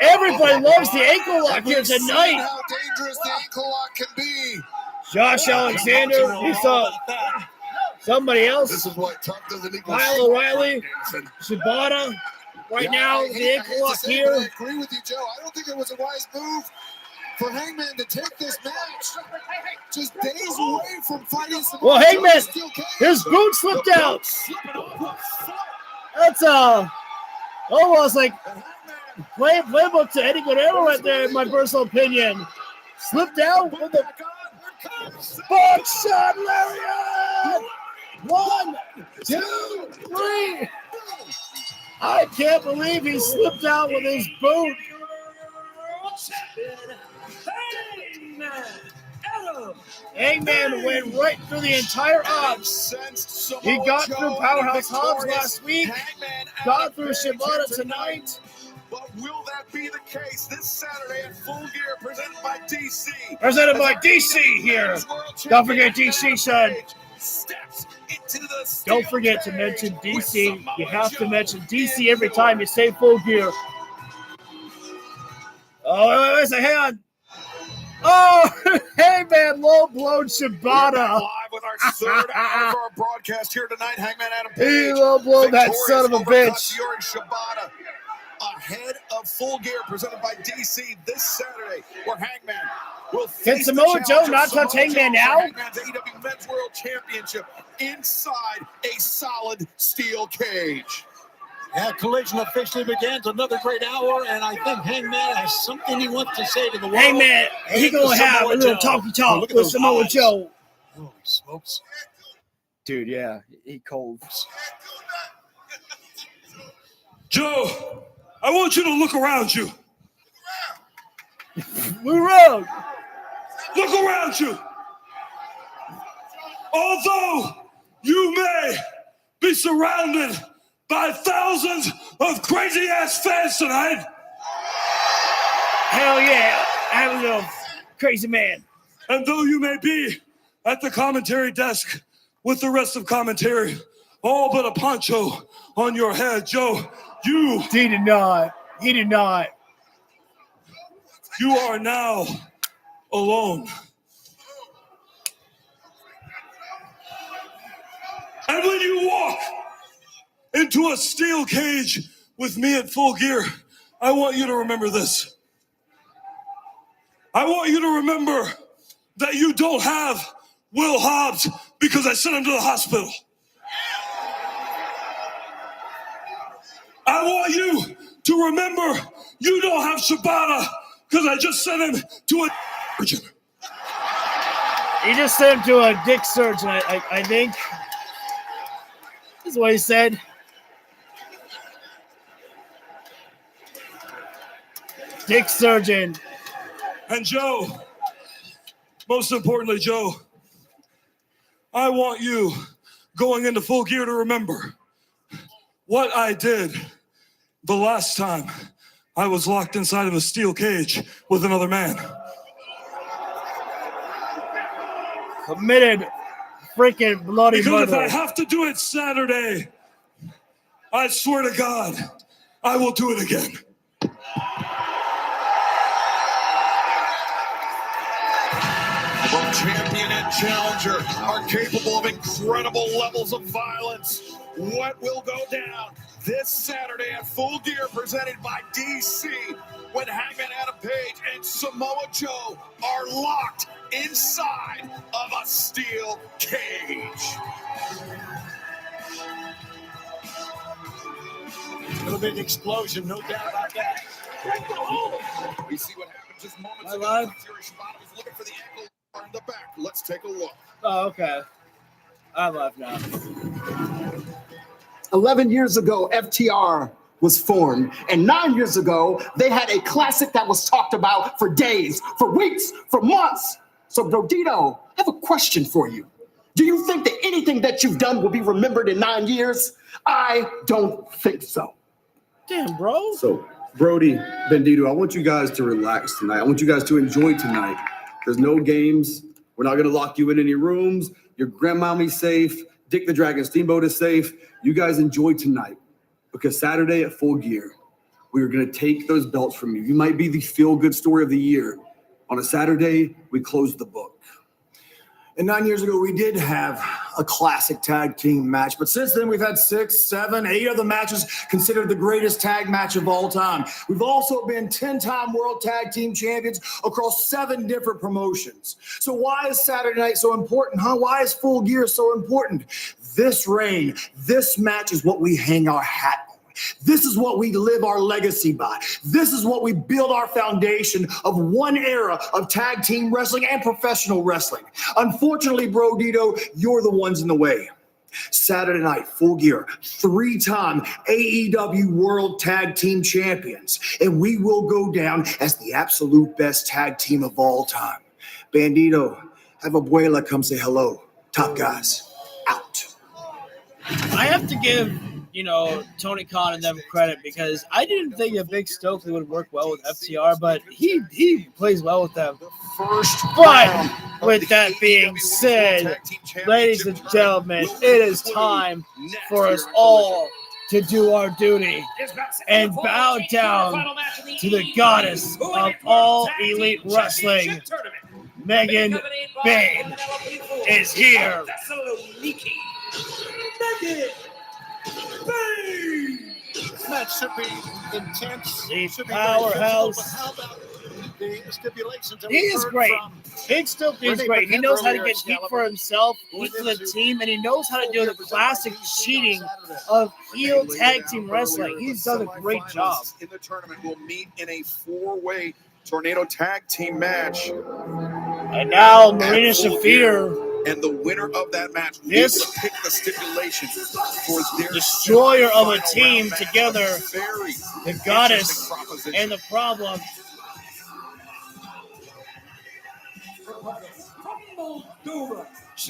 Everybody loves the ankle lock here tonight. How dangerous the ankle lock can be. Josh Alexander, he saw somebody else. This is what tough doesn't equal. Kyle O'Reilly, Shibata. Right now, the ankle lock here. I agree with you, Joe. I don't think it was a wise move for Hangman to take this match. Just days away from fighting some. Well, Hangman, his boot slipped out. That's almost like playbook to Eddie Guerrero right there, in my personal opinion. Slipped out with the buckshot lariat. 1, 2, 3. I can't believe he slipped out with his boot. Hangman went right through the entire ops. He got through Powerhouse Hobbs last week. Got through Shibata tonight. But will that be the case this Saturday at Full Gear, presented by DC? Presented by DC here. Don't forget DC, son. Don't forget to mention DC. You have to mention DC every time you say Full Gear. Oh, wait a second. Hang on. Oh, hey, man, low-blown Shibata. Live with our third hour of our broadcast here tonight. Hangman Adam Page. He low-blown that son of a bitch. Fury Shibata ahead of Full Gear, presented by DC this Saturday, where Hangman will Can face Samoa the Joe challenge not of touch Samoa Hangman Joe now? for Hangman's AEW Men's World Championship inside a solid steel cage. Yeah, Collision officially begins another great hour, and I think Hangman has something he wants to say to the world. Hangman, he gonna have a little talky-talk with Samoa Joe. Holy smokes. Dude, yeah, he cold. Joe, I want you to look around you. Look around. Look around you. Although you may be surrounded by thousands of crazy-ass fans tonight. Hell yeah, I'm a little crazy man. And though you may be at the commentary desk with the rest of commentary, all but a poncho on your head, Joe. He did not. He did not. You are now alone. And when you walk into a steel cage with me at Full Gear, I want you to remember this. I want you to remember that you don't have Will Hobbs because I sent him to the hospital. I want you to remember you don't have Shibata because I just sent him to a surgeon. He just sent him to a dick surgeon, I think. This is what he said. Dick surgeon. And Joe, most importantly, Joe, I want you going into Full Gear to remember what I did the last time I was locked inside of a steel cage with another man. Committed freaking bloody because murder. If I have to do it Saturday, I swear to God, I will do it again. Both champion and challenger are capable of incredible levels of violence. What will go down this Saturday at Full Gear, presented by DC, when Hangman Adam Page and Samoa Joe are locked inside of a steel cage. A little bit of explosion, no doubt about that. We see what happened just moments Am I ago. live? Shibata was looking for the ankle in the back. Let's take a look. Oh, okay. I'm live now. 11 years ago, FTR was formed, and 9 years ago, they had a classic that was talked about for days, for weeks, for months. So, Brodito, I have a question for you. Do you think that anything that you've done will be remembered in 9 years? I don't think so. Damn, bro. So, Brody, Bandito, I want you guys to relax tonight. I want you guys to enjoy tonight. There's no games. We're not going to lock you in any rooms. Your grandmommy's safe. Dick the Dragon Steamboat is safe. You guys enjoy tonight, because Saturday at Full Gear, we are going to take those belts from you. You might be the feel-good story of the year. On a Saturday, we close the book. And 9 years ago, we did have a classic tag team match. But since then, we've had 6, 7, 8 other matches considered the greatest tag match of all time. We've also been 10-time World Tag Team Champions across 7 different promotions. So why is Saturday night so important, huh? Why is Full Gear so important? This reign, this match is what we hang our hat on. This is what we live our legacy by. This is what we build our foundation of one era of tag team wrestling and professional wrestling. Unfortunately, Brodito, you're the ones in the way. Saturday night, Full Gear, 3-time AEW World Tag Team Champions. And we will go down as the absolute best tag team of all time. Bandito, have Abuela come say hello. Top guys, out. I have to give, Tony Khan and them credit, because I didn't think that Big Stokely would work well with FTR, but he plays well with them. But with that being said, ladies and gentlemen, it is time for us all to do our duty and bow down to the goddess of all elite wrestling. Megan Babe is here. This match should be intense. The powerhouse. How about the stipulations? He is great. Big Stokely is great. He knows how to get heat for himself, heat for the team, and he knows how to do the classic cheating of heel tag team wrestling. He's done a great job. In the tournament, we'll meet in a 4-way tornado tag team match. And now Marina Shafir. And the winner of that match will be able to pick the stipulations for their destroyer of a team together. The goddess and the problem.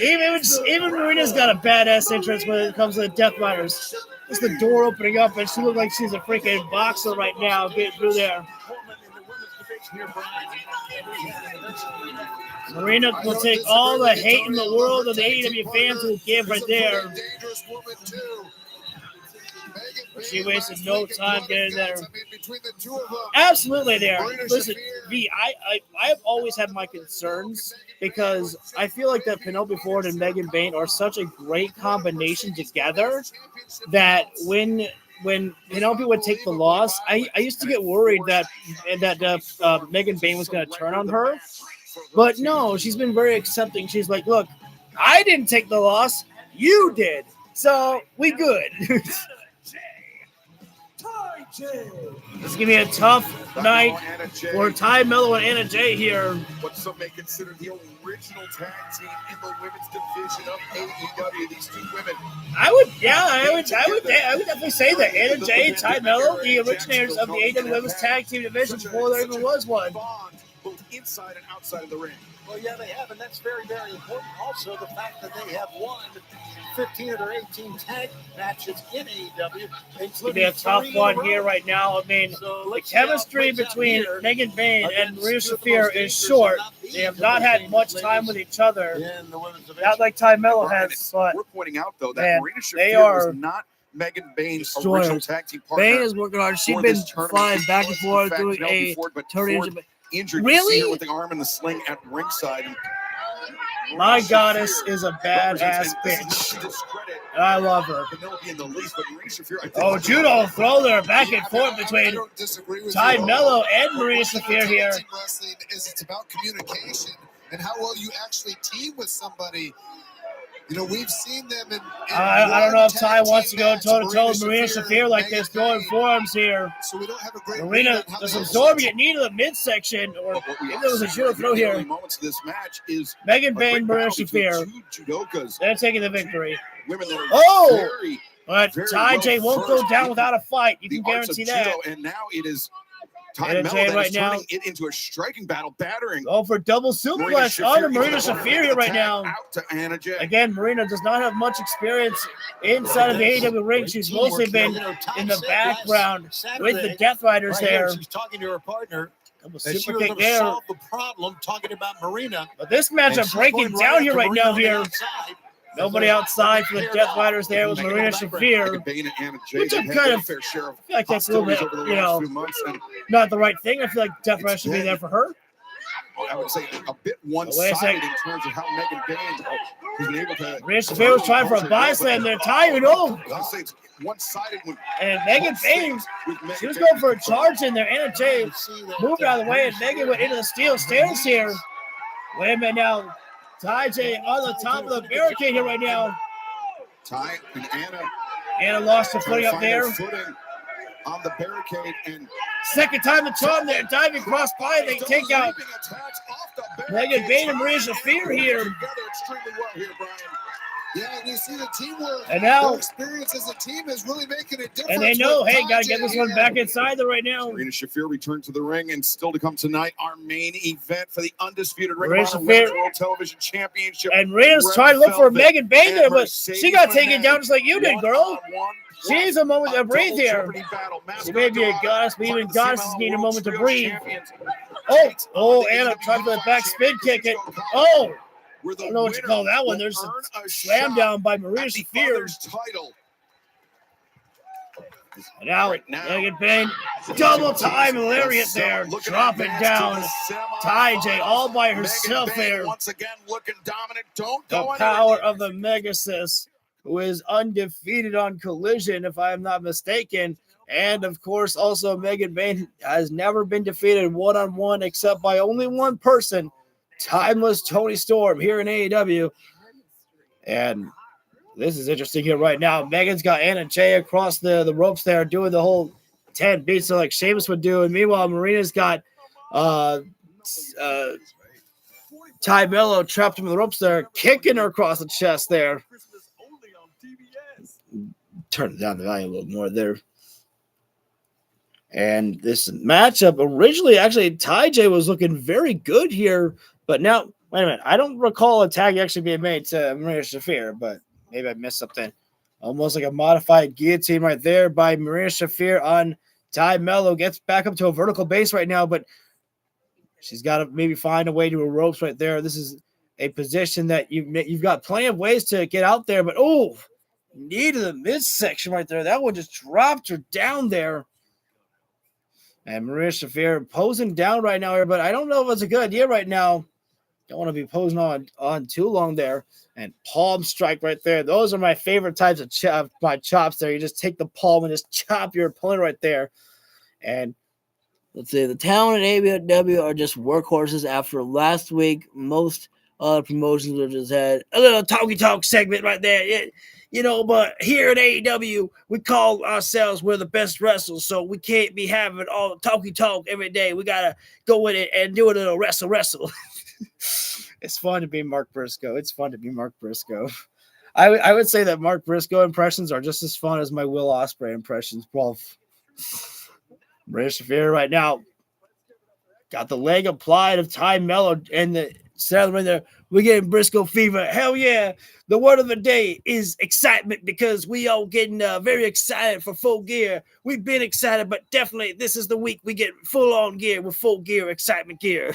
Even Marina's got a badass entrance when it comes to the Death Riders. Just the door opening up, and she looks like she's a freaking boxer right now getting through there. Marina will take all the hate in the world of the AEW fans will give right there. She wasted no time getting there. Absolutely there. Listen, V, I've always had my concerns because I feel like that Penelope Ford and Megan Bayne are such a great combination together that when Penelope would take the loss, I used to get worried that Megan Bayne was going to turn on her. But no, she's been very accepting. She's like, look, I didn't take the loss. You did. So we good. This is going to be a tough night for Ty Mello and Anna Jay here. What some may consider the original tag team in the women's division of AEW. These two women. I would definitely say that Anna Jay and Ty Mello, the originators of the AEW women's tag team division before there even was one. Both inside and outside of the ring. Well, yeah, they have, and that's very, very important. Also, the fact that they have won 15 or 18 tag matches in AEW. It's going to be a tough one here right now. I mean, the chemistry between Megan Bayne and Maria Shafir is short. They have not had much time with each other. Not like Ty Mello has, but we're pointing out, though, that Maria they Shafir are was not Megan Bayne's original tag team partner. Bayne is working hard. She's been flying back and forth doing a tournament. Injured. Really? You see her with the arm in the sling at ringside. My goddess is a badass bitch. I love her. Oh, judo throw there back and forth between Ty Mello and Maria Shafir here. Wrestling is it's about communication and how well you actually team with somebody. You know, we've seen them in I don't know if Ty wants to go toe-to-toe with Maria Shafir like this, throwing forearms here. So we don't have a great Marina just absorbing it knee to the midsection, or if there was a judo throw here. Moments of this match is Megan Bayne, Maria Shafir. They're taking the victory. Women that are oh! But Ty J won't go down without a fight. You can guarantee that. And now it is Ty Mello that is turning it into a striking battle, battering. Oh, for double suplex on Marina Shafir here right now. Out to Anna Jay. Again, Marina does not have much experience inside of the AEW ring. She's mostly been in the background with the Death Riders there. She's talking to her partner. Super she was kick going to there. solve the problem talking about Marina. But this matchup breaking down here right now here. Nobody outside for the Death Riders there with Marina Shafir. Which I'm kind of, I feel like that's a little bit, you know, not the right thing. I feel like Death Riders should be there for her. I would say a bit one-sided in terms of how Megan Bayne has been able to. Marina Shafir was trying for a bicep there. Ty, you know. It's one-sided. And Megan Bayne, she was going for a charge in there. Anna Jay moved out of the way, and Megan went into the steel stairs here. Wait a minute now. Ty J on the top of the barricade here right now. Ty and Anna lost her footing up there. On the barricade and second time the charm there, diving cross by. They take out Megan Bayne and Maria Shafir here. Yeah, and you see the teamwork. And now, their experience as a team is really making a difference. And they know, hey, gotta get this one back inside there right now. Marina Shafir returned to the ring, and still to come tonight, our main event for the undisputed Ring of Honor Women's World Television Championship. And Maria's trying to look for Megan Bayne there, but she got taken down just like you did, girl. She needs a moment to breathe here. She may be a goddess, but even goddesses need a moment to breathe. Oh, Anna tried for the back spin kick. Oh. I don't know what you call that one. There's a slam down by Maria Shafir. And now, Megan Bayne, double time lariat there, dropping down. Ty J all by herself there. Once again, looking dominant. The power of the Megasis, who is undefeated on Collision, if I am not mistaken. And of course, also Megan Bayne has never been defeated one-on-one except by only one person. Timeless Tony Storm here in AEW. And this is interesting here right now. Megan's got Anna Jay across the ropes there doing the whole 10 beats like Sheamus would do. And meanwhile, Marina's got Ty Mello trapped him in the ropes there, kicking her across the chest there. Turn down the volume a little more there. And this matchup originally, actually, Ty J was looking very good here. But now, wait a minute. I don't recall a tag actually being made to Maria Shafir, but maybe I missed something. Almost like a modified guillotine right there by Maria Shafir on Ty Mello gets back up to a vertical base right now, but she's got to maybe find a way to a ropes right there. This is a position that you've got plenty of ways to get out there, but knee to the midsection right there. That one just dropped her down there. And Maria Shafir posing down right now here, but I don't know if it's a good idea right now. Don't want to be posing on too long there. And palm strike right there. Those are my favorite types of my chops there. You just take the palm and just chop your opponent right there. And let's say the talent at AEW are just workhorses. After last week, most promotions have just had a little talky-talk segment right there. But here at AEW, we call ourselves we're the best wrestlers, so we can't be having all talky-talk every day. We got to go in it and do a little wrestle. It's fun to be Mark Briscoe. I would say that Mark Briscoe impressions are just as fun as my Will Ospreay impressions. Well, Maria Shafir right now got the leg applied of Ty Mello and the center in there. We're getting Briscoe fever. Hell yeah. The word of the day is excitement because we all getting very excited for Full Gear. We've been excited, but definitely this is the week we get full on gear with Full Gear excitement gear.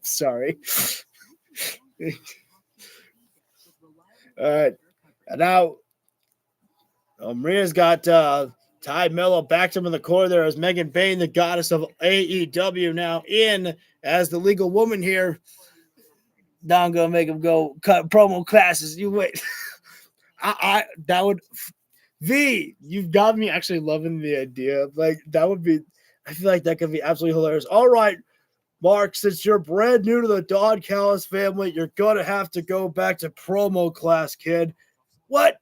Sorry. All right. And now Maria's got Ty Mello backed him in the corner there as Megan Bayne, the goddess of AEW, now in as the legal woman here. Now I'm gonna make him go cut promo classes. You wait. You've got me actually loving the idea. Like that would be. I feel like that could be absolutely hilarious. All right, Mark, since you're brand new to the Don Callis family, you're gonna have to go back to promo class, kid. What?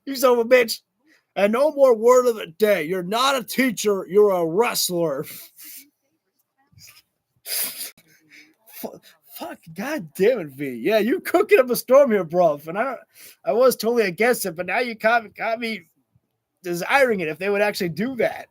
You son of a bitch. And no more word of the day. You're not a teacher. You're a wrestler. Fuck, god damn it, V. Yeah, you cooking up a storm here, bro. And I was totally against it, but now you got me desiring it if they would actually do that.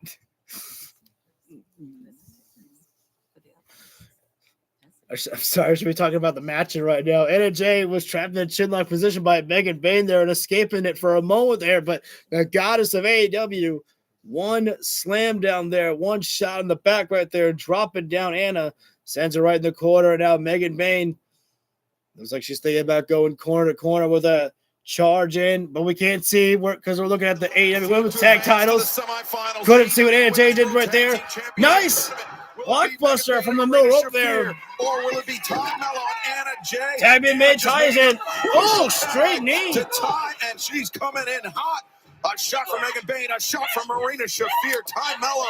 I'm sorry, I should be talking about the match right now. Anna Jay was trapped in a chinlock position by Megan Bayne there and escaping it for a moment there, but the goddess of AEW, one slam down there, one shot in the back right there, dropping down Anna, sends her right in the corner. And now Megan Bayne looks like she's thinking about going corner to corner with a charge in, but we can't see because we're looking at the AEW Women's Tag Titles. Couldn't see what Anna Jay did right there. Nice! Blockbuster from the middle rope there. Or will it be Ty Mello and Anna Jay? Tag being made, Ty is in. Oh, straight knee. To Ty, and she's coming in hot. A shot from Megan Bayne, a shot from Marina Shafir. Ty Mello.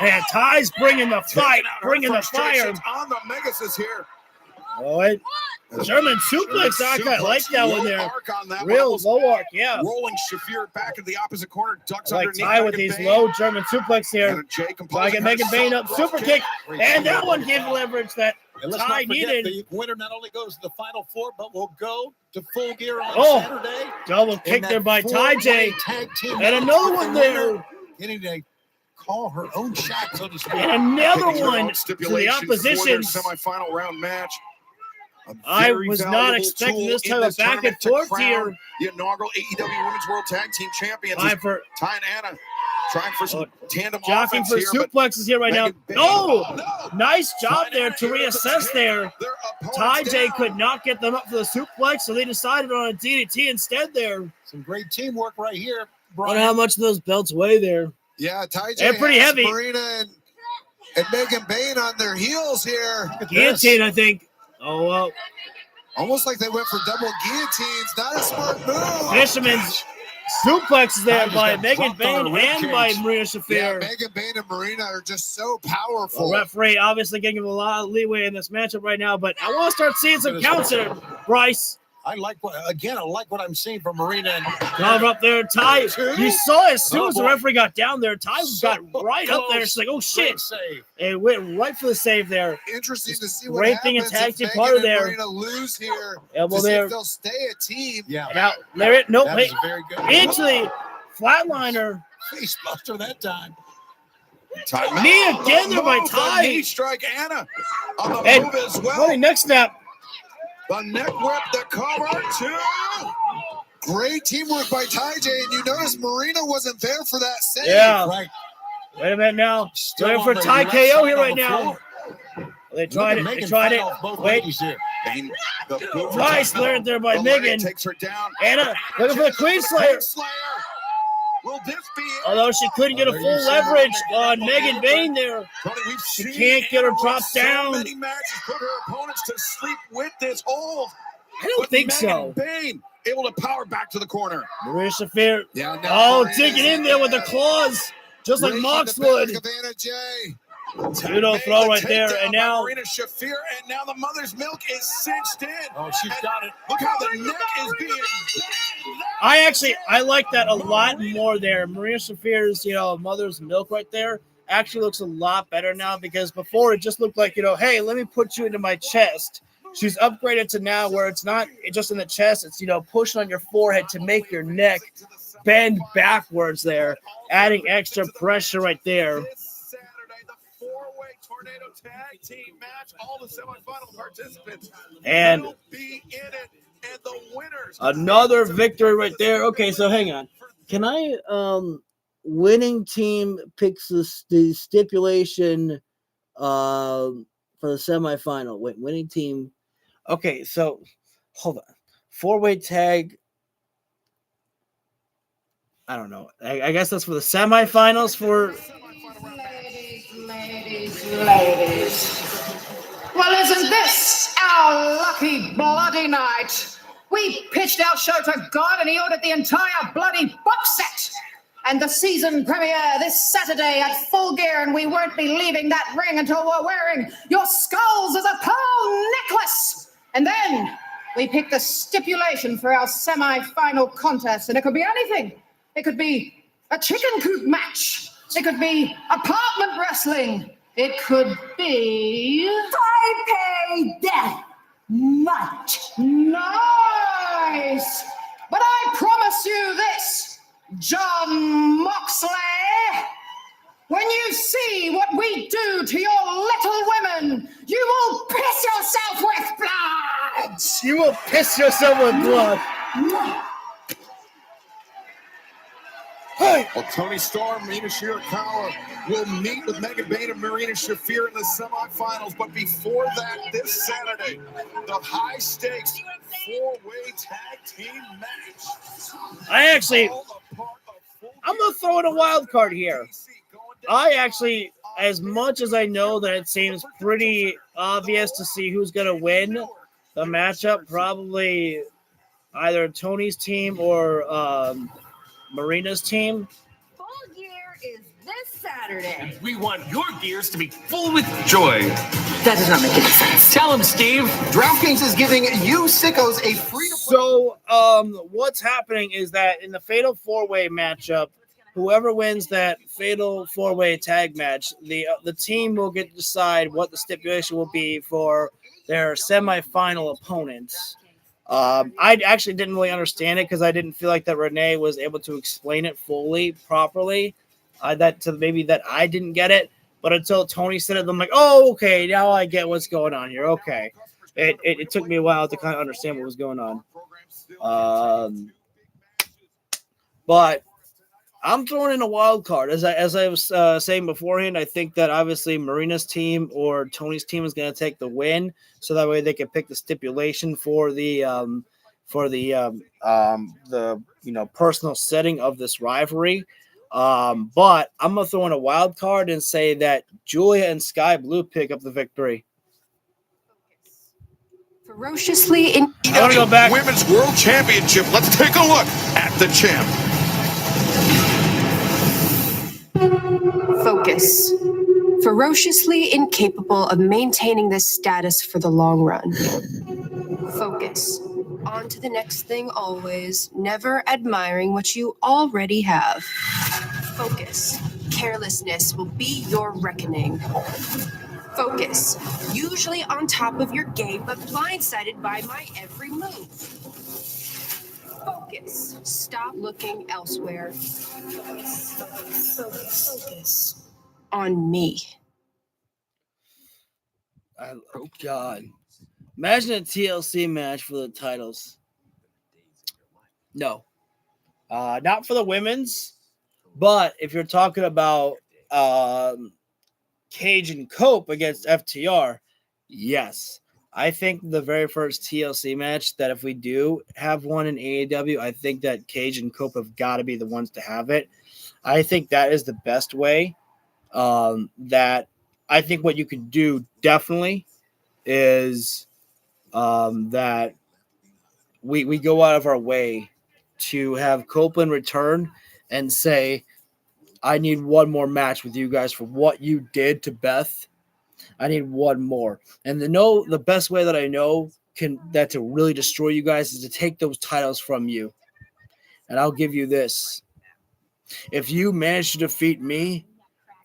And Ty's bringing the fight, bringing the fire. On the Megasis here. Oh, German suplex arc. I like that one there. Real low arc, yeah. Rolling Shafir back in the opposite corner. Ducks like underneath. Ty with these low German suplex here. I can Megan Bayne up, super kick, and that one gave leverage that Ty needed. The winner not only goes to the Final Four, but will go to Full Gear on Saturday. Double kick there by Ty J. And another one there. Getting to call her own shot, so to speak. And another one to the opposition. Semifinal round match. I was not expecting this type of back and forth here. The inaugural AEW Women's World Tag Team Champions. Ty and Anna trying for some tandem jockeying for suplexes here right now. Nice job there to reassess there. Ty J could not get them up for the suplex, so they decided on a DDT instead there. Some great teamwork right here, Brian. Wonder how much those belts weigh there. Yeah, Ty J they're pretty heavy. Marina and Megan Bayne on their heels here. Guillotine, I think. Oh, well. Almost like they went for double guillotines. Not a smart move. Fisherman's suplexes there by Megan Bayne and by Marina Shafir. Yeah, Megan Bayne and Marina are just so powerful. The referee obviously giving him a lot of leeway in this matchup right now, but I want to start seeing some counts here, Bryce. I like what I'm seeing from Marina. Cover up there, Ty. You saw as soon as the referee got down there, Ty got right up there. She's like, oh shit. And went right for the save there. Interesting to see what great happens thing in tag team if part of Megan there. and Marina lose here. Yeah, well, to see if they'll stay a team. Yeah. Now, there, nope, that wait. very good. Into the flatliner. Face buster that time. Knee again there by Ty. Knee strike Anna on the And move as well. next snap. The neck whip, the cover, two. Great teamwork by Ty J, and you notice Marina wasn't there for that save. Yeah. Right. Wait a minute now. Still Looking on for the Ty left KO side here on right the now. floor. They tried it. They Megan tried fight it. off both Wait. ladies here. Bane, the boot for Nice Tamina. clearance there by The lariat Megan. takes her down. Anna looking for the Queen Slayer. Will this be it? Although she couldn't get a full leverage on Megan Bane there. Tony, we've She seen can't get her Anna dropped so down. many matches put her opponents to sleep with this hold. I don't think so. Bane able to power back to the corner. Maria Shafir. Yeah, Oh, digging in there with the claws, just like Mox would. Judo throw right there, and now Marina Shafir, and now the mother's milk is cinched in. Oh, she's got it. Look how the neck is being. I like that a lot more there. Maria Shafir's, mother's milk right there actually looks a lot better now, because before it just looked like, hey, let me put you into my chest. She's upgraded to now where it's not just in the chest, it's, pushing on your forehead to make your neck bend backwards there, adding extra pressure right there. Tornado tag team match. All the semifinal participants And will be in it, and the winners. Another victory right there. Okay, so hang on. Can I winning team picks the stipulation for the semifinal? Wait, winning team. Okay, so hold on. 4-way tag. I don't know. I guess that's for the semifinals for. Ladies. Well, isn't this our lucky bloody night? We pitched our show to God and he ordered the entire bloody box set. And the season premiere this Saturday at Full Gear, and we won't be leaving that ring until we're wearing your skulls as a pearl necklace. And then we pick the stipulation for our semi-final contest, and it could be anything. It could be a chicken coop match. It could be apartment wrestling. It could be Taipei Death Match. Nice. But I promise you this, John Moxley, when you see what we do to your little women, you will piss yourself with blood. You will piss yourself with blood. Hey. Well, Tony Storm, Marina Shirakawa will meet with Megan Bane and Marina Shafir in the semifinals. But before that, this Saturday, the high-stakes 4-way tag team match. I'm going to throw in a wild card here. As much as I know that it seems pretty obvious to see who's going to win the matchup, probably either Tony's team or Marina's team. Full Gear is this Saturday. We want your gears to be full with joy. That does not make any sense. Tell him, Steve. DraftKings is giving you sickos a free. So, what's happening is that in the Fatal 4-Way matchup, whoever wins that Fatal 4-Way tag match, the team will get to decide what the stipulation will be for their semifinal opponents. I actually didn't really understand it because I didn't feel like that Renee was able to explain it properly. Maybe that I didn't get it, but until Tony said it, I'm like, oh, okay, now I get what's going on here. Okay, it took me a while to kind of understand what was going on. But I'm throwing in a wild card. As I was saying beforehand, I think that obviously Marina's team or Tony's team is going to take the win, so that way they can pick the stipulation for the personal setting of this rivalry. But I'm gonna throw in a wild card and say that Julia and Sky Blue pick up the victory. Ferociously in I want to go back. Women's World Championship. Let's take a look at the champ. Focus. Ferociously incapable of maintaining this status for the long run. Focus. On to the next thing always, never admiring what you already have. Focus. Carelessness will be your reckoning. Focus. Usually on top of your game, but blindsided by my every move. Focus. Stop looking elsewhere. Focus. On me. Oh, God. Imagine a TLC match for the titles. No. Not for the women's, but if you're talking about Cage and Cope against FTR, yes. I think the very first TLC match that if we do have one in AEW, I think that Cage and Cope have got to be the ones to have it. I think that is the best way. That I think what you could do definitely is that we go out of our way to have Copeland return and say, I need one more match with you guys for what you did to Beth. I need one more. And the best way that I know that to really destroy you guys is to take those titles from you. And I'll give you this. If you manage to defeat me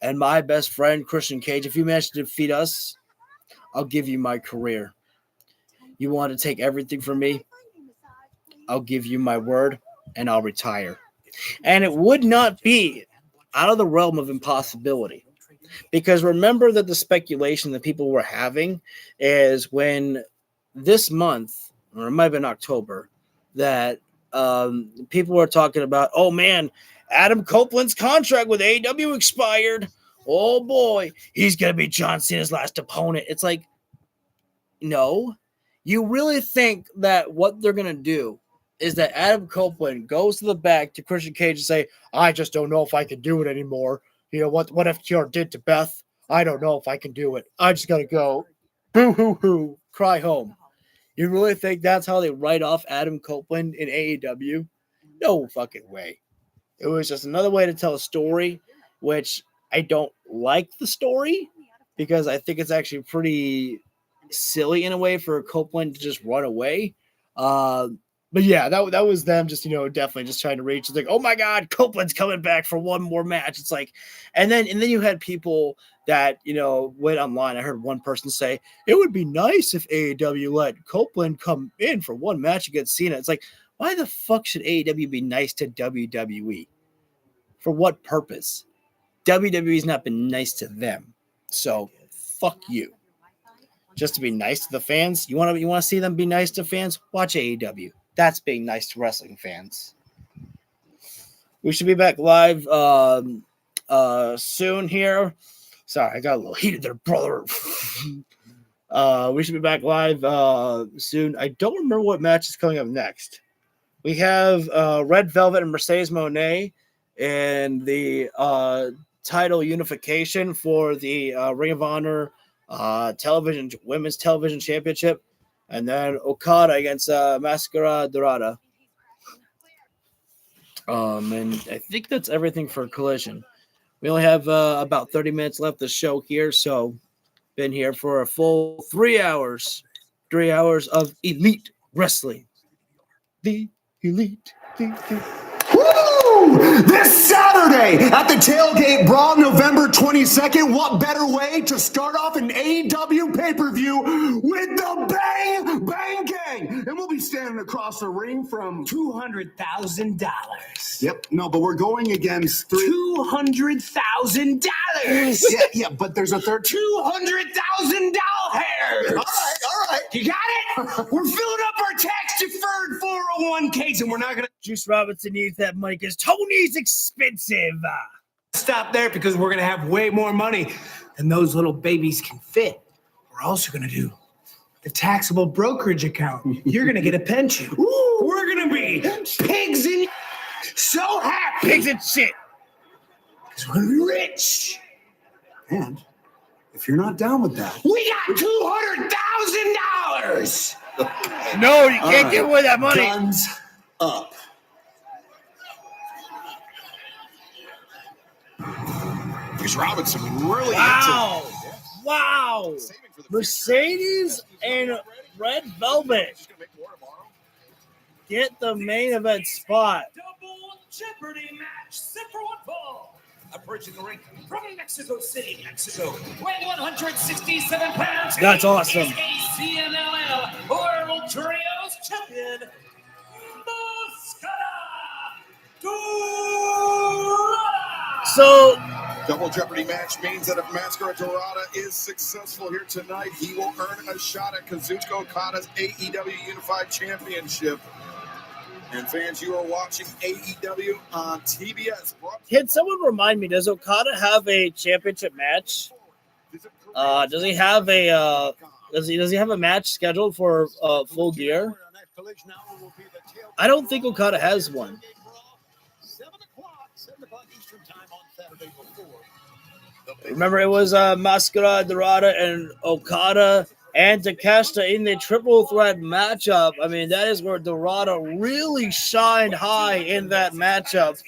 and my best friend, Christian Cage, if you manage to defeat us, I'll give you my career. You want to take everything from me? I'll give you my word and I'll retire. And it would not be out of the realm of impossibility. Because remember that the speculation that people were having is when this month, or it might have been October, that people were talking about, oh man, Adam Copeland's contract with AEW expired. Oh boy, he's going to be John Cena's last opponent. It's like, no. You really think that what they're going to do is that Adam Copeland goes to the back to Christian Cage and say, I just don't know if I can do it anymore. You know, what FTR did to Beth, I don't know if I can do it. I just got to go, boo-hoo-hoo, cry home. You really think that's how they write off Adam Copeland in AEW? No fucking way. It was just another way to tell a story, which I don't like the story because I think it's actually pretty silly in a way for Copeland to just run away. But yeah, that was them just, definitely just trying to reach. It's like, oh my God, Copeland's coming back for one more match. It's like, and then you had people that, went online. I heard one person say, it would be nice if AEW let Copeland come in for one match against Cena. It's like, why the fuck should AEW be nice to WWE? For what purpose? WWE's not been nice to them. So fuck you. Just to be nice to the fans. You want to see them be nice to fans? Watch AEW. That's being nice to wrestling fans. We should be back live soon here. Sorry, I got a little heated there, brother. We should be back live soon. I don't remember what match is coming up next. We have Red Velvet and Mercedes Moné in the title unification for the Ring of Honor Women's Television Championship. And then Okada against Mascara Dorada. And I think that's everything for Collision. We only have about 30 minutes left of the show here, so been here for a full 3 hours. 3 hours of elite wrestling. The elite. Woo! This Saturday at the Tailgate Brawl, November 22nd, what better way to start off an AEW pay-per-view with the Bang Bang Gang? And we'll be standing across the ring from $200,000. Yep, no, but we're going against $200,000. Yeah, but there's a third $200,000 hairs. All right. You got it? We're filling up our tax-deferred 401ks, and we're not gonna. Juice Robinson needs that money because Tony's expensive. Stop there because we're gonna have way more money than those little babies can fit. We're also gonna do the taxable brokerage account. You're gonna get a pension. Ooh, we're gonna be pigs in. So happy. Pigs and shit. Because we're gonna be rich. And if you're not down with that, we got $200,000. No, you can't give away that money. Guns up. Juice Robinson really Wow. Mercedes and Red Velvet get the main event spot. Double Jeopardy match, set for one fall. Approaching the ring from Mexico City, Mexico, weighing 167 pounds. That's awesome. Is a CMLL World Trios Champion, Mascara. So, Double Jeopardy match means that if Mascara Dorada is successful here tonight, he will earn a shot at Kazuchika Okada's AEW Unified Championship. And fans, you are watching AEW on TBS. Can someone remind me, does Okada have a championship match? Does he have a does he have a match scheduled for Full Gear? I don't think Okada has one. 7 o'clock Eastern time on Saturday before. Remember, it was Mascara, Dorada, and Okada and Takeshita in the triple threat matchup. I mean, that is where Dorada really shined high in that matchup.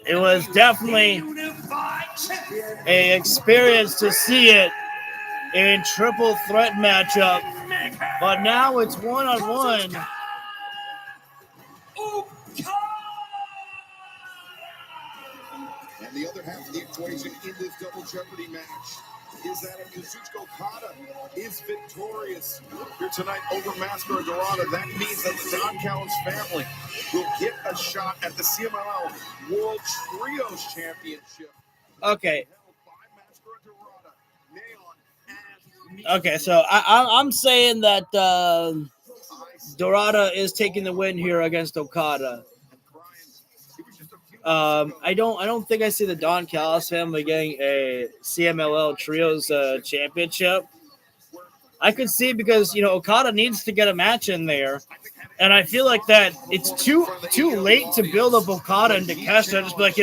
It was definitely an experience to see it in triple threat matchup. But now it's one-on-one. And the other half of the equation in this double jeopardy match is that if Kazuchika Okada is victorious here tonight over Master Dorada, that means that the Don Callis family will get a shot at the CMLL World Trios Championship. Okay. Okay, so I'm saying that Dorada is taking the win here against Okada. I don't think I see the Don Callis family getting a CMLL Trios championship. I could see because Okada needs to get a match in there, and I feel like that it's too late to build up Okada and Takeshita. Just be like,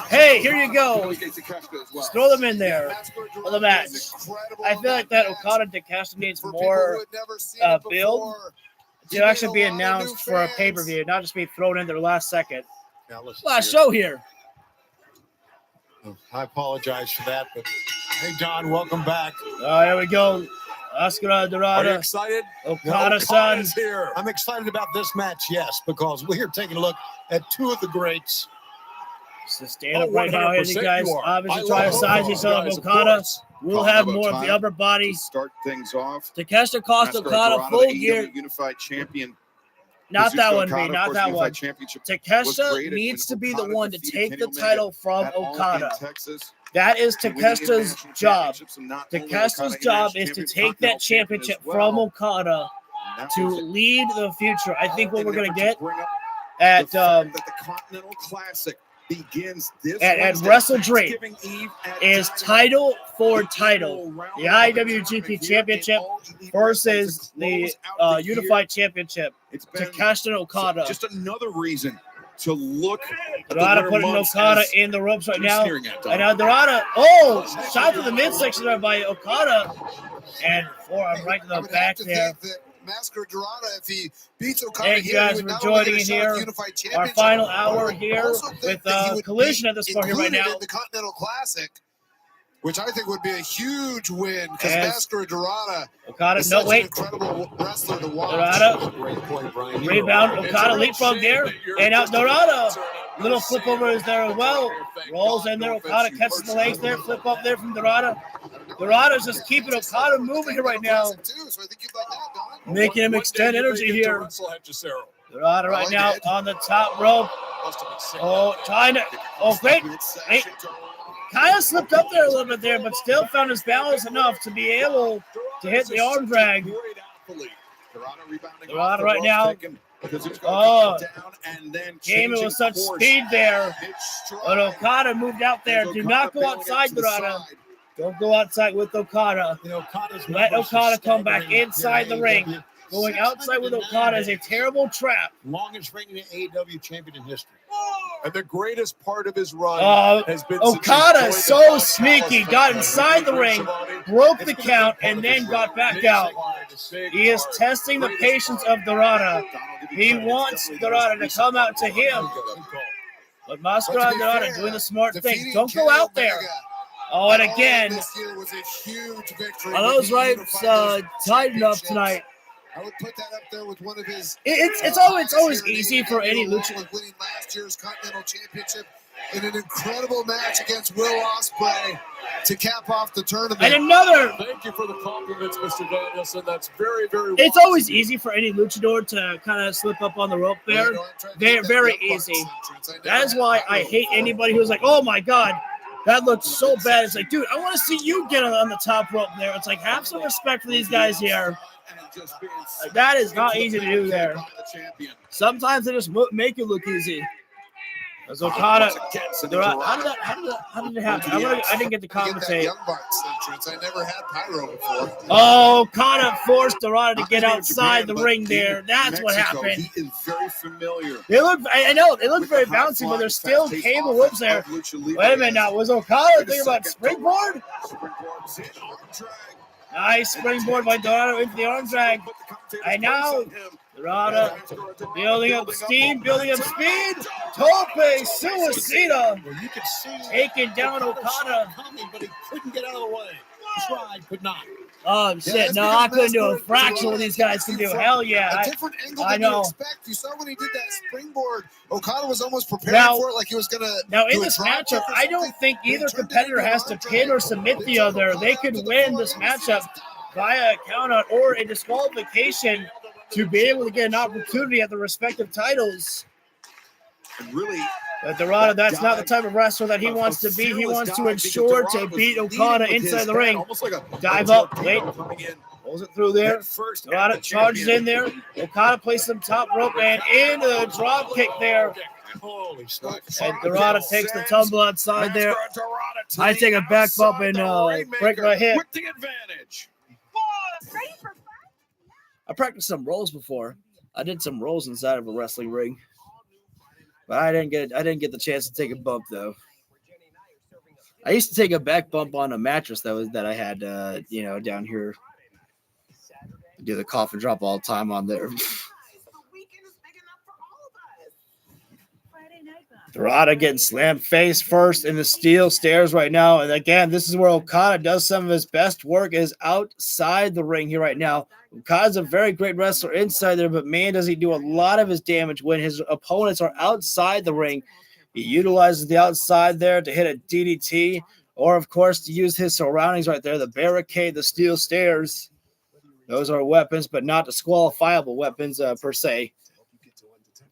hey, here you go, just throw them in there for the match. I feel like that Okada and Takeshita needs more build to actually be announced for a pay-per-view, not just be thrown in there last second. Last show here. I apologize for that, but hey, Don, welcome back. There we go. Oscar Dorada. Are you excited? Okada-san is here. I'm excited about this match, yes, because we are taking a look at two of the greats. So stand up right now, here, you guys. Obviously, try to size each other. Okada will have more of the upper body. Start things off. Takeshita cost Okada full gear. Unified champion. Not that one, B. Not that one. Takeshita needs to be the one to take the title from Okada. That is Takeshita's job. Takeshita's job is to take that championship from Okada to lead the future. I think what we're going to get at the Continental Classic begins this at Wrestle Dream is title for title. The IWGP Championship versus the Unified Championship. Takeshita and Okada. Just another reason to look at Dorada putting Okada in the ropes right now. And now Dorada, shot to the midsection there by Okada. And forearm right to the back there. Masker Dorada, if he beats Okada, thank you guys for joining in here. Our final hour here with Collision at this point here right now. In the Continental Classic, which I think would be a huge win because Masker Dorada is such an incredible wrestler to watch. Dorada, rebound, Okada leapfrog there, and out Dorada. Little flip over is there as well. Rolls in there, Okada catches the legs there, flip up there from Dorada. Dorada's just keeping Okada moving here right now. Making him extend energy here. Dorada right now on the top rope. Trying to. Great. Kind of slipped up there a little bit there, but still found his balance enough to be able to hit the arm drag. Dorada right now. Came in with such speed there. But Okada moved out there. Do not go outside, Dorada. Don't go outside with Okada. Let Okada come back inside the ring. Going outside with Okada is a terrible trap. Longest reigning AEW champion in history. And the greatest part of his run has been Okada is so sneaky. Got inside the ring, broke the count, and then got back out. He is testing the patience of Dorada. He wants Dorada to come out to him. But Mascara Dorada doing the smart thing. Don't go out there. And again, are those rights tightened up tonight? I would put that up there with one of his. It's always easy for any luchador. Winning last year's Continental Championship in an incredible match against Will Ospreay to cap off the tournament. And another. Thank you for the compliments, Mr. Danielson. That's very, very. It's always easy for any luchador to kind of slip up on the rope there. Very easy. That is why I hate anybody who's like, "Oh my God, that looks so bad." It's like, dude, I want to see you get on the top rope there. It's like, have some respect for these guys here. Like, that is not easy to do there. Sometimes they just make it look easy. As Okada, how did it happen? I didn't get to commentate. Young Bucks entrance. I never had pyro before. Oh, Okada forced Dorada to get outside the ring there. That's what happened. He is very familiar. I know, they look very bouncy, but there's still cable whips there. Wait a minute now. Was Okada thinking about springboard? Nice springboard by Dorado into the arm drag. And now Dorado building up steam, building up speed. Tope Suicida taking down Okada. But he couldn't get out of the way. Tried, could not. Oh, shit. No, I couldn't do a fraction of what these guys can do. Hell yeah. A different angle I than know. you expect. You saw when he did that springboard, Okada was almost prepared Now- for it like he was going to. Now, in this matchup, I don't think either competitor has to pin or submit the other. They could win this matchup via a countout or a disqualification to be able to get an opportunity at the respective titles. And really, But Dorado, that's not the type of wrestler that he wants to be. He wants to ensure to beat Okada inside the ring. Dive up, wait, pulls it through there. Dorado charges in there. Okada places him top rope and into the drop kick there. And Dorado takes the tumble outside there. I take a back bump and break my hip. With the advantage. I practiced some rolls before. I did some rolls inside of a wrestling ring. But I didn't get the chance to take a bump though. I used to take a back bump on a mattress that I had down here. Do the coffin drop all the time on there. Dorada getting slammed face first in the steel stairs right now. And again, this is where Okada does some of his best work, is outside the ring here right now. Okada's a very great wrestler inside there, but man, does he do a lot of his damage when his opponents are outside the ring. He utilizes the outside there to hit a DDT, or of course to use his surroundings right there, the barricade, the steel stairs. Those are weapons, but not disqualifiable weapons per se.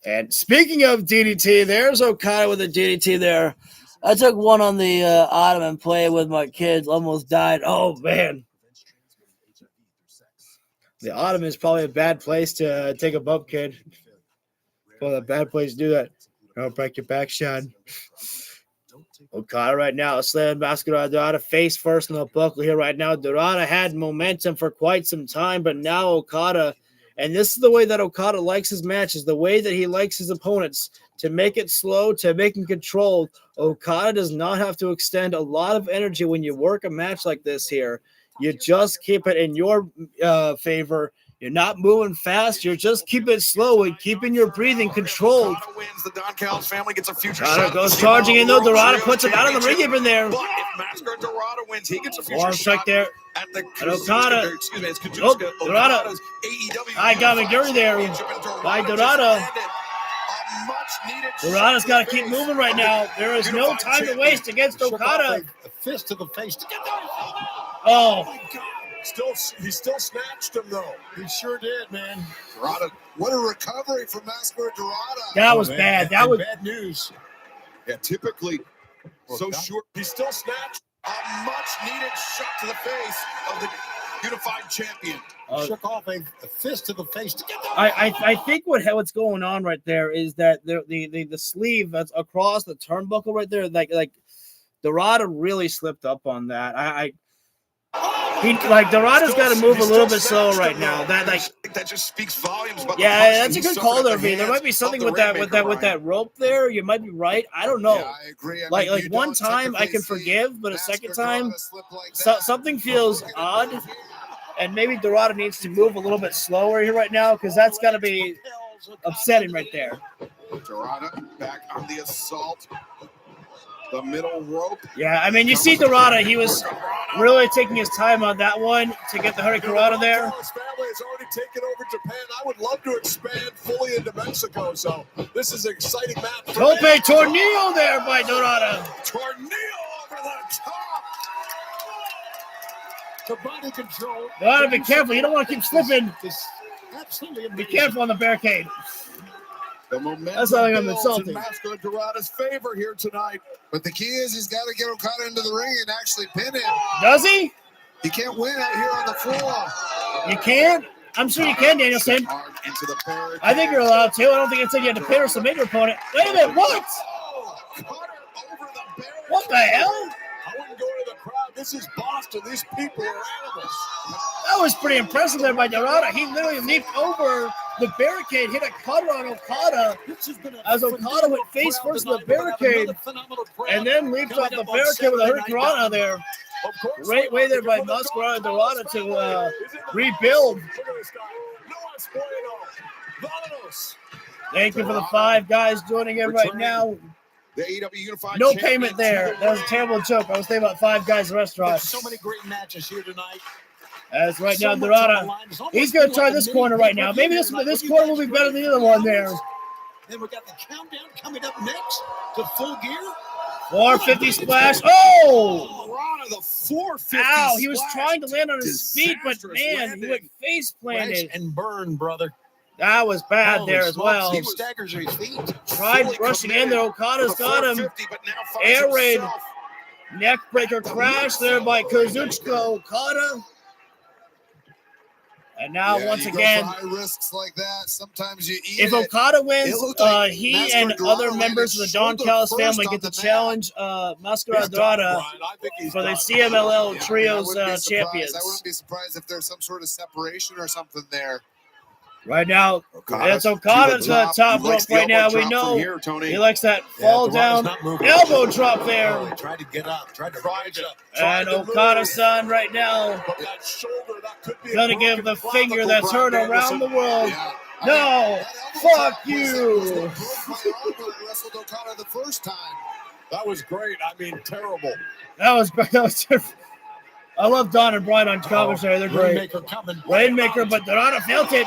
And speaking of DDT, there's Okada with a DDT there. I took one on the ottoman, playing with my kids, almost died. Oh, man. The ottoman is probably a bad place to take a bump, kid. Well, a bad place to do that. Don't break your back, Sean. Okada right now, slam Mascara Dorada face first in the buckle here right now. Dorada had momentum for quite some time, but now Okada, and this is the way that Okada likes his matches, the way that he likes his opponents, to make it slow, to make him controlled. Okada does not have to extend a lot of energy when you work a match like this here. You just keep it in your favor. You're not moving fast. You're just keeping it slow and keeping your breathing controlled. wins. The Don Callis family gets a future Dorada shot. goes charging in, though. Dorada puts him out of the ring up in there. But if Mascara Dorada wins, he gets a future Arm shot strike there. at the And Okada. excuse me, it's Oh, Kajuska. Dorada. Okada's AEW I got McGurry there by Dorada. Dorada's got to keep moving right now. There is no time to waste against Okada. A fist to the face to get down. Oh. He still snatched him though. He sure did, man. Dorada, what a recovery from Mascara Dorada. That was bad. That was bad news. Yeah, typically so God. short. He still snatched A much needed shot to the face of the unified champion. Shook off a fist to the face to get down. I think what's going on right there is that the sleeve that's across the turnbuckle right there, like Dorada really slipped up on that. Dorada's got to move a little bit slower right now. That just speaks volumes about That's a good call there, V. There might be something with that rope there. You might be right. I don't know. Yeah, I agree. Like one time I can forgive, but a second time something feels odd, and maybe Dorada needs to move a little bit slower here right now, because that's got to be upsetting right there. Dorada back on the assault. The middle rope. Yeah, I mean, you see Dorada, he was really taking his time on that one to get the Hurricanrana there. His family has already taken over Japan. I would love to expand fully into Mexico, so this is an exciting match. Tope Tornillo there by Dorada. Tornillo over the top. The body control. Dorada, be careful. You don't want to keep slipping. Absolutely Be careful on the barricade. The momentum That's not like I'm builds insulting. in Mascara Dorada's favor here tonight. But the key is he's got to get Okada into the ring and actually pin him. Does he? He can't win out here on the floor. You can't? I'm sure you can, Danielson. I think you're allowed to. I don't think it said you had to pin or submit your opponent. Wait a minute, what? What the hell? I wouldn't go to the crowd. This is Boston. These people are animals. That was pretty impressive there by Dorada. He literally leaped over the barricade, hit a cutter on Okada, as Okada went face first in the barricade, and then leaped off the barricade with a hurricanrana there. Great way there by Masquerade Dorada to rebuild. Thank you for the 5 guys joining in right now. The AEW Unified No payment there. That was a terrible joke. I was thinking about 5 Guys Restaurant. So many great matches here tonight. As right now, Dorada, he's going to try this corner right now. Maybe this corner will be better than the other one there. Then we got the countdown coming up next to Full Gear. 450 splash. Oh! Dorada, the 450 Ow, he was trying to land on his feet, but man, he went face planted. And burn, brother. That was bad there as well. He staggers his feet. Tried rushing in there. Okada's got him. Air raid. Neck breaker crash there by Kazuchika Okada. And now once again, high risks like that, sometimes you eat if Okada wins, he and other members of the Don Callis family get to challenge Masquerade Dorada for the CMLL Trios champions. I wouldn't be surprised if there's some sort of separation or something there. Right now, it's Okada to the top rope right now. We know he likes that fall down elbow drop there. Tried to get up. Tried to rise up. And Okada-san right now gonna give the finger that's heard around the world. No, fuck you. Wrestled Okada the first time. That was great. I mean, terrible. That was terrible. I love Don and Brian on commentary. They're great. Rainmaker coming. Rainmaker, but Dorada felt it.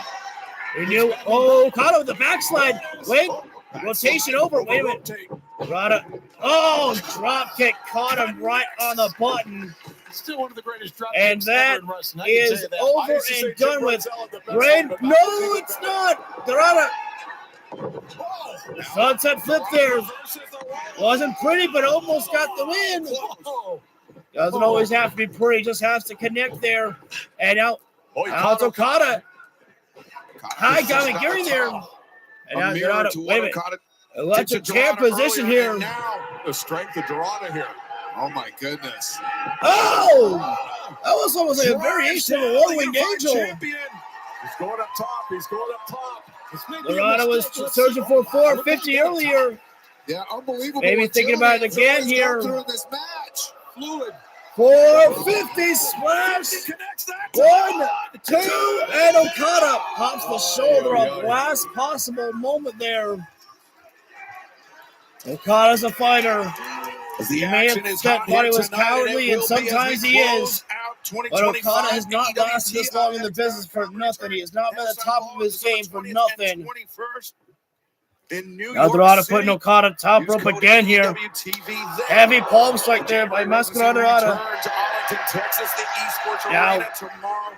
He knew. Oh, Okada with the backslide. Wait. Rotation over. Wait a minute. Dorada. Oh, drop kick caught him right on the button. Still one of the greatest drop and that is over and done with. Rain. No, it's not. Dorada. Sunset flip there. Wasn't pretty, but almost got the win. Doesn't always have to be pretty. Just has to connect there. And now it's Okada. High Gamagiri there. And now Dorada. Wait a minute. Electric chair position here. Now the strength of Dorada here. Oh my goodness. Oh! That was almost like a variation of a one-winged angel. He's going up top. He's going up top. Dorada was searching for 450 earlier. Yeah, unbelievable. Maybe thinking about it again here. Through this match. Fluid. 450 splash. 1, 2, and Okada pops the shoulder up. Last possible moment there. Okada's a fighter. He may have thought he was cowardly, and sometimes he is. But Okada has not lasted this long in the business for nothing. He has not been at the top of his game for nothing. Now Dorada putting Okada top rope again here. Heavy palm strike there by Masquerade Dorada. Now tomorrow,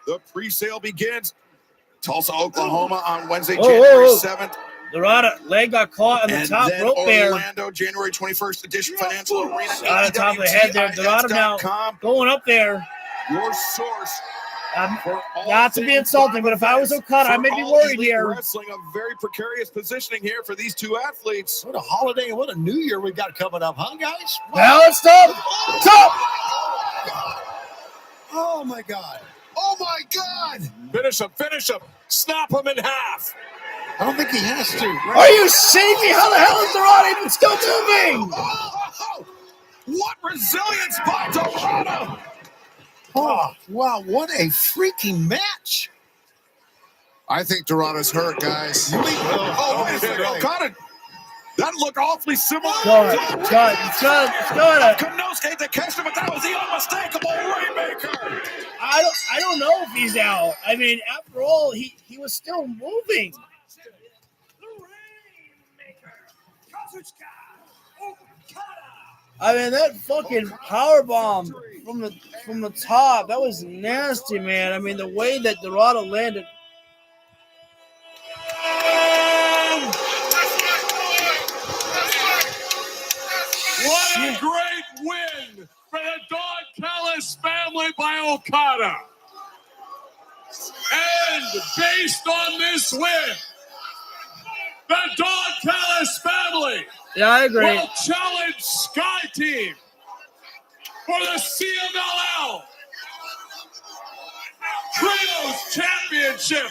the pre-sale begins. Tulsa, Oklahoma on Wednesday, January 7th. Dorada, leg got caught on the top rope there. Orlando, January 21st edition Financial Arena. Shot on top of the head there. Dorada now going up there. Your source. Not to be insulting, but if I was Okada, I may be worried here. Wrestling, a very precarious positioning here for these two athletes. What a holiday and what a new year we got coming up, huh, guys? Now it's stop. Stop. Oh, my God. Oh, my God. Finish him. Finish him. Snap him in half. I don't think he has to. Right? Are you shaking? How the hell is Dorada even still moving? What resilience by Dorada. Oh, wow, what a freaking match. I think Dorada's hurt, guys. Wait a second. Okada. That looked awfully similar. Konosuke to catch him, but that was the unmistakable Rainmaker. I don't know if he's out. I mean, after all, he was still moving. I mean, that fucking powerbomb from the top, that was nasty, man. I mean, the way that Dorada landed. What a great win for the Don Callis family by Okada. And based on this win, the Don Callis family will challenge Sky Team for the CMLL Trios Championship.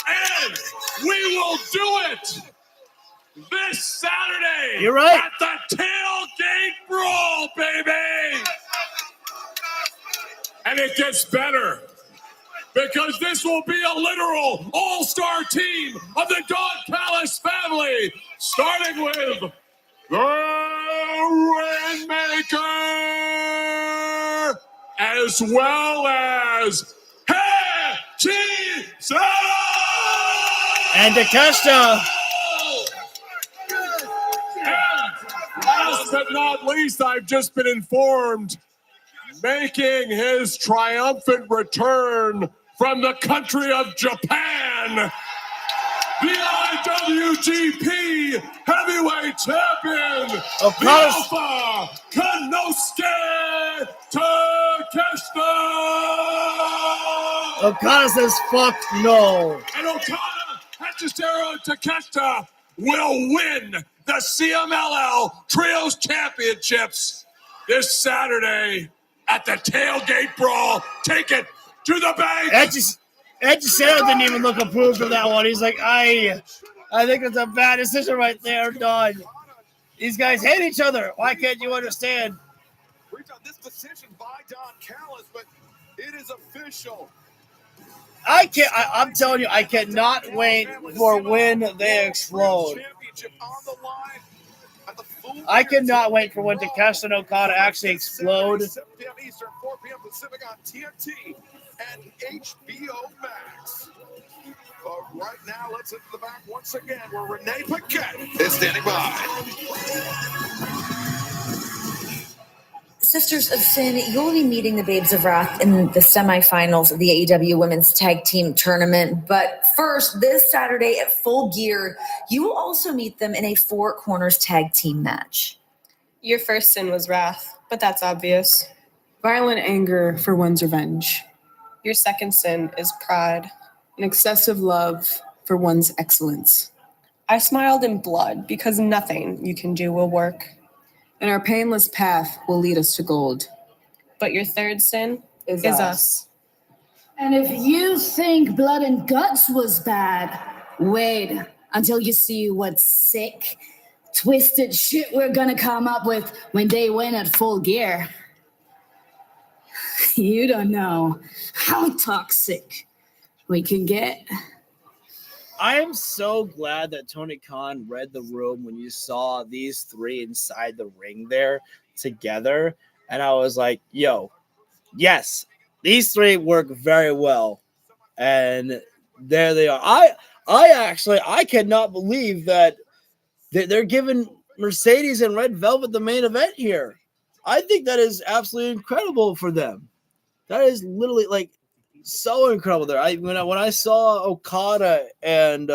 And we will do it this Saturday. You're right. At the Tailgate Brawl, baby. And it gets better, because this will be a literal all-star team of the Don Callis family, starting with the Rainmaker, as well as Jesus! And Takeshita. And last but not least, I've just been informed, making his triumphant return from the country of Japan, the IWGP Heavyweight Champion, the Alpha Konosuke Takeshita! Okada says, fuck no. And Okada, Hachishiro Takeshita will win the CMLL Trios Championships this Saturday at the Tailgate Brawl. Take it to the bank. Hachishiro didn't even look approved of that one. He's like, I think it's a bad decision right there, Don. These guys hate each other. Why can't you understand? We've done this decision by Don Callis, but it is official. I'm telling you, I cannot wait for when they explode. I cannot wait for when Takeshita and Okada actually explode. 7 p.m. Eastern, 4 p.m. Pacific on TNT and HBO Max. But right now, let's hit the back once again, where Renee Paquette is standing by. Sisters of Sin, you'll be meeting the Babes of Wrath in the semifinals of the AEW Women's Tag Team Tournament. But first, this Saturday at Full Gear, you will also meet them in a Four Corners Tag Team match. Your first sin was wrath, but that's obvious. Violent anger for one's revenge. Your second sin is pride. An excessive love for one's excellence. I smiled in blood because nothing you can do will work. And our painless path will lead us to gold. But your third sin is us. And if you think blood and guts was bad, wait until you see what sick, twisted shit we're gonna come up with when they win at Full Gear. You don't know how toxic we can get. I am so glad that Tony Khan read the room when you saw these three inside the ring there together. And I was like, yo, yes, these three work very well. And there they are. I cannot believe that they're giving Mercedes and Red Velvet the main event here. I think that is absolutely incredible for them. That is literally like so incredible there. When I saw Okada and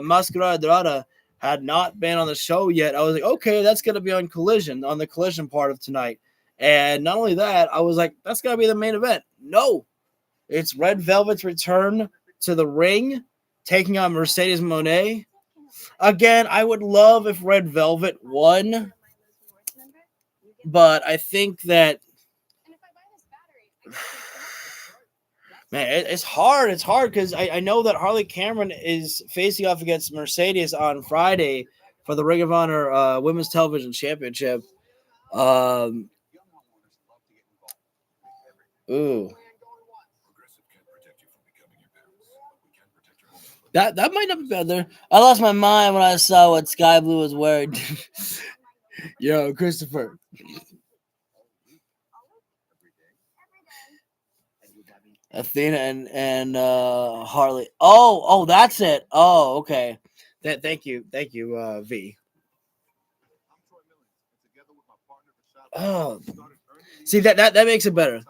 Mascara Dorada had not been on the show yet, I was like, okay, that's going to be on the collision part of tonight. And not only that, I was like, that's going to be the main event. No, it's Red Velvet's return to the ring, taking on Mercedes Moné. Again, I would love if Red Velvet won, but I think that man, it's hard. It's hard because I know that Harley Cameron is facing off against Mercedes on Friday for the Ring of Honor Women's Television Championship. Ooh. That might not be better. I lost my mind when I saw what Sky Blue was wearing. Yo, Christopher. Athena and Harley. Oh, that's it. Oh, okay. Thank you, V. Oh, see that makes it better.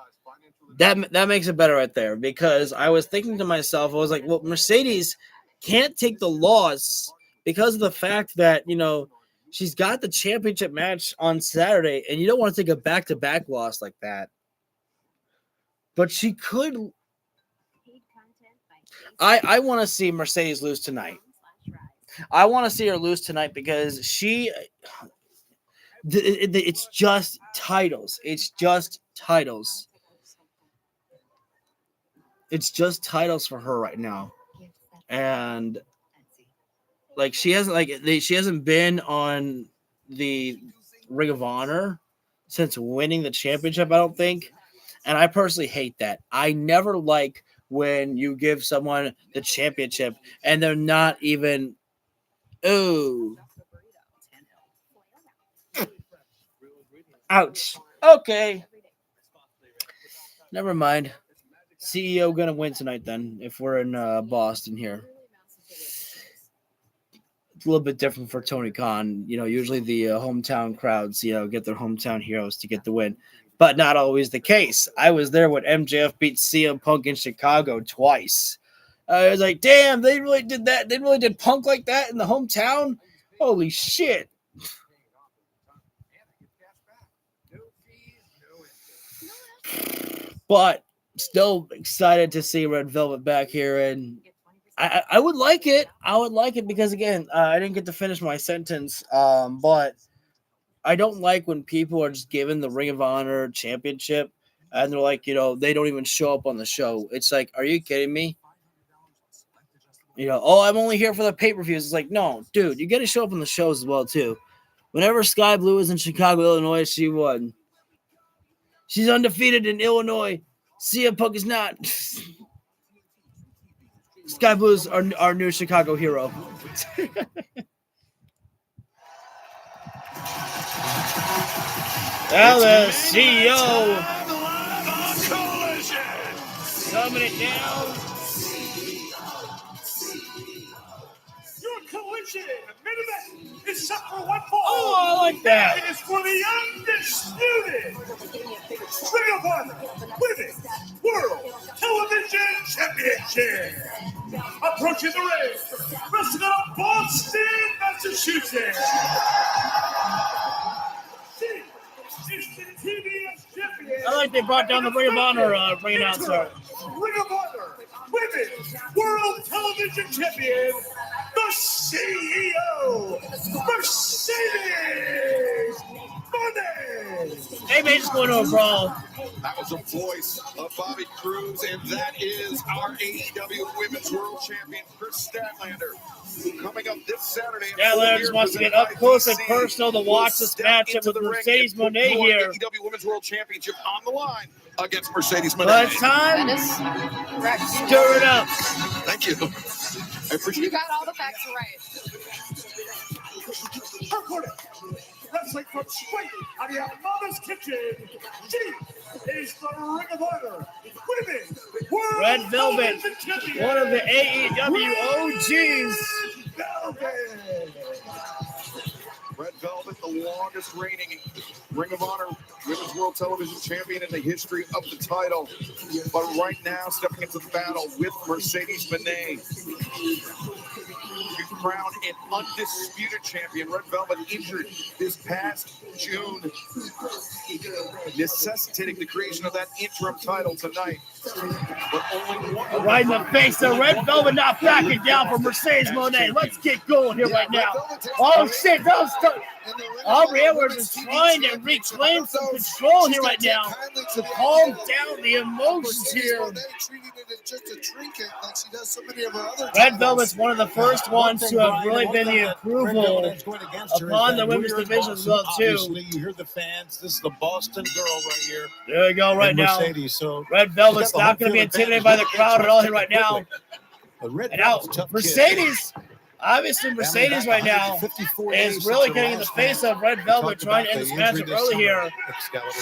That makes it better right there, because I was thinking to myself, I was like, well, Mercedes can't take the loss because of the fact that, you know, she's got the championship match on Saturday, and you don't want to take a back-to-back loss like that. But she could I want to see Mercedes lose tonight. I want to see her lose tonight because it's just titles. It's just titles. It's just titles for her right now. And like she hasn't been on the Ring of Honor since winning the championship, I don't think. And I personally hate that. I never like when you give someone the championship and they're not even ouch. Okay. Never mind. CEO gonna win tonight then if we're in Boston here. It's a little bit different for Tony Khan. Usually the hometown crowds, get their hometown heroes to get the win, but not always the case. I was there when MJF beat CM Punk in Chicago twice. I was like, damn, they really did that. They really did Punk like that in the hometown. Holy shit. But still excited to see Red Velvet back here, and I would like it. I would like it because, again, I didn't get to finish my sentence, but I don't like when people are just given the Ring of Honor championship and they're like, they don't even show up on the show. It's like, are you kidding me? I'm only here for the pay-per-views. It's like, no, dude, you got to show up on the shows as well, too. Whenever Sky Blue was in Chicago, Illinois, she won. She's undefeated in Illinois. CM Punk is not. Sky Blue's our new Chicago hero. Well, the CEO coming it down. Your collision main event is set for one fall. Oh, I like that. It is for the undisputed Ring of Honor Women's World Television Championship. Approaching the ring, wrestling out of Boston, Massachusetts. She is the TBS champion. I like they brought down the Ring of Honor ring announcer. Ring of Honor Women's World Television Champion, the CEO, Mercedes Monday. Hey, man, just going to a brawl. That was the voice of Bobby Cruz, and that is our AEW Women's World Champion, Chris Statlander. Coming up this Saturday. Statlander just wants to get up close and personal to watch this matchup with Mercedes Moné here. AEW Women's World Championship on the line against Mercedes Moné. But it's time. Stir it up. Thank you. I appreciate You got all the facts right. Recording. Wrestling from straight out of your mama's kitchen. She is the Ring of Honor Women's World Red Velvet, Television Champion. one of the AEW OGs. Velvet. Red Velvet, the longest reigning Ring of Honor Women's World Television Champion in the history of the title. But right now, stepping into the battle with Mercedes Moné. To crown an undisputed champion. Red Velvet injured this past June, necessitating the creation of that interim title tonight. But only one. Right in the face of Red Velvet, not backing down for Mercedes Moné. Let's get going here right now. Oh shit, that was Aubrey Edwards is trying to reclaim some control here right now to calm down the emotions here. Red Velvet's one of the first ones to have really been the approval upon the women's division as well too. You hear the fans. This is the Boston girl right here. There we go, right now. Mercedes, so Red Velvet's not going to be intimidated by the crowd at all here right now. And now Mercedes. Obviously, Mercedes right now is really getting in the face of Red Velvet, trying to end this matchup early here.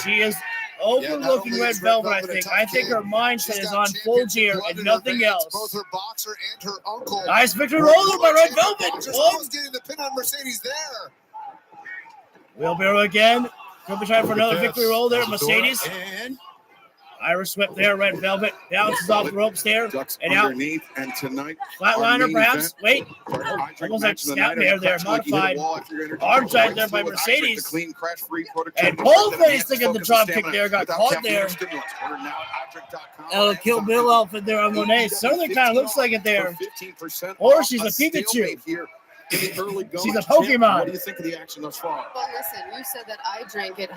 She is overlooking Red Velvet, I think. I think her mindset is on full gear and nothing else. Both her boxer and her uncle. Nice victory roller by Red Velvet. Just getting the pin on Mercedes there. Wheelbarrow again. Could be trying for another victory roll there, Mercedes. Irish whip there, Red Velvet bounces off the ropes there, Ducks and out. underneath, and tonight, Flatliner perhaps. Wait, almost like snapmare there, modified. Arm drag there by Mercedes. And both ladies thinking the drop kick there, got caught there. El Kill Bill outfit there on Monet. Certainly kind of looks like it there. Or she's a Pikachu. She's a Pokemon. What do you think of the action thus far? Well, listen, you said that I drink. It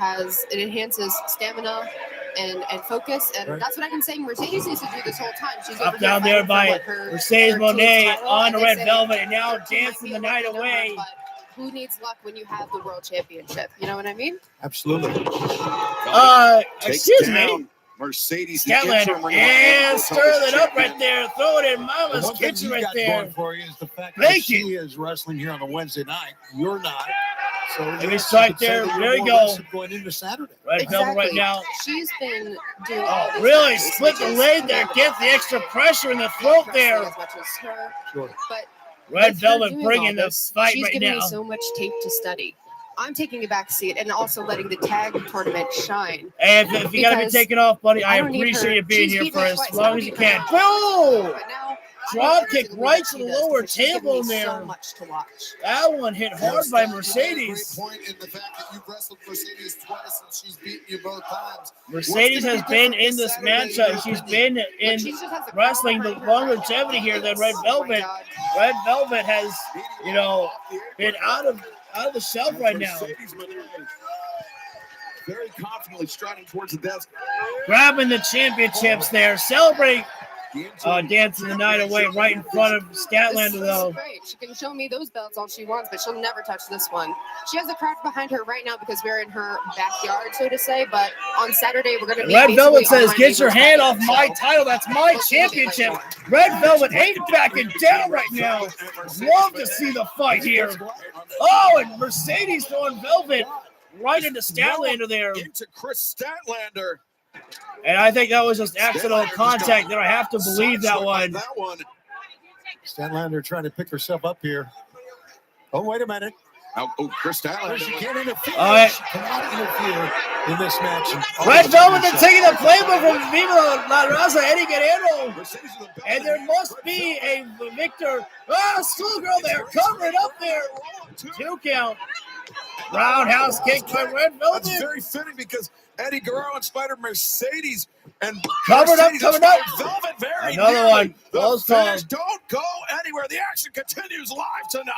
enhances stamina and focus, and that's what I've been saying. Mercedes needs to do this whole time. She's up down there by Mercedes Monet on the Red Velvet, and now dancing the night away. Who needs luck when you have the world championship? You know what I mean? Absolutely. Excuse me. Mercedes Statlander, and stir it up right there. Throw it in Mama's kitchen right there. Going for you is the fact that she is wrestling here on a Wednesday night. You're not. So let me strike there. There you go. Going into Saturday. Red Velvet right now. She's been doing really split the leg there. Get the extra pressure in the throat there. As much as her. Sure. But Red Velvet bringing the fight she's right giving now. me so much tape to study. I'm taking a back seat and also letting the tag tournament shine. And if you got to be taken off, buddy, I appreciate you being here for as long as you can. Boom! Drop kick right to the lower table in there. So much to watch. That one hit hard by Mercedes. Great point in the fact that you've wrestled Mercedes twice and she's beaten you both times. Mercedes has been in this matchup. She's been in wrestling the longevity here than Red Velvet. Red Velvet has, been out of the shelf right now. Very confidently striding towards the desk. Grabbing the championships there. Celebrating. Dancing the night away right in front of Statlander, though. Great. She can show me those belts all she wants, but she'll never touch this one. She has a crowd behind her right now because we're in her backyard, so to say. But on Saturday, we're going to be. Red Velvet says, "Get your hand off my title. That's my championship." Red Velvet ain't backing down right now. Love to see the fight here. Oh, and Mercedes throwing Velvet right into Statlander there. Into Chris Statlander. And I think that was just accidental contact there. I have to believe that one. Statlander trying to pick herself up here. Oh, wait a minute. Chris Statlander. She can't interfere. All right. She cannot interfere in this match. Red Velvet is taking the playbook from Viva La Raza, Eddie Guerrero. And there must be a victor. Schoolgirl there. Cover it up there. 2 count. Roundhouse kick by Red Velvet. That's very fitting because Eddie Guerrero and Spider Mercedes and covered up. Velvet very another nearly. one. The finish don't go anywhere. The action continues live tonight.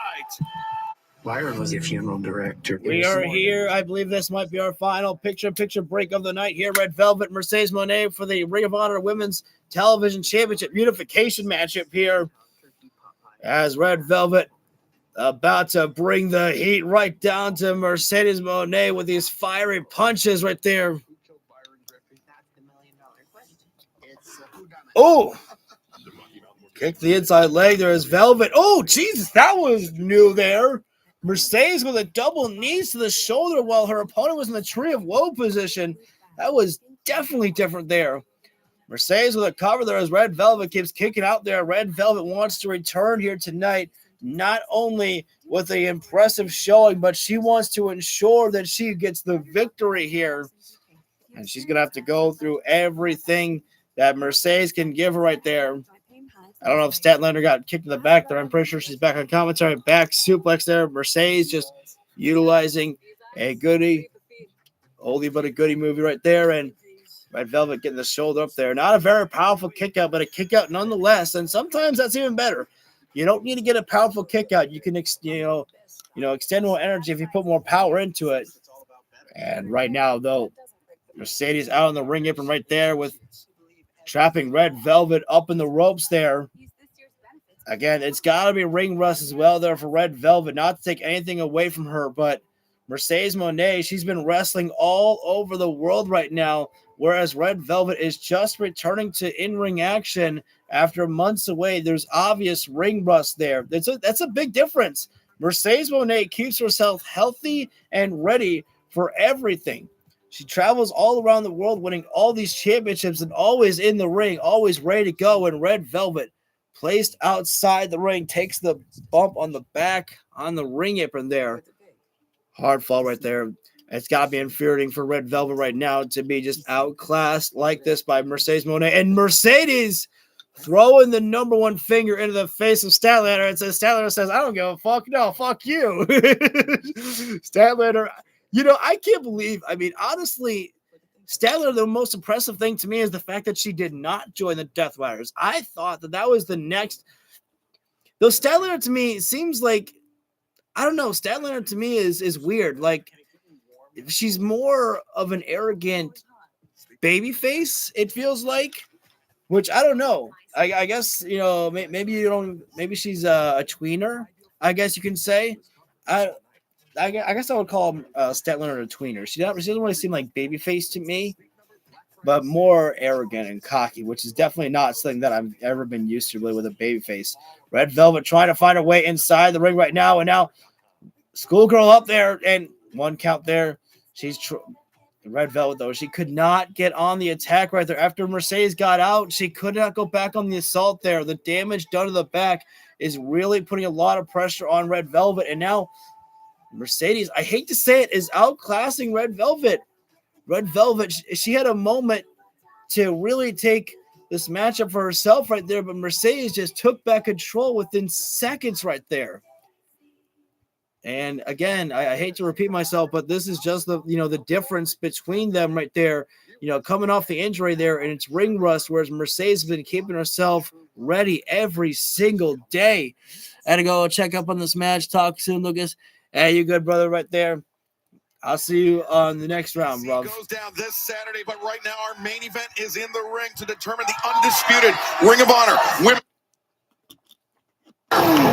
Byron was your funeral director. We are here. I believe this might be our final picture break of the night here. Red Velvet, Mercedes Monet for the Ring of Honor Women's Television Championship unification matchup here. As Red Velvet about to bring the heat right down to Mercedes Monet with these fiery punches right there. Oh, kick the inside leg. There is Velvet. Oh, Jesus, that was new there. Mercedes with a double knees to the shoulder while her opponent was in the Tree of Woe position. That was definitely different there. Mercedes with a cover there as Red Velvet keeps kicking out there. Red Velvet wants to return here tonight, not only with an impressive showing, but she wants to ensure that she gets the victory here. And she's going to have to go through everything that Mercedes can give her right there. I don't know if Statlander got kicked in the back there. I'm pretty sure she's back on commentary. Back suplex there. Mercedes just utilizing a oldie but a goodie movie right there. And Red Velvet getting the shoulder up there. Not a very powerful kick out, but a kick out nonetheless. And sometimes that's even better. You don't need to get a powerful kick out. You can, extend more energy if you put more power into it. And right now, though, Mercedes out on the ring apron right there with trapping Red Velvet up in the ropes there. Again, it's got to be ring rust as well there for Red Velvet, not to take anything away from her, but Mercedes Monet, she's been wrestling all over the world right now, whereas Red Velvet is just returning to in-ring action after months away. There's obvious ring rust there. That's a big difference. Mercedes Monet keeps herself healthy and ready for everything. She travels all around the world winning all these championships and always in the ring, always ready to go. And Red Velvet, placed outside the ring, takes the bump on the back on the ring apron there. Hard fall right there. It's got to be infuriating for Red Velvet right now to be just outclassed like this by Mercedes Moné. And Mercedes throwing the number one finger into the face of Statlander. And says, Statlander says, I don't give a fuck. No, fuck you. Statlander, I can't believe, honestly, Statlander, the most impressive thing to me is the fact that she did not join the Death Riders. I thought that was the next. Though Statlander to me seems like, I don't know, Statlander to me is weird. Like, she's more of an arrogant baby face, it feels like, which I don't know. I guess, maybe she's a tweener, I guess you can say. I guess I would call Statlander a tweener. She doesn't really seem like babyface to me, but more arrogant and cocky, which is definitely not something that I've ever been used to really with a babyface. Red Velvet trying to find her way inside the ring right now, and now Schoolgirl up there, and one count there. She's Red Velvet, though. She could not get on the attack right there. After Mercedes got out, she could not go back on the assault there. The damage done to the back is really putting a lot of pressure on Red Velvet, and now Mercedes, I hate to say it, is outclassing Red Velvet. Red Velvet, she had a moment to really take this matchup for herself right there, but Mercedes just took back control within seconds right there. And again, I hate to repeat myself, but this is just the difference between them right there. Coming off the injury there, and it's ring rust, whereas Mercedes has been keeping herself ready every single day. I had to go check up on this match. Talk soon, Lucas. Hey, you good, brother, right there. I'll see you on the next round, bro. Goes down this Saturday, but right now our main event is in the ring to determine the undisputed Ring of Honor women.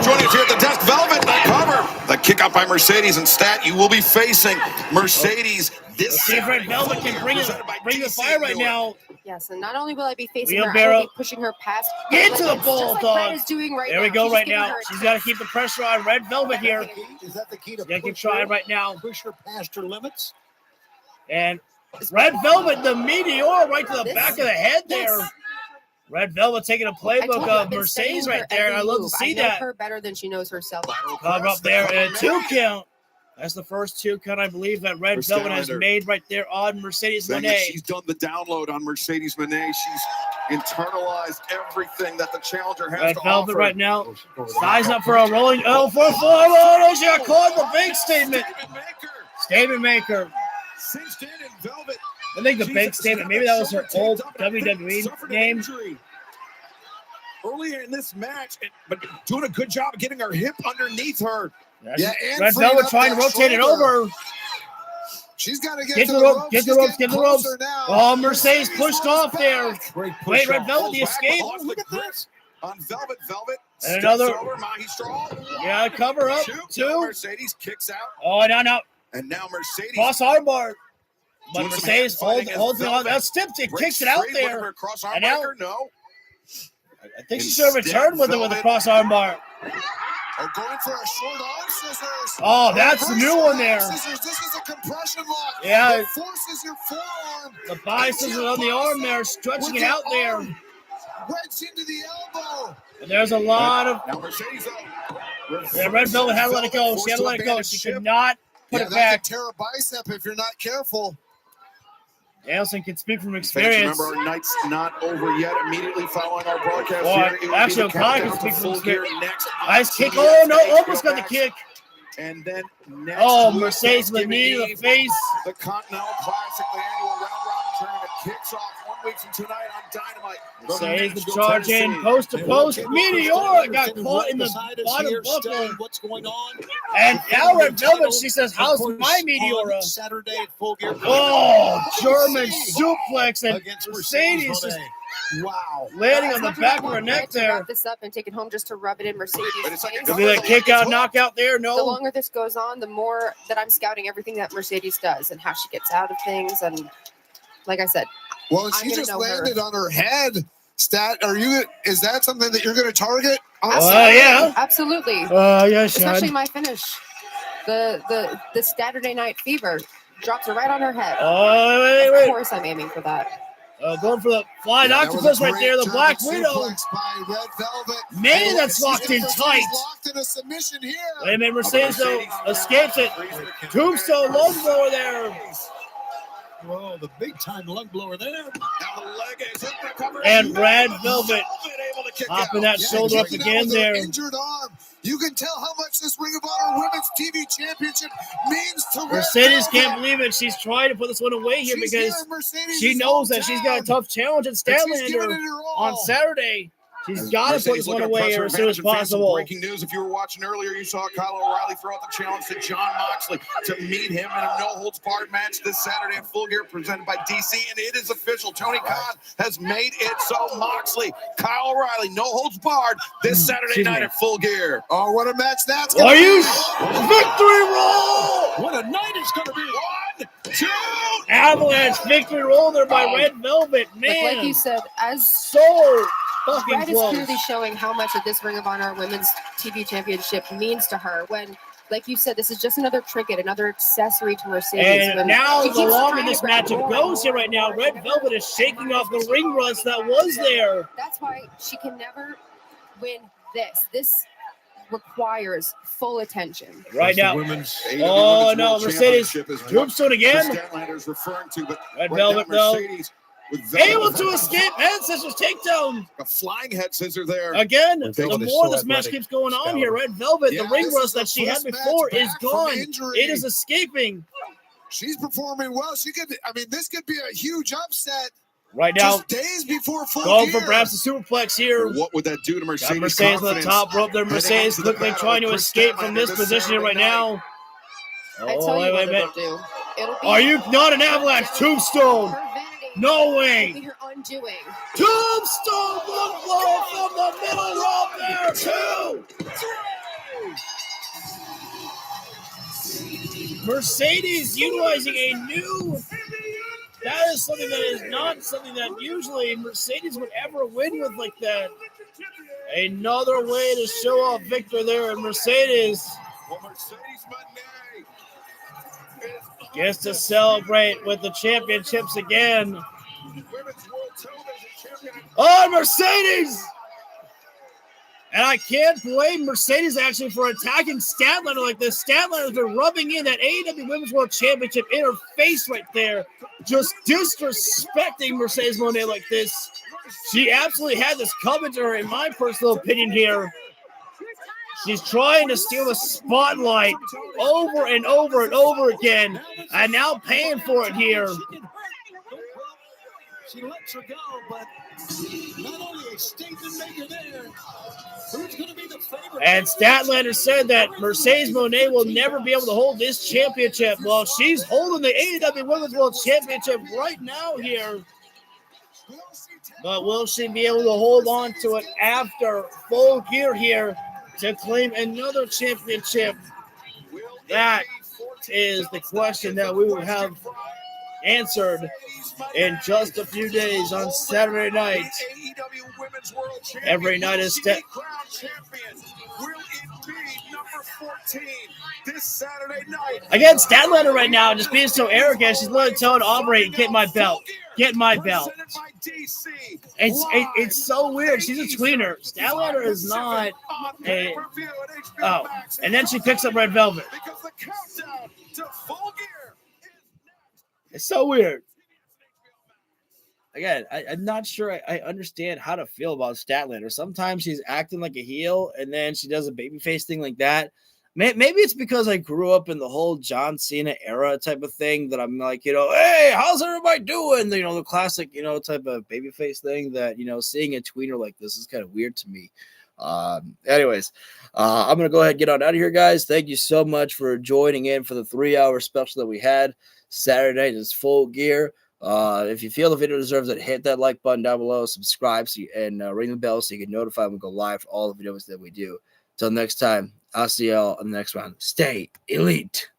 Joining us here at the desk, Velvet, the cover. The kick out by Mercedes, and Stat, you will be facing Mercedes this see if Red Velvet can bring the fire right now. Yes, and not only will I be facing Wheel her, barrel. I will be pushing her past. Get to the ball, like dog. Brad is doing right there now. we go She's right giving now. her a She's got to keep the pressure on Red Velvet here. Is that the key to keep trying right now. Push her past her limits? And Red Velvet, the meteor right to the back of the head there. Red Velvet taking a playbook of Mercedes right there, and I love to see that. Her better than she knows herself. Cover up there, and a 2 count. That's the first 2 count, I believe, that Red Velvet has made right there on Mercedes Moné. She's done the download on Mercedes Moné. She's internalized everything that the challenger has Red to Velvet offer. right now, sizing up for a rolling L4-4. Oh, she got caught in the big statement. Statement maker. Cinched in velvet. I think the big statement, maybe that was her old WWE name. Earlier in this match, but doing a good job of getting her hip underneath her. Yeah, Red Velvet trying to rotate it over. She's got to get the ropes, get the ropes, get the ropes. Oh, Mercedes pushed off there. Wait, Red Velvet, the escape. Look at this. On Velvet. And another. Yeah, cover up. 2. Mercedes kicks out. Oh, no. And now Mercedes. Cross armbar. But Mercedes holds it on. That stiff, it kicks it out there. And now, no. I think she should have returned with it with a cross armbar. Going for a short arm scissors. Oh, that's the new one there. Scissors. This is a compression lock. Yeah. It forces your forearm. The biceps on the arm there, stretching it out there. Wedged into the elbow. And there's a lot of. Now Mercedes Red Velvet had to let it go. She had to let it go. She could not put it back. That could tear a bicep if you're not careful. Danielson can speak from experience. Remember, our night's not over yet. Immediately following our broadcast here, actually, O'Connor can speak from experience. Nice kick. TV. Oh, no, almost got the kick. And then next Mercedes with a knee to the face. The Continental Classic, the annual round-robin tournament, kicks off 1 week from tonight on Dynamite. Mercedes the charge in, post to post. Meteor got caught in the bottom buckle. What's going on? And now Red Velvet, she says, how's my Meteora? Saturday at Full Gear. Oh, German suplex, and Mercedes is landing on the back of her neck there. Wrap this up and take it home just to rub it in Mercedes' face. Could be that kick out, knockout there. No. The longer this goes on, the more that I'm scouting everything that Mercedes does and how she gets out of things. And like I said, well, she just landed on her head. Stat, is that something that you're going to target? Yeah, absolutely. Yes, especially my finish. The Saturday Night Fever drops her right on her head. Oh, wait. Of course, I'm aiming for that. Going for the flying octopus right there, the Black Widow. Man, that's locked in tight. Locked in a submission here. Wait a minute, Mercedes though escapes it. Tombstone lung blower there. Whoa, the big-time lung blower there. And Red Velvet hopping that shoulder up again there. Injured arm. You can tell how much this Ring of Honor Women's TV Championship means to Mercedes. Can't believe it. She's trying to put this one away here because she knows that she's got a tough challenge at Statlander on Saturday. She's got to put this one away here as soon as possible. Breaking news, if you were watching earlier, you saw Kyle O'Reilly throw out the challenge to Jon Moxley to meet him in a no-holds-barred match this Saturday at Full Gear presented by DC, and it is official. Tony Khan has made it so. Moxley, Kyle O'Reilly, no-holds-barred this Saturday night at Full Gear. Oh, what a match that's going to be. Victory roll! What a night it's going to be. 1, 2. Avalanche victory roll there by Red Velvet. Man. Like you said, as so fucking Red is close. clearly showing how much of this Ring of Honor Women's TV Championship means to her. When, like you said, this is just another trinket, another accessory to Mercedes. And now the longer this matchup goes here right now, Red Velvet is shaking off the ring rust that was there. That's why she can never win this. This requires full attention. Right now. Oh no, Mercedes. Tombstone again. Red Velvet though. Able to escape head scissors takedown. A flying head scissor there. Again, the more this match keeps going on here, Red Velvet, the ring rust that she had before is gone. It is escaping. She's performing well. She could. I mean, this could be a huge upset. Right now, just days before Full going Gear. for perhaps a superplex here. What would that do to Mercedes? Got Mercedes on the top rope there. Mercedes quickly trying to escape from this position here right now. Oh, wait a minute. Are you not an Avalanche? Tombstone? No way. Her undoing. Tombstone blow from the middle rope there. 2. Mercedes utilizing a new. That is something that is not something that usually Mercedes would ever win with like that. Another way to show off victory there, and Mercedes gets to celebrate with the championships again. Oh, Mercedes! And I can't blame Mercedes actually for attacking Statlander like this. Statlander has been rubbing in that AEW Women's World Championship in her face right there, just disrespecting Mercedes Moné like this. She absolutely had this coming to her, in my personal opinion here. She's trying to steal the spotlight over and over and over again, and now paying for it here. She lets her go, but not only a statement maker there. Who's going to be the favorite? And Statlander said that Mercedes Moné will never be able to hold this championship. Well, she's holding the AEW Women's World Championship right now here. But will she be able to hold on to it after Full Gear here to claim another championship? That is the question that we will have answered in just a few days on Saturday night. Every night is again, Statlander right now just being so arrogant. She's literally telling Aubrey, "Get my belt, get my belt." It's so weird. She's a tweener. Statlander is not a. Oh, and then she picks up Red Velvet. It's so weird. Again, I'm not sure I understand how to feel about Statlander. Sometimes she's acting like a heel, and then she does a babyface thing like that. Maybe it's because I grew up in the whole John Cena era type of thing that I'm like, hey, how's everybody doing? The classic, type of babyface thing that, seeing a tweener like this is kind of weird to me. Anyways, I'm going to go ahead and get on out of here, guys. Thank you so much for joining in for the 3-hour special that we had. Saturday night is Full Gear. If you feel the video deserves it, hit that like button down below, subscribe, and ring the bell so you get notified when we go live for all the videos that we do. Till next time, I'll see y'all on the next round. Stay elite.